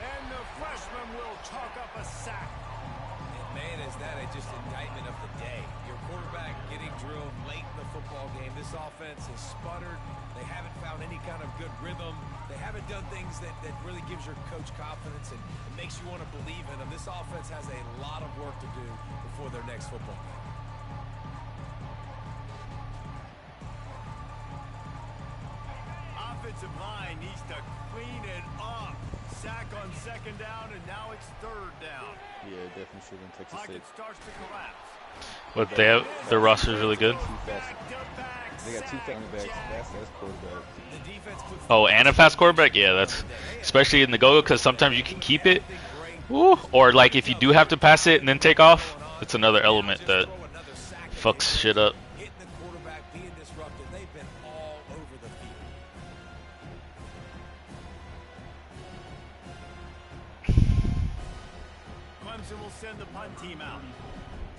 And the freshman will chalk up a sack. Man, is that just indictment of the day. Your quarterback getting drilled late in the football game. This offense has sputtered. They haven't found any kind of good rhythm. They haven't done things that really gives your coach confidence and makes you want to believe in them. This offense has a lot of work to do before their next football game. Offensive line needs to clean it up. Sack on second down, and now it's third down. Yeah, definitely should have Texas State. Starts to collapse. But they have, their roster is really good. They got 2 running backs, fast quarterback. Oh, and a fast quarterback? Yeah, that's especially in the go-go because sometimes you can keep it. Woo. Or like if you do have to pass it and then take off, it's another element that fucks shit up. Will send the punt team out.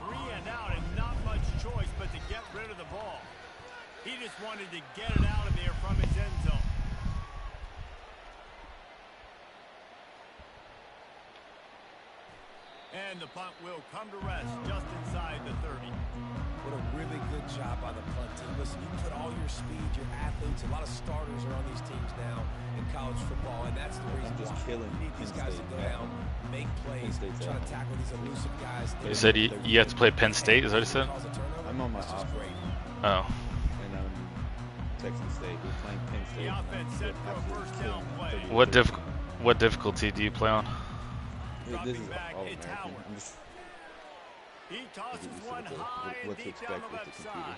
3 and out and not much choice but to get rid of the ball. He just wanted to get it out of there from his end zone. And the punt will come to rest just inside the 30. What a really good job by the punt team. Listen, you put all your speed, your athletes, a lot of starters are on these teams now in college football, and that's the reason just why killing you need these guys to go down, make plays, try to tackle these elusive guys. You said you have to play Penn State, is that what you said? I'm on my off right now. Oh. And Texas State. We're playing Penn State. The offense set for a first down play. What difficulty do you play on? This is all American. He tosses one high and deep down the left side.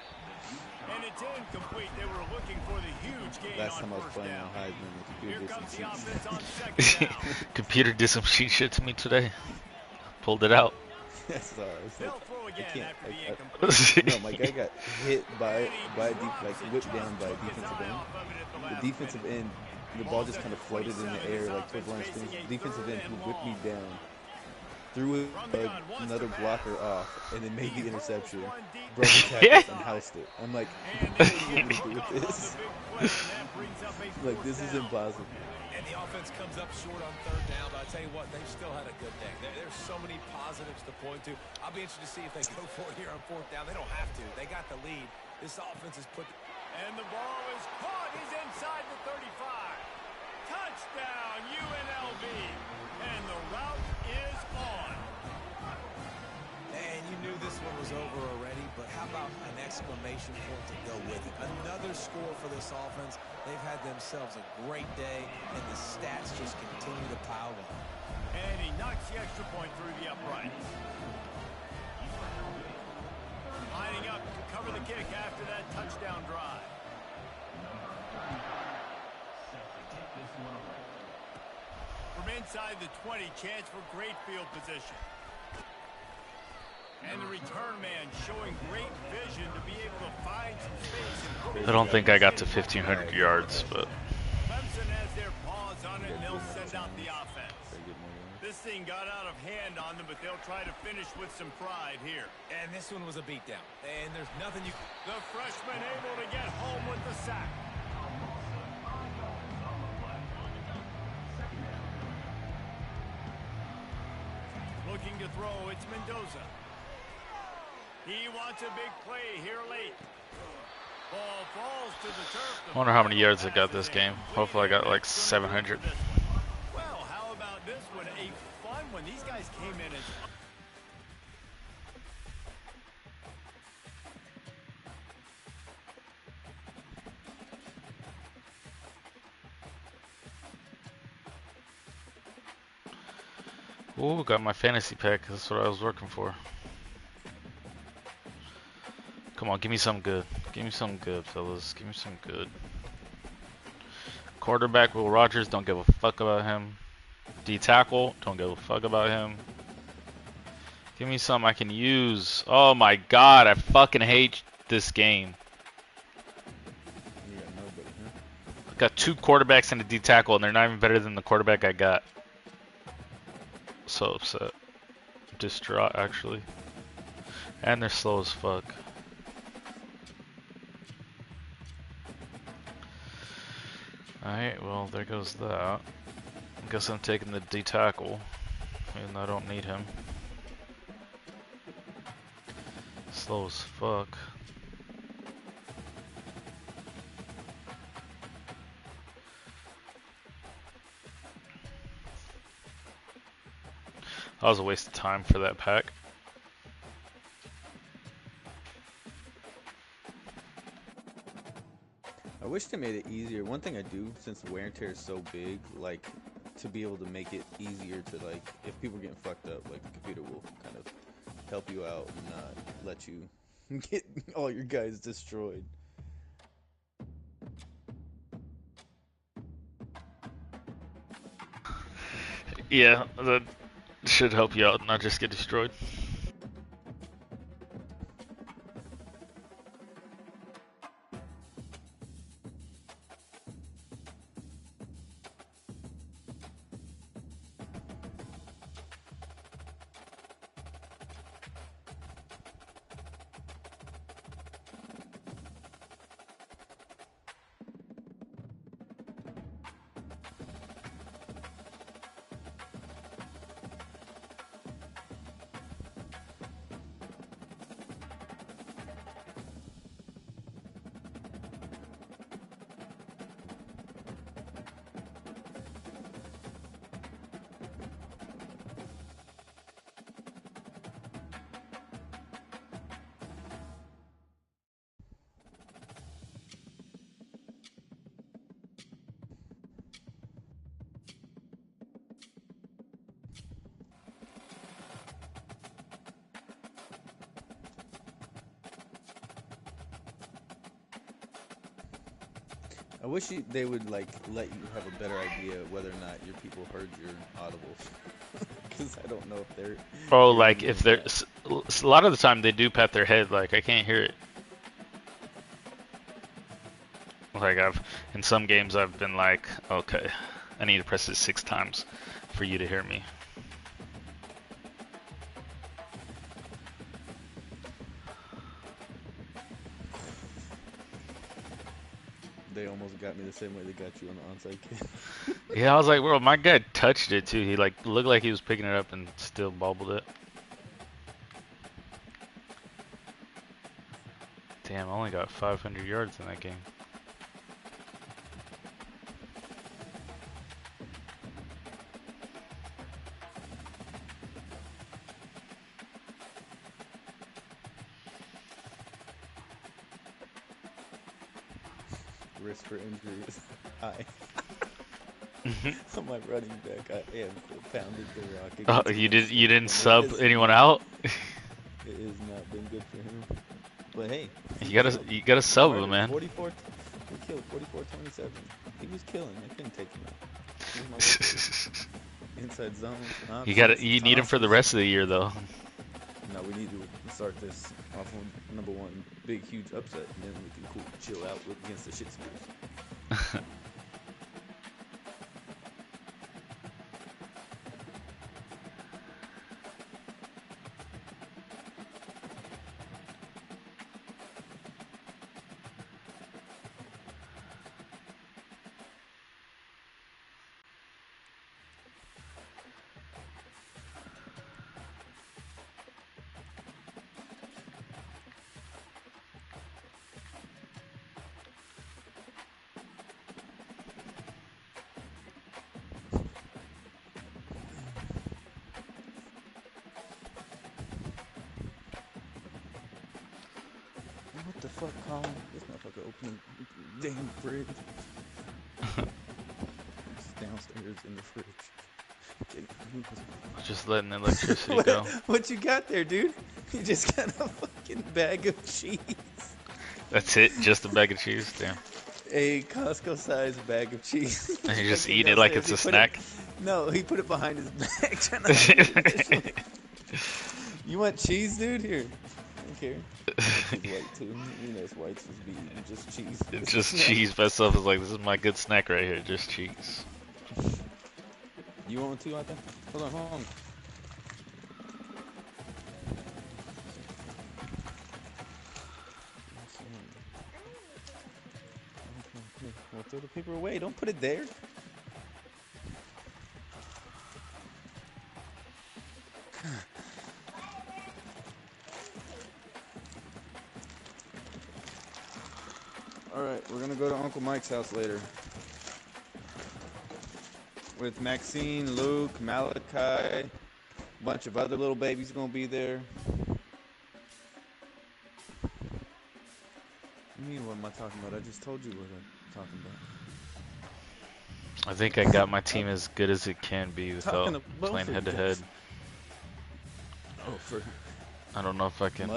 And it's incomplete. They were looking for the huge gain Last time I was first playing down. on Heisman, the computer Here did comes some the shit. offense on second down. Computer did some cheat shit to me today. Pulled it out. Sorry. They'll throw again I can't. after the incomplete. No, my guy got hit by whipped down by a defensive end. The defensive end, the ball just kind of floated in the air like towards line of scrimmage. The defensive end who whipped me down, threw another blocker off, and then made the interception, broke the tackle, and housed it. I'm like, what do you do with this? Like, this is impossible. And the offense comes up short on third down, but I tell you what, they've still had a good day. There's so many positives to point to. I'll be interested to see if they go for it here on fourth down. They don't have to. They got the lead. This offense is put. And the ball is caught. He's inside the 35. Touchdown, UNLV. And the route is on. And you knew this one was over already, but how about an exclamation point to go with it? Another score for this offense. They've had themselves a great day, and the stats just continue to pile up. And he knocks the extra point through the uprights. Lining up to cover the kick after that touchdown drive. From inside the 20, chance for great field position. And the return man showing great vision to be able to find some space. I don't think I got to 1,500 yards, but Clemson has their paws on it, and they'll send out the offense. This thing got out of hand on them, but they'll try to finish with some pride here. And this one was a beatdown. And there's nothing you... The freshman able to get home with the sack. Looking to throw, it's Mendoza. He wants a big play here late. Ball falls to the turf. I wonder how many yards I got this game. Hopefully I got like 700. Well, how about this one? A fun one. These guys came in as... Ooh, got my fantasy pack. That's what I was working for. Come on, give me some good. Give me some good, fellas. Give me some good. Quarterback, Will Rogers, don't give a fuck about him. D-tackle, don't give a fuck about him. Give me some I can use. Oh my god, I fucking hate this game. I got 2 quarterbacks and a D-tackle, and they're not even better than the quarterback I got. So upset. Distraught, actually. And they're slow as fuck. Alright, well, there goes that. I guess I'm taking the D-tackle, and I don't need him. Slow as fuck. That was a waste of time for that pack. I wish they made it easier. One thing I do, since the wear and tear is so big, like, to be able to make it easier to, like, if people are getting fucked up, like, the computer will kind of help you out and not let you get all your guys destroyed. Yeah, that should help you out, not just get destroyed. I wish they would, like, let you have a better idea whether or not your people heard your audibles. Because I don't know if they're... Oh, like, if they're... A lot of the time they do pat their head, like, I can't hear it. Like, in some games I've been like, okay, I need to press it 6 times for you to hear me. They almost got me the same way they got you on the onside kick. Yeah, I was like, bro, my guy touched it too. He like looked like he was picking it up and still bobbled it. Damn, I only got 500 yards in that game. Risk for injury is high. On my running back, I am pounded the rock. Oh, you didn't sub anyone out? It has not been good for him. But hey, you gotta sub him, man. 44. We killed 44-27. He was killing. I couldn't take him out. He was my workhorse. Inside zone. You need him for the rest of the year, though. No, we need to start this off on number one big, huge upset, and then we can chill out against the shit spears. What the fuck, Colin? This motherfucker opening the damn fridge. It's downstairs in the fridge. Just letting the electricity go. What you got there, dude? You just got a fucking bag of cheese. That's it? Just a bag of cheese? Damn. A Costco-sized bag of cheese. And you just eat it like it's a snack? No, he put it behind his back. Trying to hide it. You want cheese, dude? Here. I don't care. It's white, too. You know, it's white supposed to be just cheese. It's just cheese by itself. Is like, this is my good snack right here. Just cheese. You want one too, I think? Hold on. Well, throw the paper away. Don't put it there. Alright, we're gonna go to Uncle Mike's house later. With Maxine, Luke, Malachi, a bunch of other little babies gonna be there. What am I talking about? I just told you what I'm talking about. I think I got my team as good as it can be without playing head-to-head. I don't know if I can...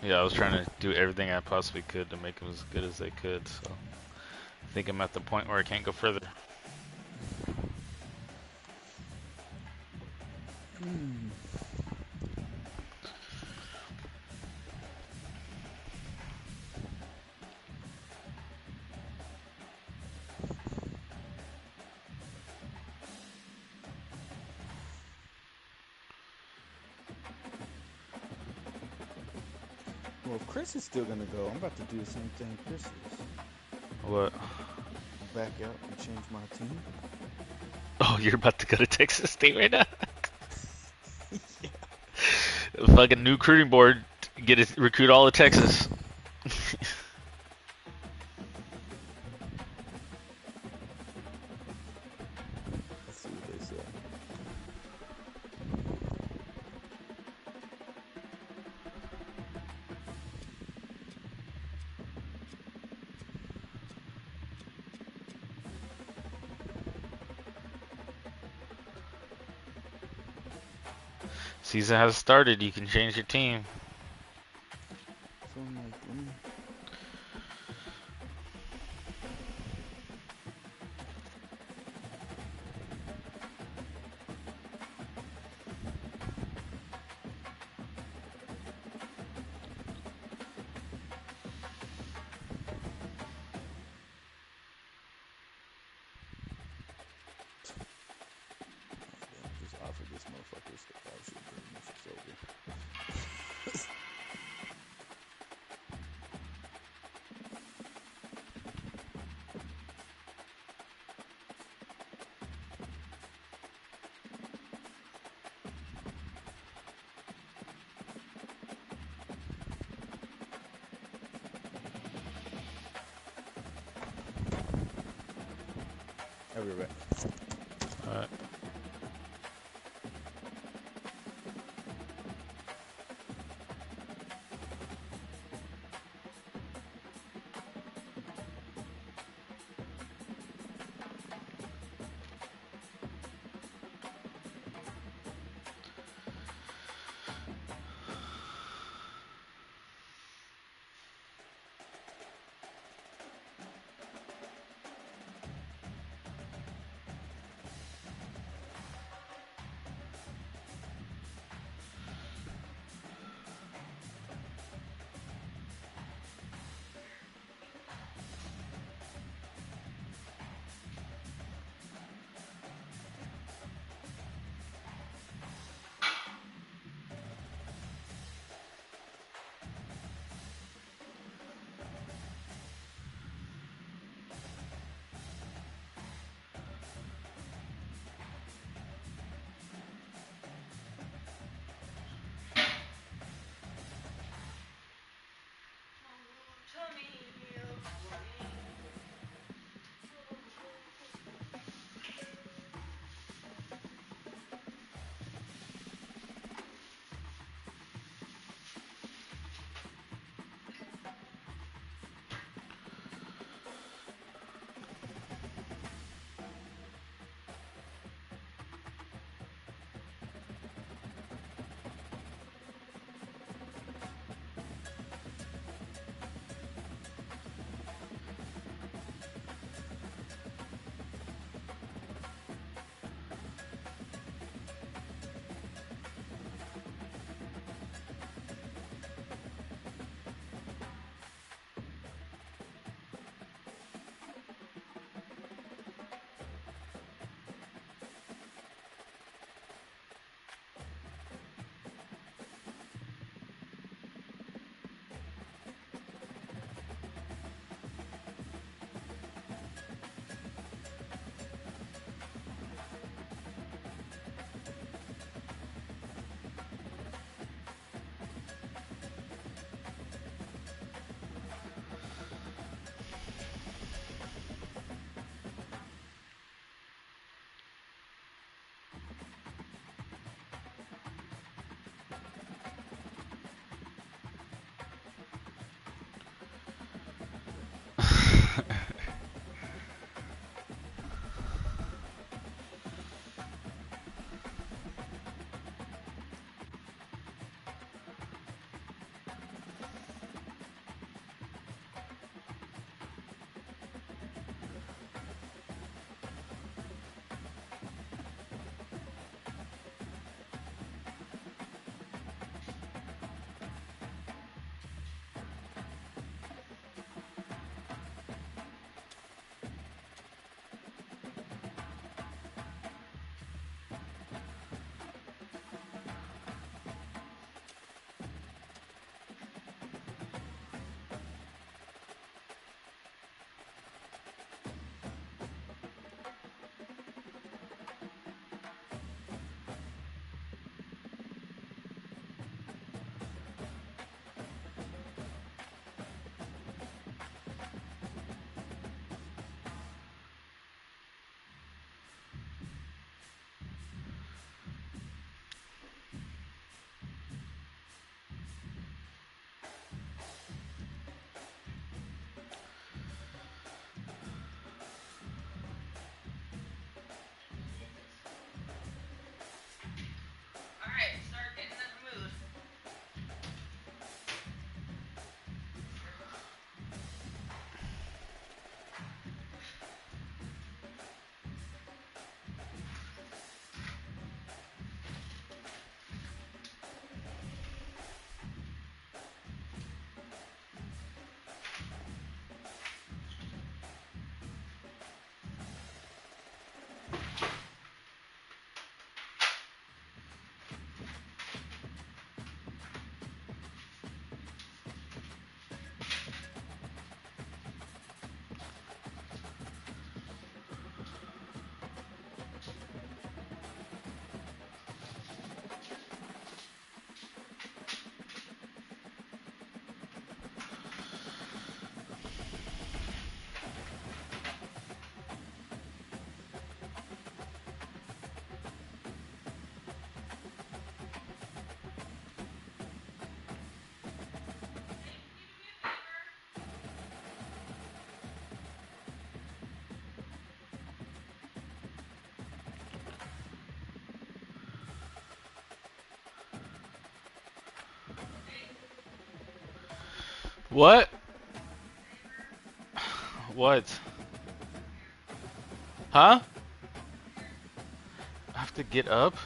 Yeah, I was trying to do everything I possibly could to make them as good as they could, so... I think I'm at the point where I can't go further. Well, if Chris is still gonna go, I'm about to do the same thing Chris is. What? Back out and change my team. Oh, you're about to go to Texas State right now? Yeah. Fucking new recruiting board, recruit all of Texas. Let's see what they say. Season has started. You can change your team. So I'm like, just offered this motherfucker scholarship. It's over. I'll be right back. Alright. What? What? Huh? I have to get up?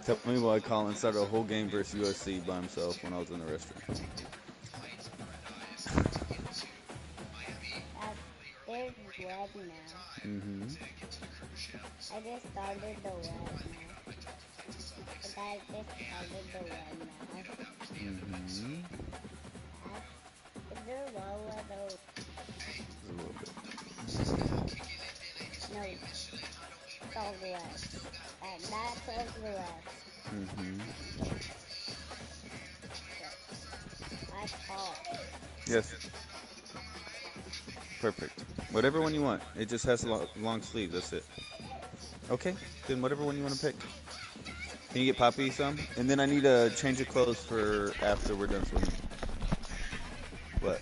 Tell me why Colin started a whole game versus USC by himself when I was in the restroom. There's web now. Mm-hmm. I just started the web now. I just started the web now. Mm-hmm. Is there low level? A little bit. No. It's all the west. That's all the west. Mm-hmm. I thought. Yes. Perfect. Whatever one you want. It just has a long sleeve. That's it. Okay. Then whatever one you want to pick. Can you get Poppy some? And then I need to change of clothes for after we're done swimming. What?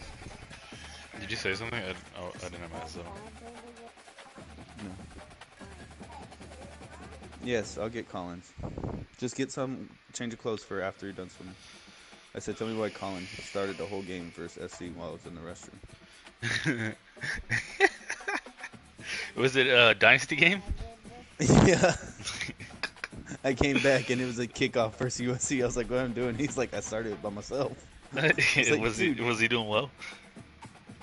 Did you say something? I didn't have my eyes on. No. Yes, I'll get Collins. Just get some change of clothes for after you're done swimming. I said, tell me why Colin started the whole game versus SC while I was in the restroom. Was it a Dynasty game? Yeah. I came back and it was a kickoff versus USC. I was like, what am I doing? He's like, I started it by myself. Like, was he doing well?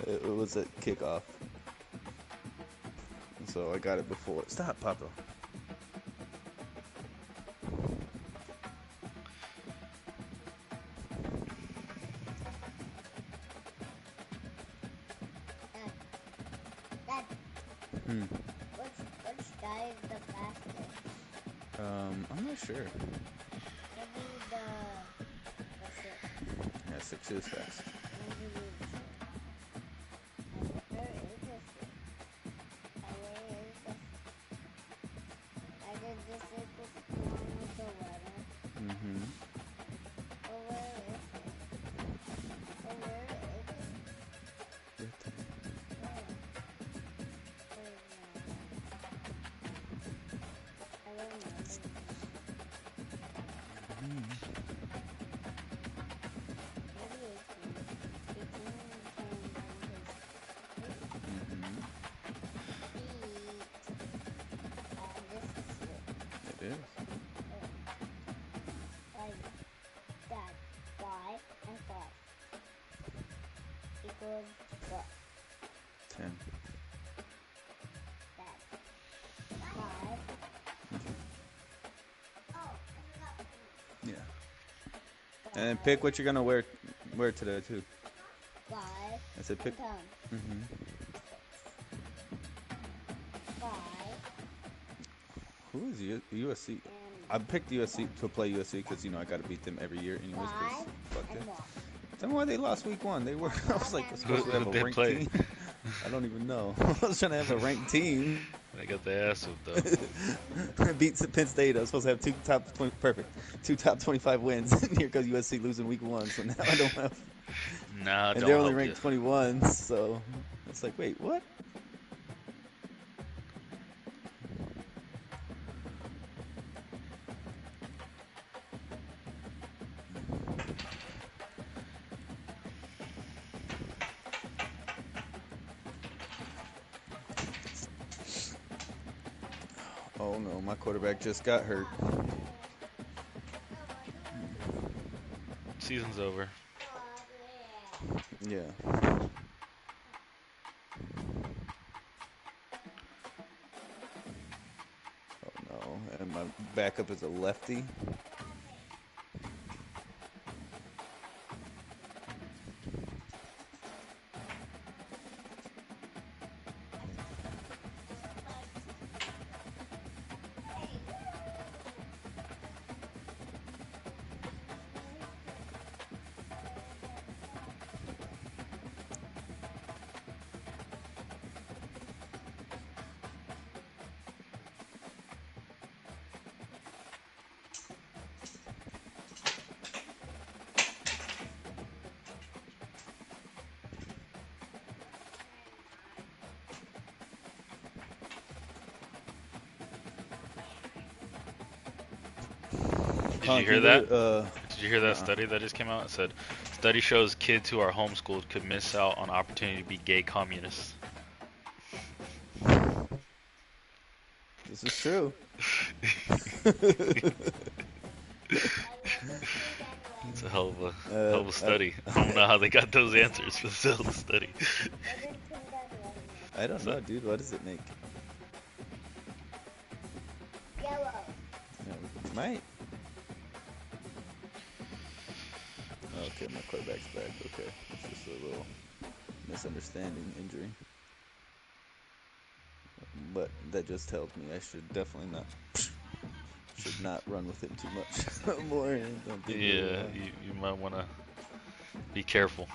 It was a kickoff. So I got it before. Stop, Papa. Which guy is the fastest? I'm not sure. Maybe the six. Yeah, 6 is fast. Maybe the six. Where is the six? Where is the six? I did the six with the weather. Mm-hmm. Oh, where is it? Oh, where is it? I don't know. It is. Like that. 5 and 5 equals what? 10. That. 5. Yeah. And then pick what you're gonna wear today too. 5. I said pick. 10. Mm-hmm. 5. Who is USC? I picked USC to play USC because I gotta beat them every year anyways. Cause fuck them. Tell me why they lost week 1. They were. I was like, supposed to have a ranked team. I don't even know. I was trying to have a ranked team. They got the ass whooped though. Beats Penn State. I was supposed to have 2 top 25 wins. And here goes USC losing week 1. So now I don't have. Nah, and they're only ranked 21. So it's like, wait, what? Oh no, my quarterback just got hurt. Season's over. Yeah. Oh no, and my backup is a lefty. Did you hear that? Did you hear that study that just came out? It said, study shows kids who are homeschooled could miss out on opportunity to be gay communists. This is true. It's a hell of a study. I don't know how they got those answers, but it's a hell of a study. I don't know, dude. What does it make? Yellow. No, it might. Okay, my quarterback's back. Okay, it's just a little misunderstanding injury. But that just tells me I should definitely not run with him too much more. Yeah, you might want to be careful.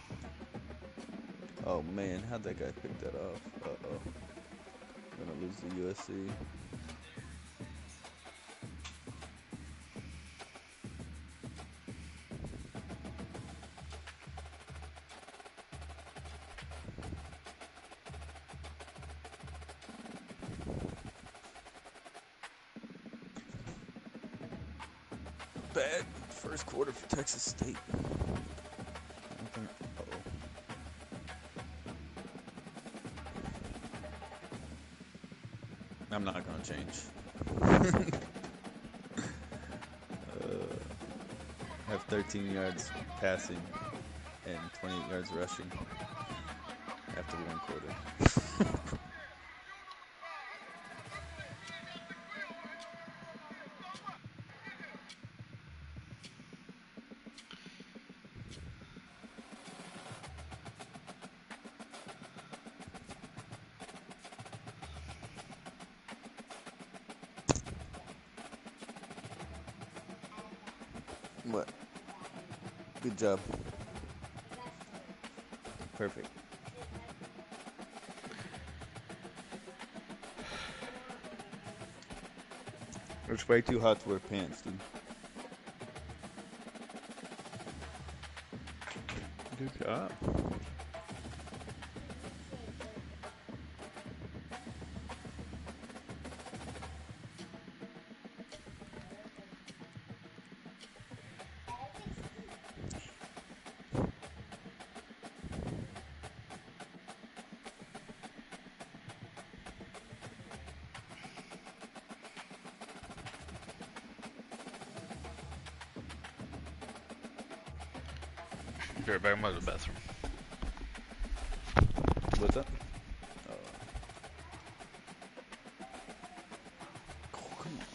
Oh man, how'd that guy pick that off? Uh-oh. I'm gonna lose the USC. Bad first quarter for Texas State. I'm not gonna change. Have 13 yards passing and 28 yards rushing after 1 quarter. What? Good job. Perfect. It's way too hot to wear pants, dude. Good job. You're back to the bathroom. What's up? Oh, come on.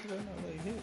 I don't know what he hit.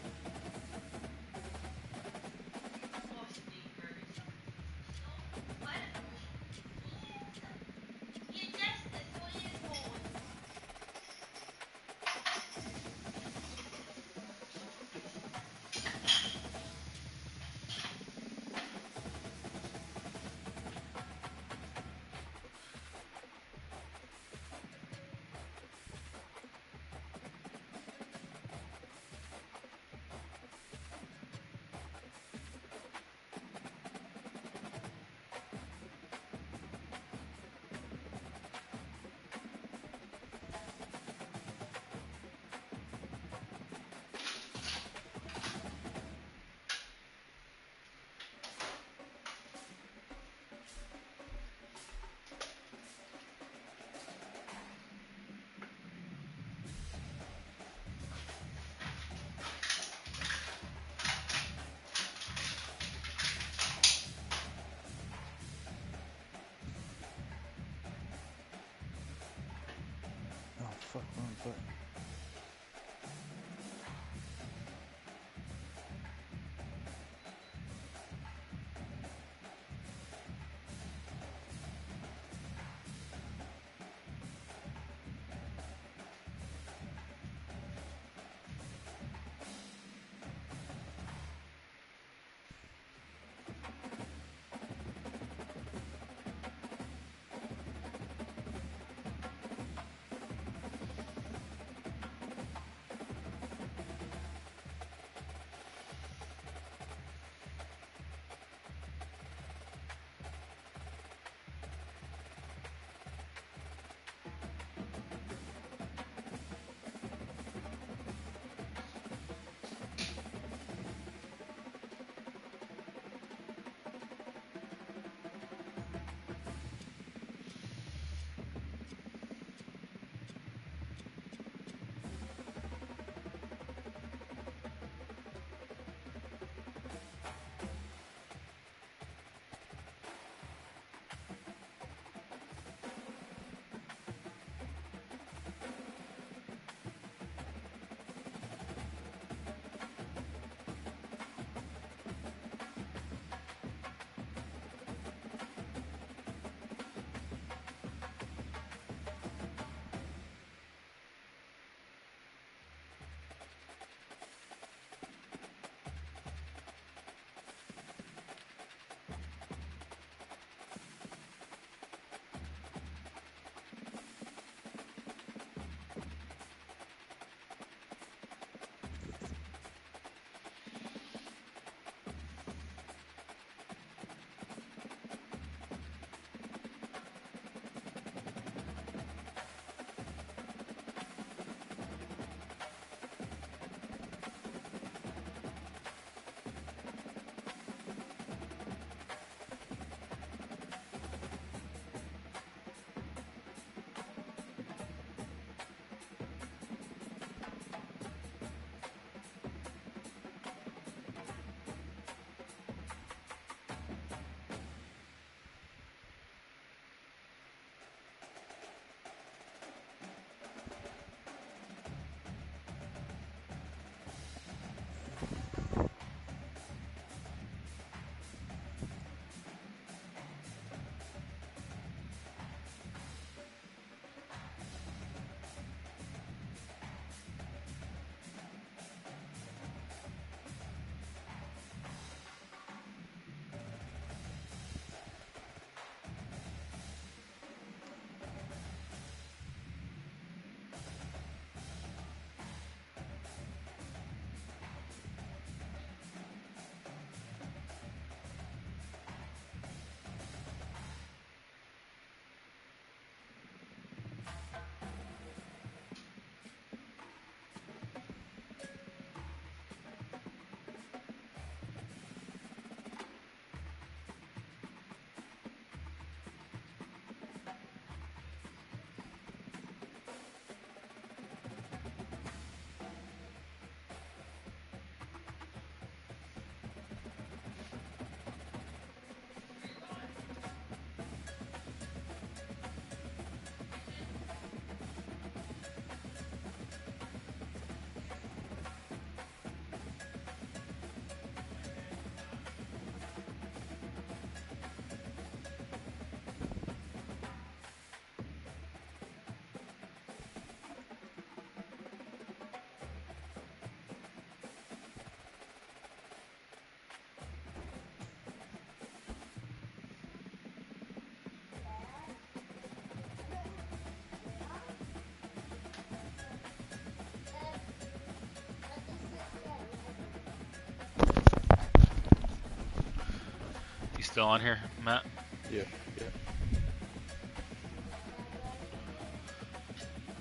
Go on here, Matt. Yeah.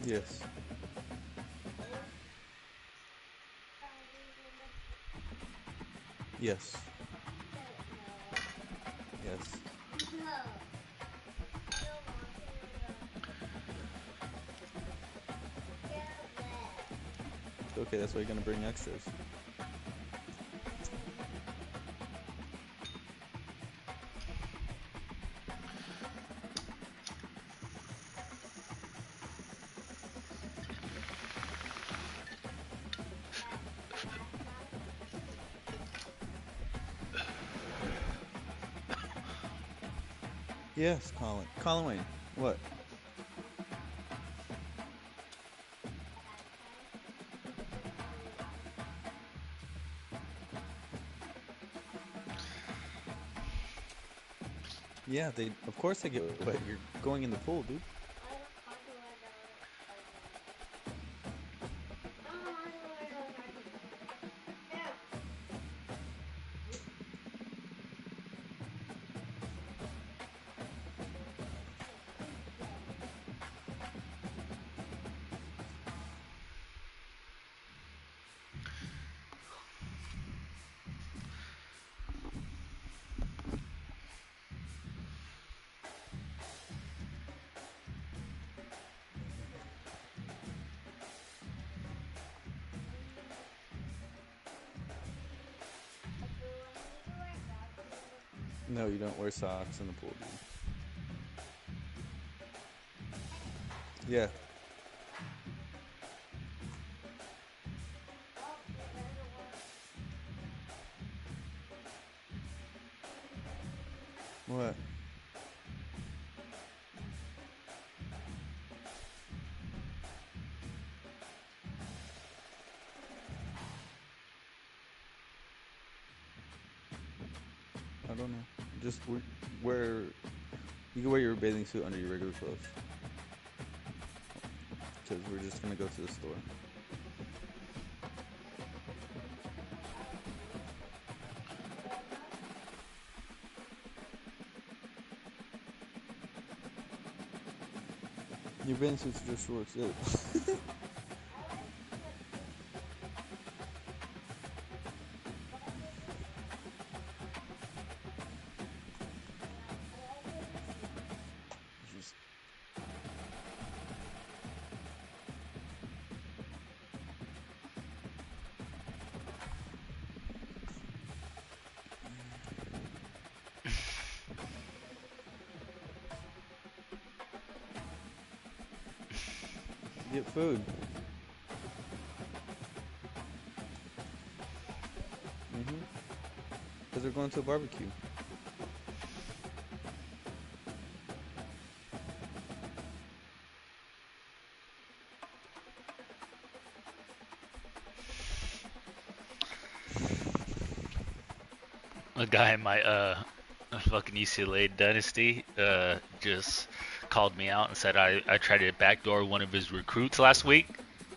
Yes. Yes. Yes. Okay, that's why you're gonna bring extras. Yes, Colin. Colin Wayne. What? Yeah, they. Of course they get wet. You're going in the pool, dude. No, you don't wear socks in the pool, dude. Yeah. What? I don't know. Just wear. You can wear your bathing suit under your regular clothes. Because we're just gonna go to the store. Your bathing suits are just shorts. Yeah. Just- Get food. Because they're going to a barbecue. A guy in my fucking UCLA dynasty just called me out and said I tried to backdoor one of his recruits last week,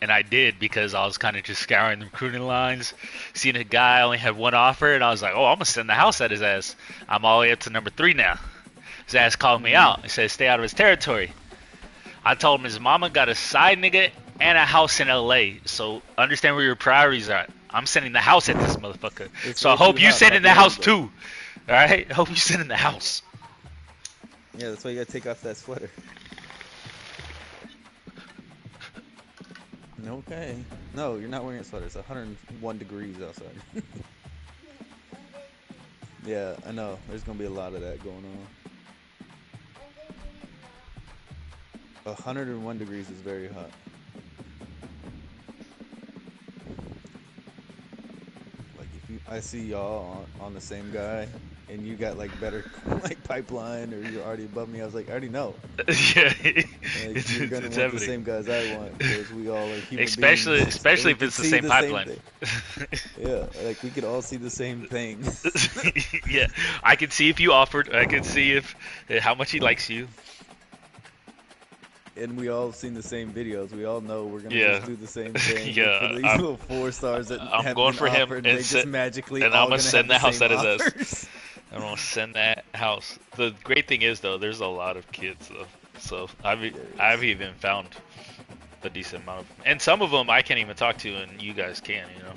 and I did because I was kind of just scouring the recruiting lines, seeing a guy only had one offer, and I was like, oh, I'm gonna send the house at his ass. I'm all the way up to number 3 now. His ass called me out. He said stay out of his territory. I told him his mama got a side nigga and a house in LA, so understand where your priorities are. I'm sending the house at this motherfucker. So I hope you send in the house too. Alright? I hope you send in the house. Yeah, that's why you gotta take off that sweater. Okay. No, you're not wearing a sweater. It's 101 degrees outside. Yeah, I know. There's gonna be a lot of that going on. 101 degrees is very hot. Like if you, I see y'all on the same guy, and you got like better like pipeline, or you're already above me. I was like, I already know. Yeah, Like, you're gonna want the same guys I want, because we all are human especially beings. especially if it's the same pipeline. Yeah, like we could all see the same thing. Yeah, I can see if you offered. I can see if how much he likes you. And we all seen the same videos. We all know we're gonna just do the same thing. Yeah, for these little 4 stars that I'm have going been for him, offered, and they just magically and all I'm gonna send the house at his ass. I don't want to send that house. The great thing is though, there's a lot of kids though, so I've even found a decent amount of, and some of them I can't even talk to, and you guys can, you know,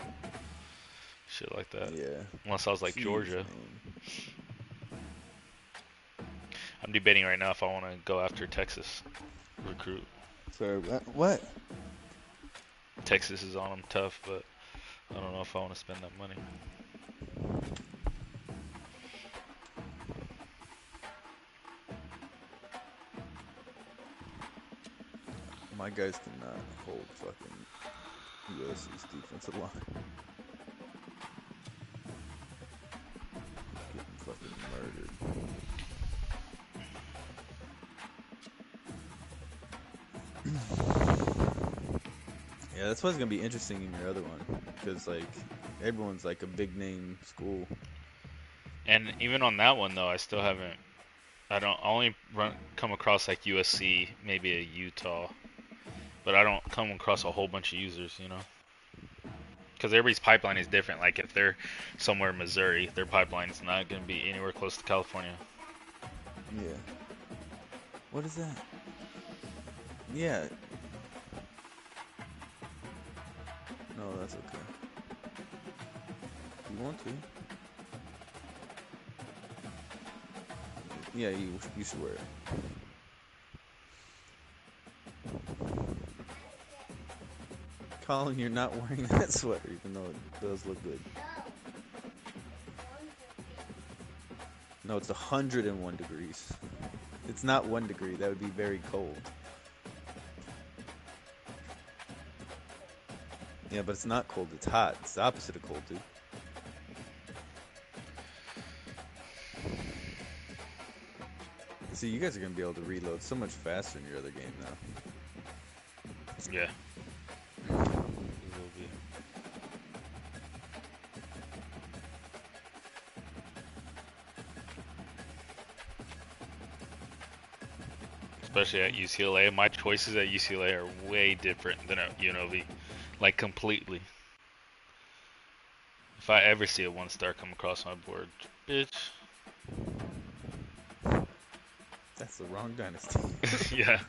shit like that. Yeah. Unless I was like Jeez, Georgia. man. I'm debating right now if I want to go after Texas recruit. Sorry, what? Texas is on them tough, but I don't know if I want to spend that money. My guys cannot hold fucking USC's defensive line. Getting fucking murdered. Yeah, that's why it's gonna be interesting in your other one, because like everyone's like a big name school. And even on that one though, I still haven't. I only come across like USC, maybe a Utah, but I don't come across a whole bunch of users, you know. Because everybody's pipeline is different. Like if they're somewhere in Missouri, their pipeline is not going to be anywhere close to California. Yeah. What is that? Yeah. No, that's okay. If you want to. Yeah, you should wear it. Colin, you're not wearing that sweater, even though it does look good. No, it's 101 degrees. It's not 1 degree. That would be very cold. Yeah, but it's not cold. It's hot. It's the opposite of cold, dude. See, you guys are going to be able to reload so much faster in your other game now. Yeah. Especially at UCLA. My choices at UCLA are way different than at UNLV. Like, completely. If I ever see a 1-star come across my board, bitch. That's the wrong dynasty. Yeah.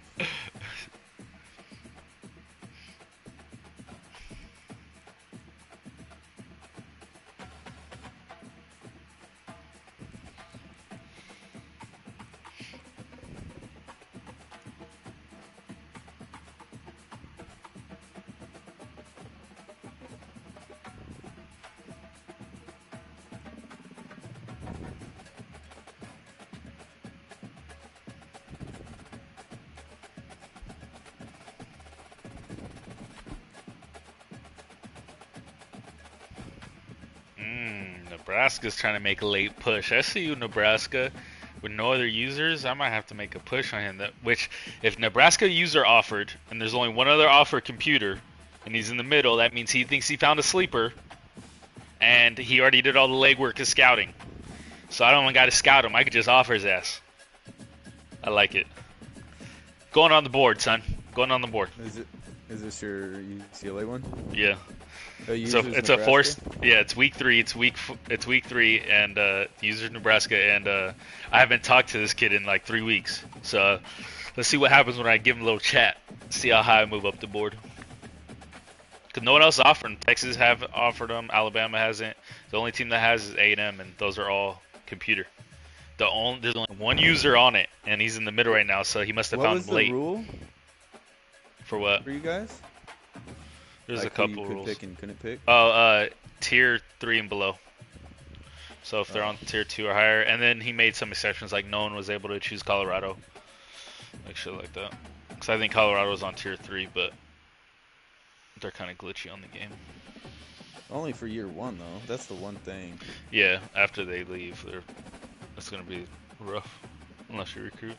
Nebraska's trying to make a late push. I see you, Nebraska. With no other users, I might have to make a push on him. Which, if Nebraska user offered, and there's only one other offer computer, and he's in the middle, that means he thinks he found a sleeper, and he already did all the legwork of scouting. So I don't even got to scout him. I could just offer his ass. I like it. Going on the board, son. Going on the board. Is this your UCLA one? Yeah. So it's Nebraska? A forced. Yeah, it's week 3. It's week 3, and user's Nebraska, and I haven't talked to this kid in like 3 weeks. So let's see what happens when I give him a little chat. See how high I move up the board. Cause no one else offered him. Texas have offered him. Alabama hasn't. The only team that has is A&M, and those are all computer. There's only one user on it, and he's in the middle right now. So he must have found him late. What was the rule? For what? For you guys? There's like a couple you could rules. Pick and couldn't pick? Oh, tier 3 and below. So if they're on tier 2 or higher, and then he made some exceptions, like no one was able to choose Colorado, like shit like that. Because I think Colorado's on tier 3, but they're kind of glitchy on the game. Only for year 1 though. That's the one thing. Yeah, after they leave, it's gonna be rough unless you recruit.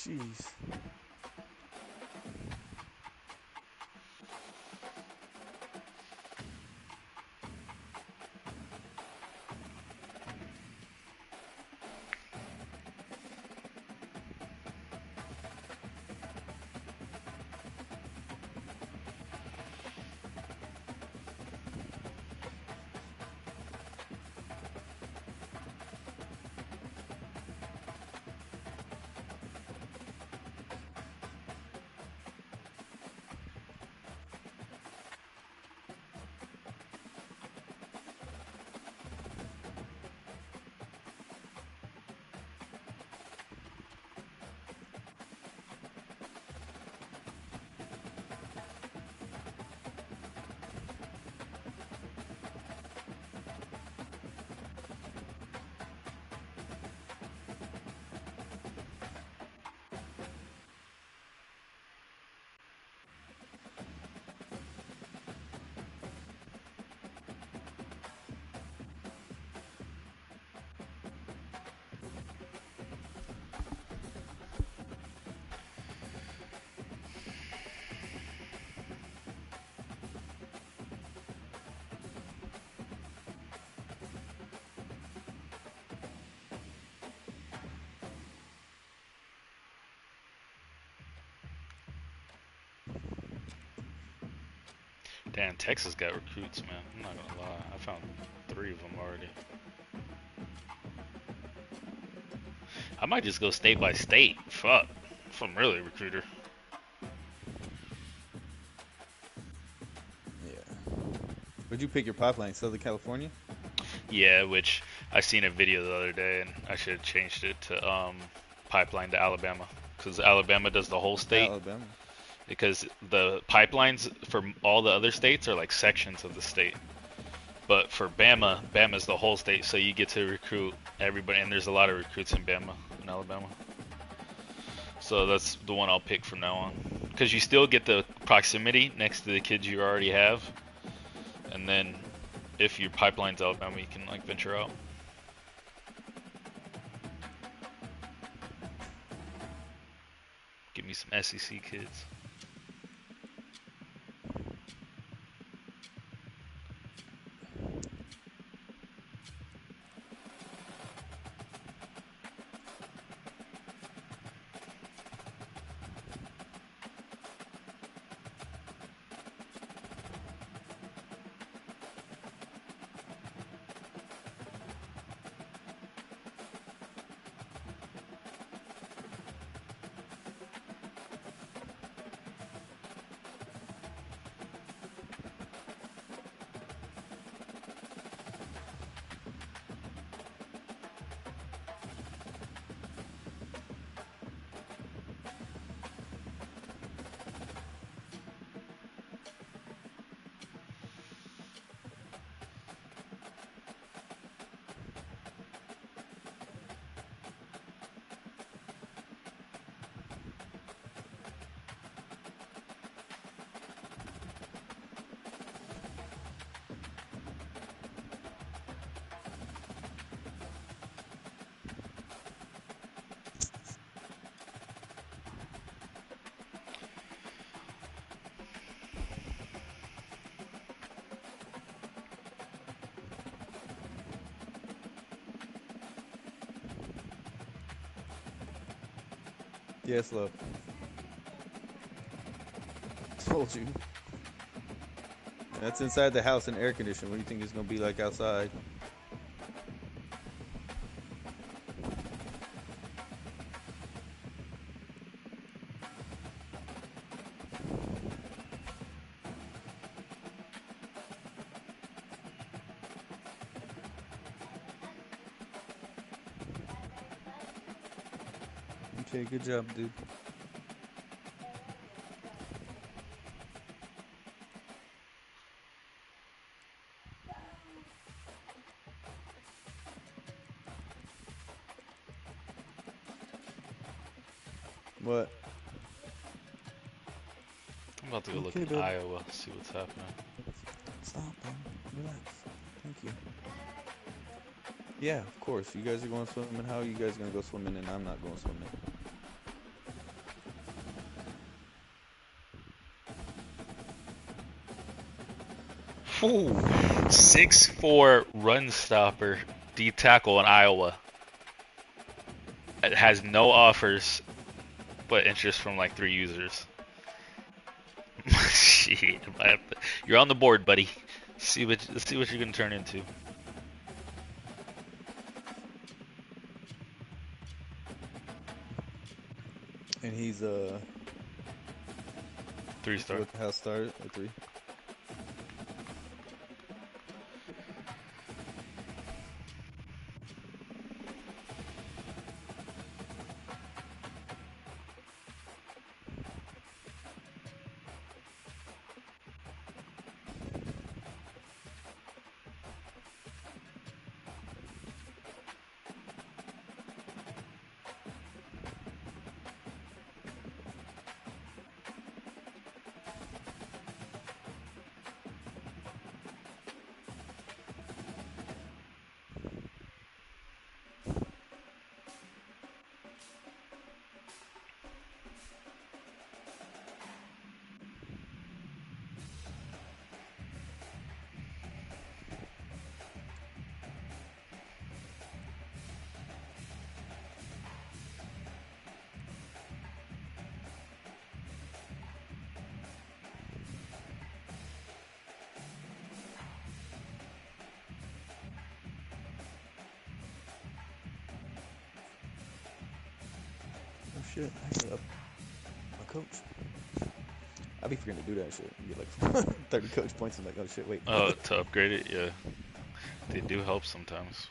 Jeez. Damn, Texas got recruits, man. I'm not gonna lie. I found 3 of them already. I might just go state by state. Fuck. If I'm really a recruiter. Yeah. Where'd you pick your pipeline? Southern California? Yeah, which I seen a video the other day, and I should have changed it to pipeline to Alabama, because Alabama does the whole state. Alabama. Because the pipelines for all the other states are like sections of the state, but for Bama, Bama's the whole state, so you get to recruit everybody, and there's a lot of recruits in Bama and Alabama. So that's the one I'll pick from now on, because you still get the proximity next to the kids you already have, and then if your pipeline's Alabama, you can like venture out. Give me some SEC kids. Yes, love. Told you. That's inside the house and air conditioning. What do you think it's gonna be like outside? Okay, good job, dude. What? I'm about to go look Okay, in babe. Iowa, see what's happening. Stop, man. Relax. Thank you. Yeah, of course. You guys are going swimming. How are you guys gonna go swimming and I'm not going swimming? Ooh, 6'4" run stopper, D tackle in Iowa. It has no offers, but interest from like 3 users. Shit, you're on the board, buddy. Let's see what you're gonna turn into. And he's 3-star. what how started a 3. Oh shit, I hit up my coach. I be forgetting to do that shit. You get like 30 coach points and like, oh shit, wait. Oh, to upgrade it, yeah. They do help sometimes.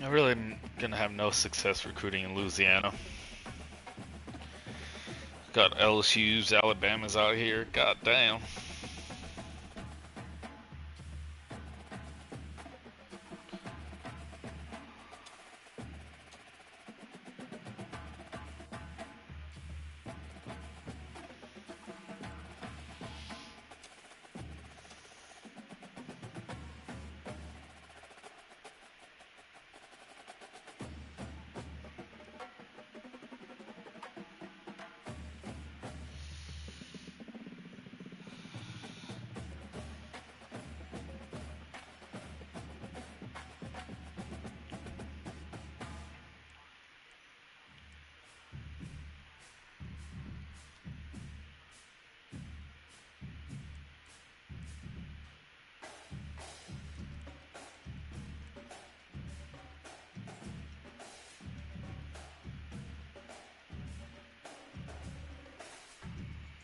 I really am gonna have no success recruiting in Louisiana. Got LSU's, Alabama's out here. God damn.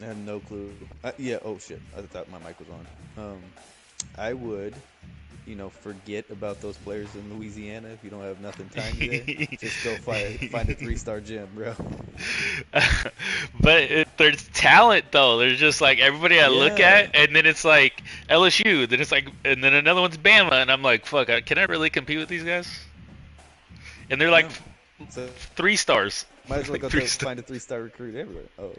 I have no clue. Yeah, oh shit. I thought my mic was on. I would, forget about those players in Louisiana if you don't have nothing time there. Just go find a 3-star gym, bro. But there's talent though. There's just like everybody I look at, and then it's like LSU. Then it's like, and then another one's Bama, and I'm like, fuck, can I really compete with these guys? And they're like So 3 stars. might as well Like go 3 find a 3-star recruit everywhere. Oh.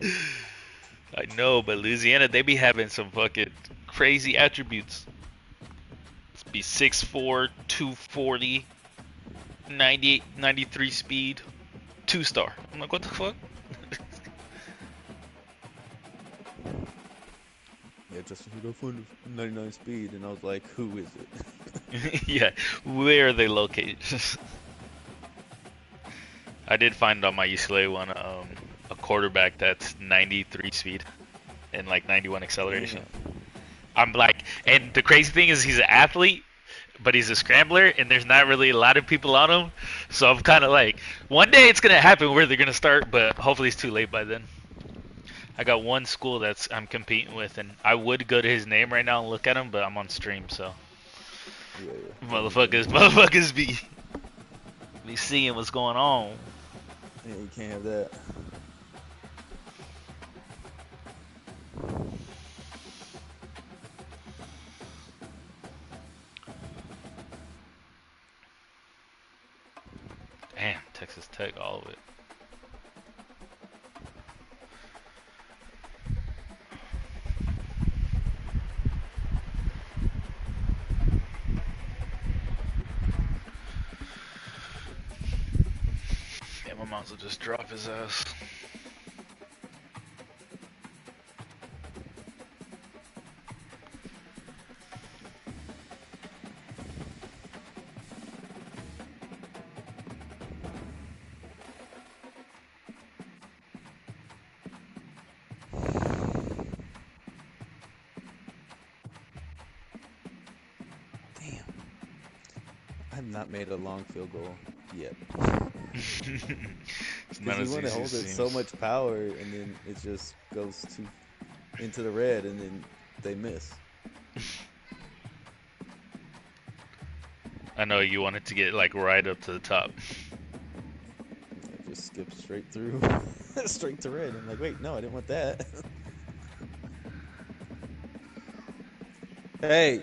I know, but Louisiana, they be having some fucking crazy attributes. Let's be 6'4", 240, 98, 93 speed, 2-star. I'm like, what the fuck? Yeah, just go find a 99 speed, and I was like, who is it? Yeah, where are they located? I did find on my UCLA one a quarterback that's 93 speed and like 91 acceleration. I'm like, and the crazy thing is he's an athlete, but he's a scrambler, and there's not really a lot of people on him. So I'm kind of like, one day it's gonna happen where they're gonna start, but hopefully it's too late by then. I got one school that's I'm competing with, and I would go to his name right now and look at him, but I'm on stream, so motherfuckers be seeing what's going on. Yeah, you can't have that. Damn, Texas Tech, all of it. Yeah, my mom will just drop his ass. I've not made a long field goal yet. Because you want to hold it so much power, and then it just goes into the red, and then they miss. I know you wanted to get like right up to the top. I just skipped straight through, straight to red. I'm like, wait, no, I didn't want that. Hey.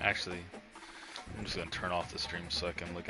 Actually, I'm just gonna turn off the stream so I can look at